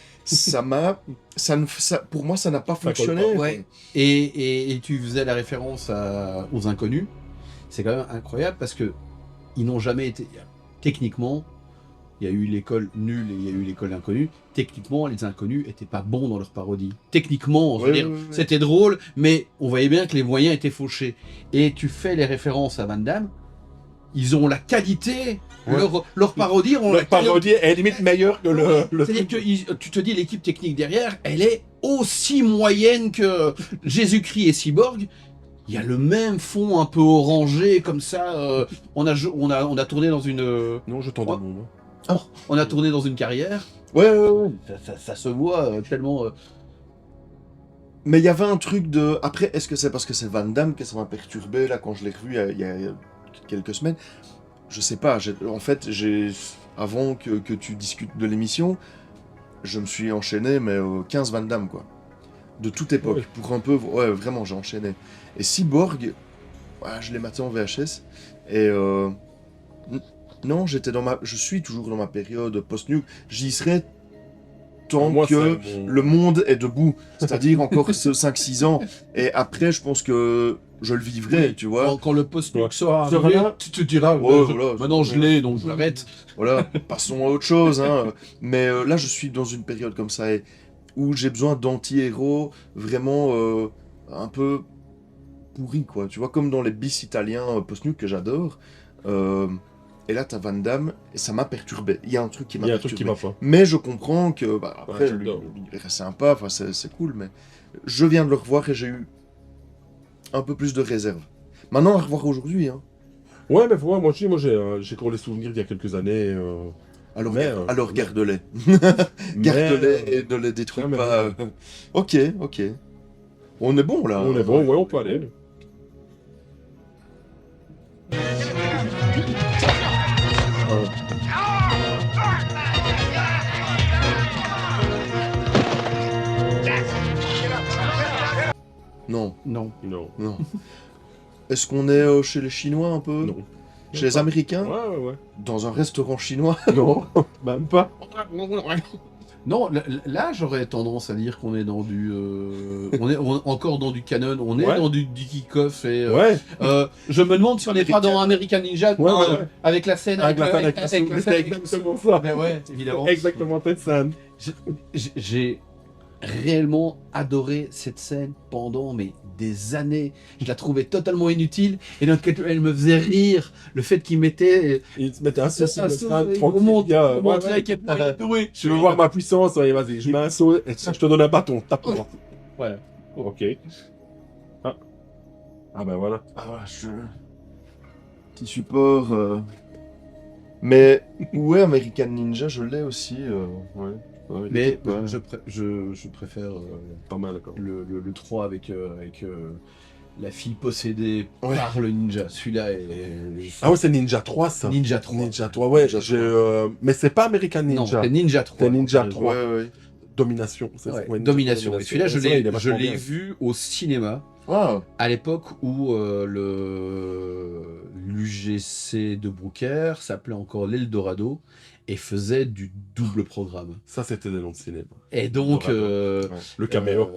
pour moi, ça n'a pas fonctionné. Ouais. Et tu faisais la référence aux Inconnus. C'est quand même incroyable parce que ils n'ont jamais été... Techniquement, il y a eu l'école nulle et il y a eu l'école inconnue. Techniquement, les Inconnus étaient pas bons dans leur parodie. Techniquement, je veux dire, c'était drôle, mais on voyait bien que les moyens étaient fauchés. Et tu fais les références à Van Damme, ils ont la qualité, leur parodie... Leur parodie est limite meilleure que le C'est-à-dire que tu te dis, l'équipe technique derrière, elle est aussi moyenne que Jésus-Christ et Cyborg. Il y a le même fond un peu orangé, comme ça. On a tourné dans une... Non, je t'en demande. On a tourné dans une carrière. Ouais. Ça se voit tellement... Mais il y avait un truc de... Après, est-ce que c'est parce que c'est Van Damme que ça m'a perturbé, là, quand je l'ai revu il y a quelques semaines? Je sais pas. En fait, avant que tu discutes de l'émission, je me suis enchaîné, mais 15 Van Damme, quoi. De toute époque. Ouais. Pour un peu... Ouais, vraiment, j'ai enchaîné. Et Cyborg, je l'ai maté en VHS. Et... Non, je suis toujours dans ma période post-nuke. J'y serai tant que le monde est debout. C'est-à-dire encore 5-6 ans. Et après, je pense que je le vivrai, tu vois. Quand le post-nuke sera arrivé, tu te diras, maintenant je l'ai, donc je l'arrête. Voilà, passons à autre chose. Hein. Mais là, je suis dans une période comme ça où j'ai besoin d'anti-héros vraiment un peu pourris, quoi. Tu vois, comme dans les bis italiens post-nuke que j'adore. Et là, t'as Van Damme, et ça m'a perturbé. Il y a un truc qui m'a perturbé. Mais je comprends que, après, il est sympa, enfin, c'est cool, mais je viens de le revoir et j'ai eu un peu plus de réserve. Maintenant, à revoir aujourd'hui, hein. Ouais, mais moi aussi, j'ai encore les souvenirs d'il y a quelques années. Alors garde-les. Garde-les et ne les détruis pas. Ok. On est bon, là. On est bon, ouais, on peut aller. Non. Non. Est-ce qu'on est chez les Chinois un peu? Non. Chez les Américains? Ouais. Dans un restaurant chinois? Non, même pas. Non, là j'aurais tendance à dire qu'on est dans du... on est encore dans du canon, on est dans du kick-off et... je me demande si on n'est pas dans American Ninja, avec la scène... Avec la scène, c'est exactement ça. Mais ouais, évidemment. Exactement cette scène. J'ai réellement adoré cette scène pendant des années. Je la trouvais totalement inutile et donc elle me faisait rire. Le fait qu'il mettait Il se mettait un saut sur le crâne, on tranquille, monte, gars. on monte Ouais, là, ouais. qu'il est doué. Tu veux voir ma puissance? Ouais, vas-y, je mets un saut et je te donne un bâton. Tape-moi. Voilà. Ok. Ah. Ah ben voilà. Ah ouais, Petit support. Mais ouais, American Ninja, je l'ai aussi. Ouais. Ouais, il Mais était pas- je préfère Pas mal, d'accord. le 3 avec la fille possédée Ouais. par le ninja. Celui-là est Ah ouais, c'est Ninja 3, ça. Ninja 3. Ninja 3, ouais. Ninja Mais c'est pas American Non, Ninja. c'est Ninja 3. C'est Ninja 3. Ouais, ouais. Domination. Ouais, Ouais, Ninja Domination. Et celui-là, Ouais, je c'est vrai, il est l'ai vachement bien. vu au cinéma Ah, à l'époque où l'UGC de Brooker s'appelait encore l'Eldorado et faisait du double programme. Ça, c'était des noms de cinéma. Et donc, Eldorado. Le caméo.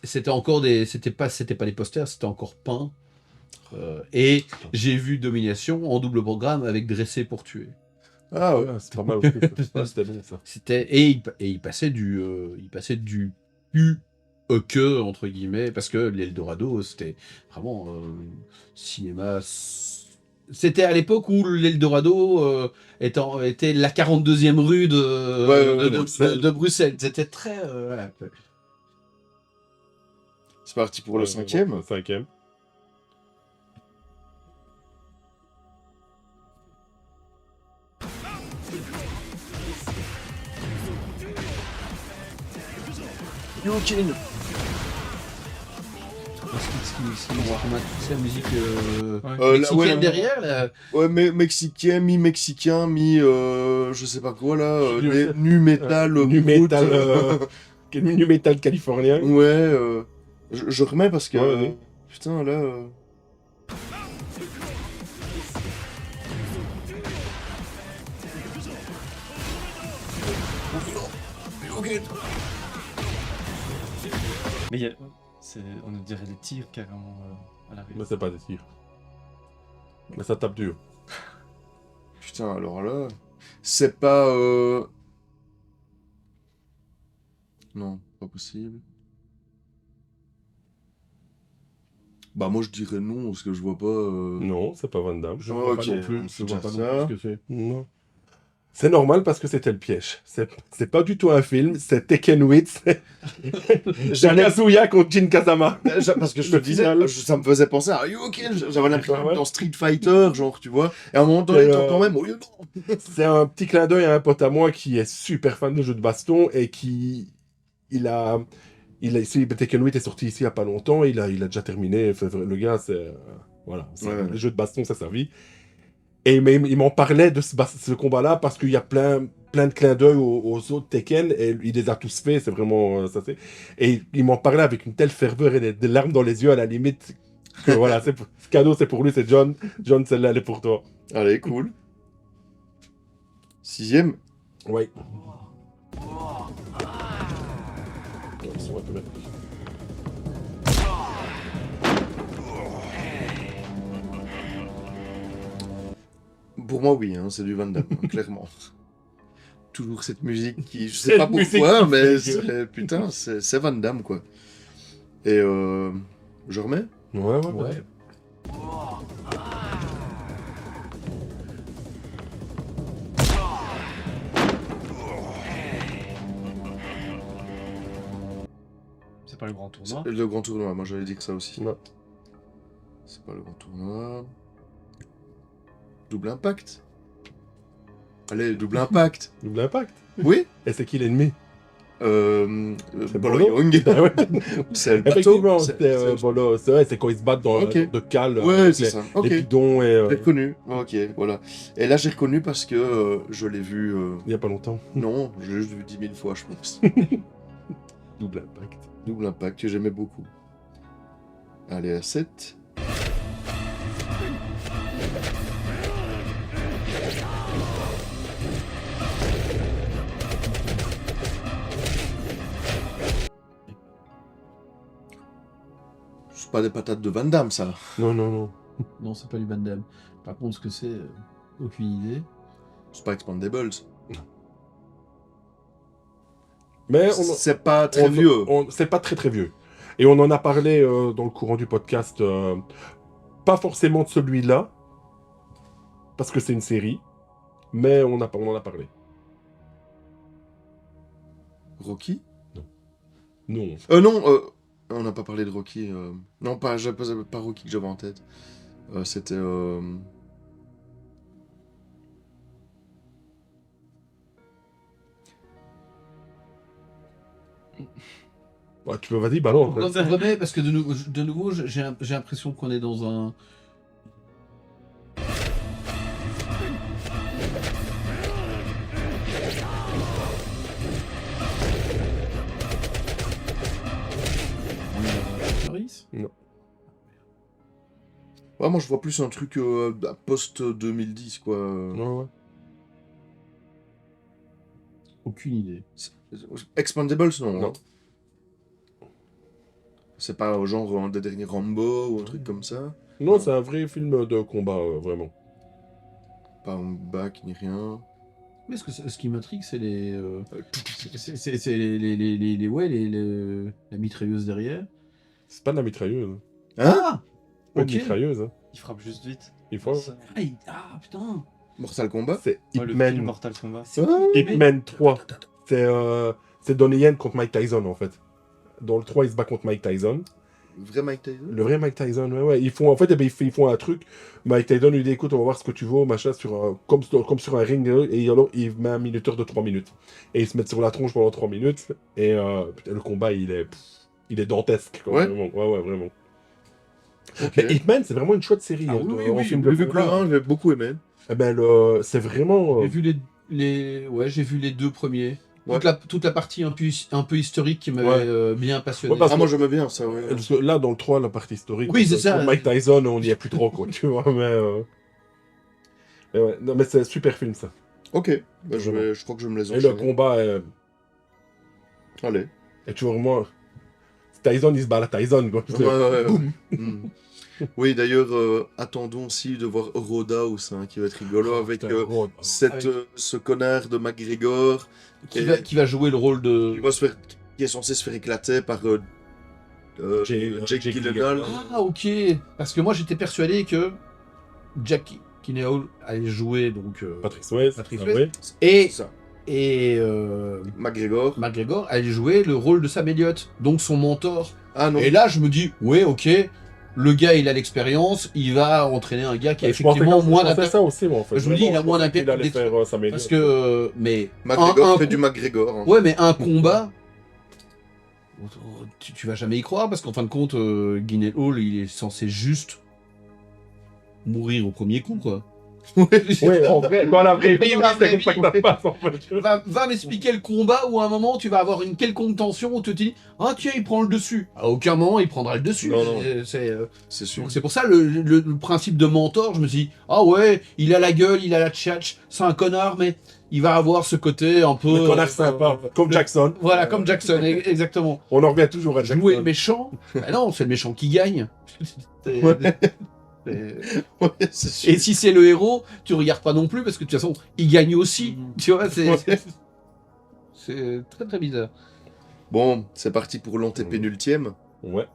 c'était encore c'était pas des posters, c'était encore peint. Et j'ai vu Domination en double programme avec Dressé pour tuer. Ah ouais, c'est pas mal aussi. Ça, c'était bien, ça. Il passait du pu que entre guillemets parce que l'Eldorado c'était vraiment cinéma. C'était à l'époque où l'Eldorado était la 42e rue de Bruxelles. C'était très voilà. c'est parti pour le 5e. Le 5e. Yukin. On a toute sa musique Ouais. mexicaine derrière là. Ouais, mais mexicain, mi-mexicain, je sais pas quoi là. Nu metal. Nu brut, metal, nu metal californien. Ouais, je remets parce que. Ouais, vas-y. Putain, là. Mais on dirait des tirs carrément à l'arrivée. Mais c'est pas des tirs. Mais ça tape dur. Putain, alors là. C'est pas. Non, pas possible. Bah, moi je dirais non, parce que je vois pas. Non, c'est pas Van Damme. Je Ah, vois ok, pas non plus. on Je sait vois déjà pas ça. non plus ce que c'est. Non. C'est normal parce que c'était le piège. C'est pas du tout un film, c'est Tekken 8. J'allais- Kazuya contre Jin Kazama. Parce que je te Le disais, final. ça me faisait penser à Yukin. J'avais l'impression Ouais. dans Street Fighter, genre, tu vois. Et à un moment donné, Et, t'entends même. Oh, non. C'est un petit clin d'œil à un pote à moi qui est super fan de jeux de baston et qui. Tekken 8 est sorti ici il y a pas longtemps, il a déjà terminé. Le gars, c'est. Voilà. Ouais. Les jeux de baston, c'est sa vie. Et il m'en parlait de ce combat-là parce qu'il y a plein de clins d'œil aux autres Tekken et il les a tous faits, c'est vraiment ça c'est. Et il m'en parlait avec une telle ferveur et des larmes dans les yeux à la limite que voilà, ce cadeau c'est pour lui, c'est John. John, celle-là elle est pour toi. Allez, cool. 6e. Oui. Pour moi, oui, hein, c'est du Van Damme, hein, clairement. Toujours cette musique qui. Je sais Cette pas musique pourquoi, qui mais fait putain, c'est Van Damme, quoi. Et je remets. Ouais. C'est pas le grand tournoi. Le grand tournoi, moi j'allais dire que ça aussi. Non. C'est pas le grand tournoi. Double impact. Allez, double impact. Double impact. Oui. Et c'est qui l'ennemi? C'est Bolo. Bolo Young. Ah ouais. C'est le bateau. Effectivement, C'est- c'est Bolo. C'est vrai, c'est quand ils se battent dans Ok. de cale. Ouais, avec c'est ça. Ok. les bidons et. J'ai reconnu. Ok, voilà. Et là, j'ai reconnu parce que je l'ai vu. Il y a pas longtemps. Non, j'ai juste vu 10 000 fois, je pense. Double impact. Double impact que j'aimais beaucoup. Allez, à 7. C'est pas des patates de Van Damme, ça. Non, non, non. Non, c'est pas du Van Damme. Par contre, ce que c'est, aucune idée. C'est pas Expandables. Mais c'est pas très vieux. C'est pas très très vieux. Et on en a parlé dans le courant du podcast, pas forcément de celui-là, parce que c'est une série, mais on en a parlé. Rocky? Non. Non, on n'a pas parlé de Rocky. Non, pas Rocky que j'avais en tête. C'était... Ouais, tu peux, vas-y, balance. Non, c'est vrai, parce que de nouveau j'ai l'impression qu'on est dans un... Non. Ouais, moi je vois plus un truc post-2010 quoi. Ouais. Aucune idée. Expandables non. Non. Hein. C'est pas genre un des derniers Rambo ou un truc comme ça. Non, c'est un vrai film de combat, vraiment. Pas un back ni rien. Mais ce qui m'intrigue, c'est les... c'est les la mitrailleuse derrière. C'est pas de la mitrailleuse. Ah Pas ok. de mitrailleuse. Hein. Il frappe juste vite. Il faut. Ah, putain. Mortal Kombat. C'est Ouais, le Hitman. film Mortal Kombat. Hitman 3. C'est Donnie Yen contre Mike Tyson, en fait. Dans le 3, il se bat contre Mike Tyson. Vrai Mike Tyson. Le vrai Mike Tyson, ouais. Ils font, en fait, ils font un truc. Mike Tyson lui dit, écoute, on va voir ce que tu vaux, machin, comme sur un ring. Et alors, il met un minuteur de 3 minutes. Et ils se mettent sur la tronche pendant 3 minutes. Et le combat, il est dantesque. Quoi, Ouais. Vraiment. Ouais, vraiment. Ok. Mais Hitman, c'est vraiment une chouette série. Ah hein, oui, en film de J'ai vu que le combat. 1, j'ai beaucoup aimé. Eh ben, c'est vraiment... J'ai vu j'ai vu les 2 premiers. Ouais. Toute la partie un peu historique qui m'avait bien passionné. Ouais, parce Ah, moi j'aimais bien ça, ouais. Parce que là, dans le 3, la partie historique, Oui, c'est ça. pour Mike Tyson, on n'y est plus trop, quoi, tu vois, mais ouais, non, mais c'est un super film, ça. Ok, bah, je crois que je vais me les Et le enchaîner. combat Allez. est toujours moins... Tyson, il se bat à la Tyson, quoi. Ouais. Hmm. Oui, d'ailleurs, attendons aussi de voir Roadhouse, hein, qui va être rigolo, avec ce connard de McGregor Qui va jouer le rôle de... qui est censé se faire éclater par Jake Gyllenhaal. Ah, ok. Parce que moi, j'étais persuadé que Jack Gyllenhaal allait jouer, donc... Patrick Swayze. Patrick ah Swayze. ouais. Ça. Et McGregor. McGregor allait jouer le rôle de Sam Elliott, donc son mentor. Ah non. Et là, je me dis, ouais, ok, le gars, il a l'expérience, il va entraîner un gars qui a Je pensais effectivement moins fait d'impact. ça aussi, moi, en fait. Je me dis, il a moins d'impact. Il allait faire ça Parce que, mais... McGregor fait du McGregor. Hein. Ouais, mais un combat... Tu vas jamais y croire, parce qu'en fin de compte, Gyllenhaal, il est censé juste mourir au premier coup, quoi. Ouais, en vrai, dans la vraie vie, c'est comme ça que ça passe, en fait. Va m'expliquer le combat où à un moment tu vas avoir une quelconque tension où tu te dis ah tiens il prend le dessus. À aucun moment il prendra le dessus. Non, non. C'est sûr. donc c'est pour ça le principe de mentor, je me suis dit ah ouais il a la gueule, il a la tchatch, c'est un connard mais il va avoir ce côté un peu... Le connard sympa, comme Jackson. Voilà, comme Jackson, exactement. On en revient toujours à Jackson. Jouer le méchant, bah non c'est le méchant qui gagne. Ouais, c'est sûr. Et si c'est le héros, tu regardes pas non plus parce que de toute façon, il gagne aussi. Tu vois, c'est très très bizarre. Bon, c'est parti pour l'antépénultième. Ouais.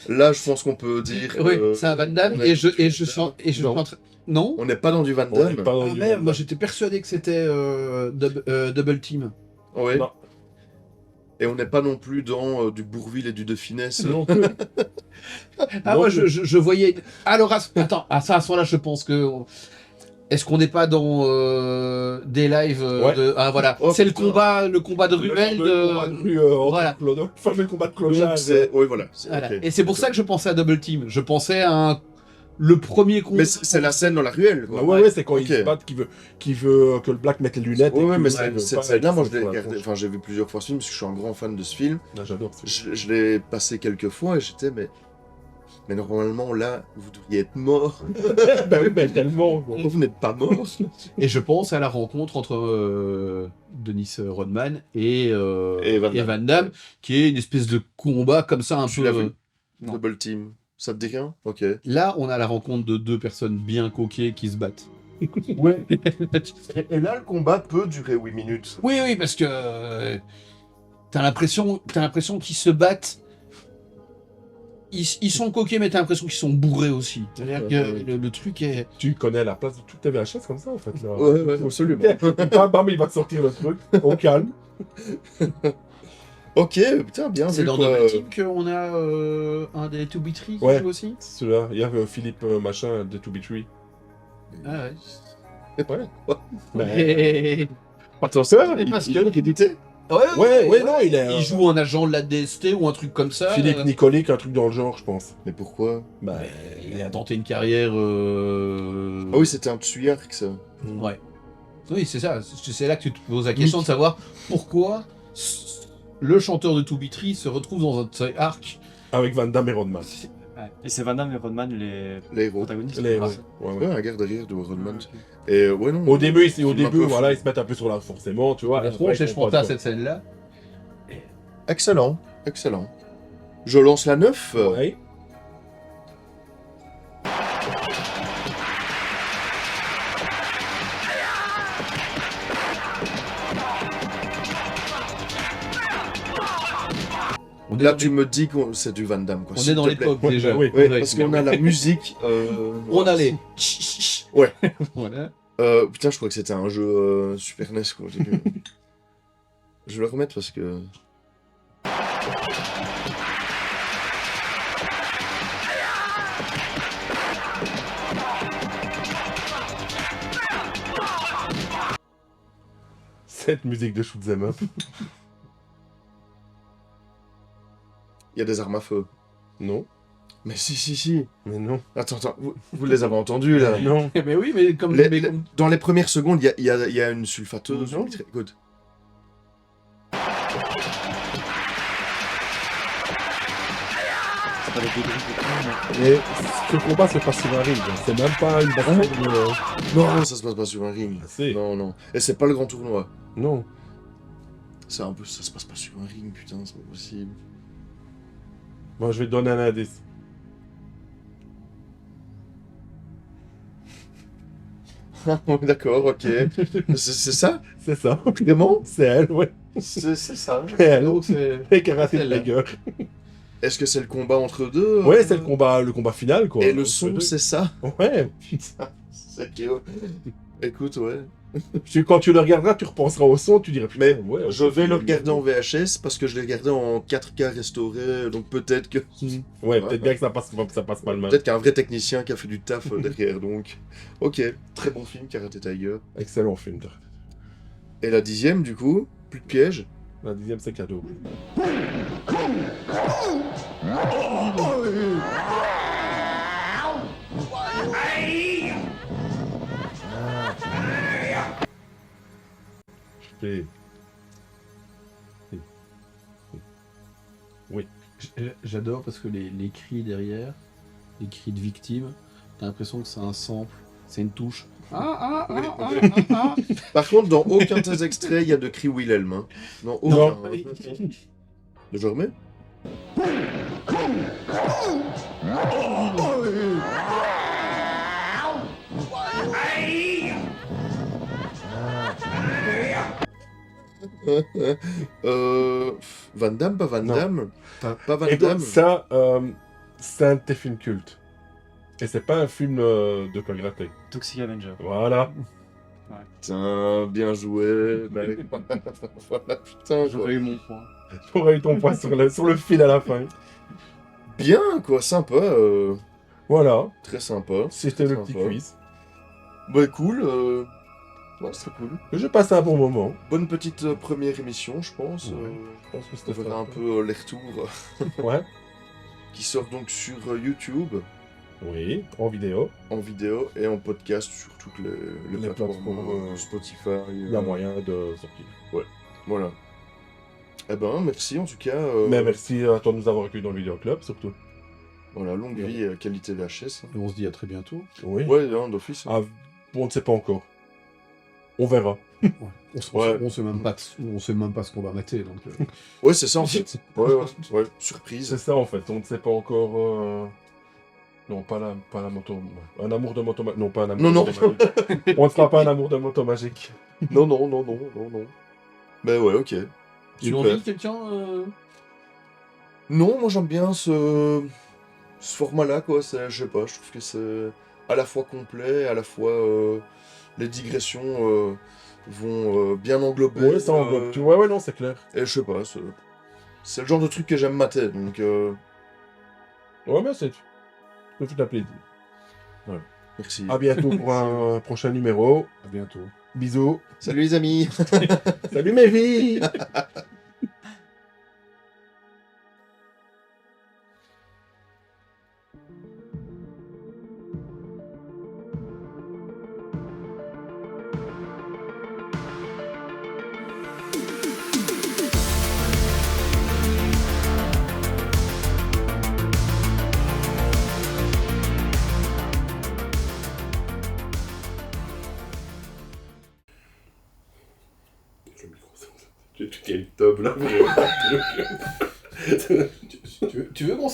Là, je pense qu'on peut dire. Oui, c'est un Van Damme on et est- je sens non. On n'est pas dans du Van On est Damme. pas dans Ah du- merde, moi j'étais persuadé que c'était Double Team. Ouais. Non. Et on n'est pas non plus dans du Bourvil et du De Finesse. Non plus. Ah Non moi plus. je voyais. Alors attends, à ça à ce moment-là je pense que. Est-ce qu'on n'est pas dans des lives Ouais. de... Ah voilà, Oh, c'est putain. le combat de ruelle Le combat de... de rue, Voilà. le fameux combat de Donc, clochard. oui, voilà. Voilà. Ok. Et c'est pour ça que je pensais à Double Team. Je pensais à le premier combat. Mais c'est la scène dans la ruelle, quoi. Ah ouais, c'est quand Ok. il se bat qui veut que le Black mette les lunettes. Ouais, et ouais, qu'il mais veut cette pas, scène-là, moi, il je l'ai se prend la regardé. tronche. Enfin, j'ai vu plusieurs fois ce film parce que je suis un grand fan de ce film. Ah, j'adore ce film. Je l'ai passé quelques fois et j'étais, mais. Mais normalement, là, vous devriez être mort. Bah oui, mais tellement. quoi. Vous n'êtes pas mort. Et je pense à la rencontre entre Dennis Rodman et Van Damme, qui est une espèce de combat comme ça un Tu peu. l'as vu Non. Double Team. Ça te dit rien? Ok. Là, on a la rencontre de deux personnes bien coquées qui se battent. Ouais. Et là, le combat peut durer 8 minutes. Oui, oui, parce que t'as l'impression qu'ils se battent. Ils sont coquets, mais t'as l'impression qu'ils sont bourrés aussi. C'est-à-dire que le truc est. Tu connais la place de toutes tes VHS comme ça, en fait. Là. Ouais, absolument. Bam, bam, il va te sortir le truc. Au calme. Ok, putain, bien C'est vu, dans quoi. Double Team qu'on a un des 2B3 qui Ouais. joue aussi. C'est celui-là. Il y a Philippe machin de 2B3. Ah Ouais. ouais. Attention, Et parce il que- est crédité. Ouais, non, il est. Il joue un agent de la DST ou un truc comme ça. Philippe Nicolic, un truc dans le genre, je pense. Mais pourquoi? Bah, Il a tenté une carrière. Ah oui, c'était un tuyark, ça. Ouais. Oui, c'est ça. C'est là que tu te poses la question de savoir pourquoi le chanteur de 2B3 se retrouve dans un arc. avec Van Damme et Rodman. Ouais. Et c'est Van Damme et Rodman les Les héros. protagonistes. Les Ah, héros. Ouais. Ouais, un gars derrière de Rodman. Et ouais, non. Au début, Film un peu voilà, fou. ils se mettent un peu sur la forcément, tu vois. Je Après, ils je font pensais pas à de cette scène-là. Excellent, excellent. Je lance la 9. temps. Ouais. On est Là, dans tu me dis que c'est du Van Damme, quoi. on s'il est dans te plaît. l'époque Ouais, déjà. oui. Ouais, parce qu'on a la musique. On a les. Ouais. Voilà. Putain, je crois que c'était un jeu Super NES, quoi. Je vais le remettre parce que. Cette musique de shoot 'em up. Il y a des armes à feu. Non. Mais si. Mais non. Attends, vous les avez entendus, là. Non. Mais oui, mais comme. Les- mais les- comme- Dans les premières secondes, il y a une sulfateuse. Non. Écoute. C'est pas des dégriffes et tout, mais- Et ce combat se passe sur un ring. C'est même pas une bataille. Non, ça se passe pas sur un ring. Ah, si. Non. Et c'est pas le grand tournoi. Non. C'est un peu. Ça se passe pas sur un ring, putain, c'est pas possible. Bon, je vais te donner un indice. D'accord, ok. C'est ça? C'est ça. Vraiment? C'est elle, ouais. C'est ça. C'est elle. Donc, c'est. Et karaté de Elle, là. la gueule. Est-ce que c'est le combat entre deux? Ouais, c'est le combat final, quoi. Et le Entre son, deux. c'est ça? Ouais. C'est que- Écoute, ouais. Quand tu le regarderas, tu repenseras au son, tu diras. Mais putain, ouais, je vais le regarder en VHS parce que je l'ai regardé en 4K restauré, donc peut-être que. Ouais, peut-être bien que ça passe pas le mal. Peut-être qu'un vrai technicien qui a fait du taf derrière, donc. Ok, très bon film, Karate Tiger. Excellent film. Et la 10e, du coup, plus de pièges. La 10e, c'est cadeau. Je fais- J'adore parce que les cris derrière, les cris de victimes, t'as l'impression que c'est un sample, c'est une touche. Par contre, dans aucun de tes extraits, il y a de cri Wilhelm. Hein. Dans aucun. Non. Je remets. Van Damme, pas Van Non. Damme. Pas Van Écoute, Damme. ça, c'est un de tes films cultes. Et c'est pas un film de karaté. Toxic Avenger. Voilà. Putain, bien joué. Bah, voilà, putain, quoi. J'aurais eu mon point. Tu aurais eu ton point sur le fil à la fin. Bien, quoi, sympa. Voilà. Très sympa. C'était Très le petit sympa. quiz. Bah, cool. Ouais, c'est cool. Je passe un bon moment. Bonne petite première émission, je pense. Ouais. Je pense que On c'était verra un peu les retours Ouais. qui sortent donc sur YouTube, Oui, en vidéo. en vidéo et en podcast sur toutes les Les plateformes plateformes, Spotify. Il y a moyen de sortir. Voilà. Eh ben, merci en tout cas. Mais merci à toi de nous avoir accueillis dans le vidéoclub, surtout. Voilà, longue vie et qualité VHS. Et on se dit à très bientôt. Oui. Ouais, hein, d'office. Ah, on ne sait pas encore. On verra. On sait même pas ce qu'on va mater. Donc, Ouais, c'est ça en fait. Ouais, surprise. C'est ça en fait, on ne sait pas encore. Non, pas la moto. Un amour de moto magique. Non, pas un amour Non, de moto magique. On ne fera pas un amour de moto magique. Non. Mais ouais, ok. Une Super. envie, quelqu'un Non, moi j'aime bien ce format-là, quoi. Je sais pas, je trouve que c'est à la fois complet, à la fois les digressions vont bien englober. Ouais, ça englobe. Tu vois, ouais, non, c'est clair. Et je sais pas, c'est le genre de truc que j'aime mater, donc Ouais, mais c'est tout un plaisir. merci. À bientôt pour un prochain numéro. À bientôt. Bisous. Salut les amis. Salut mes filles. Tu tiens le top là. Tu veux qu'on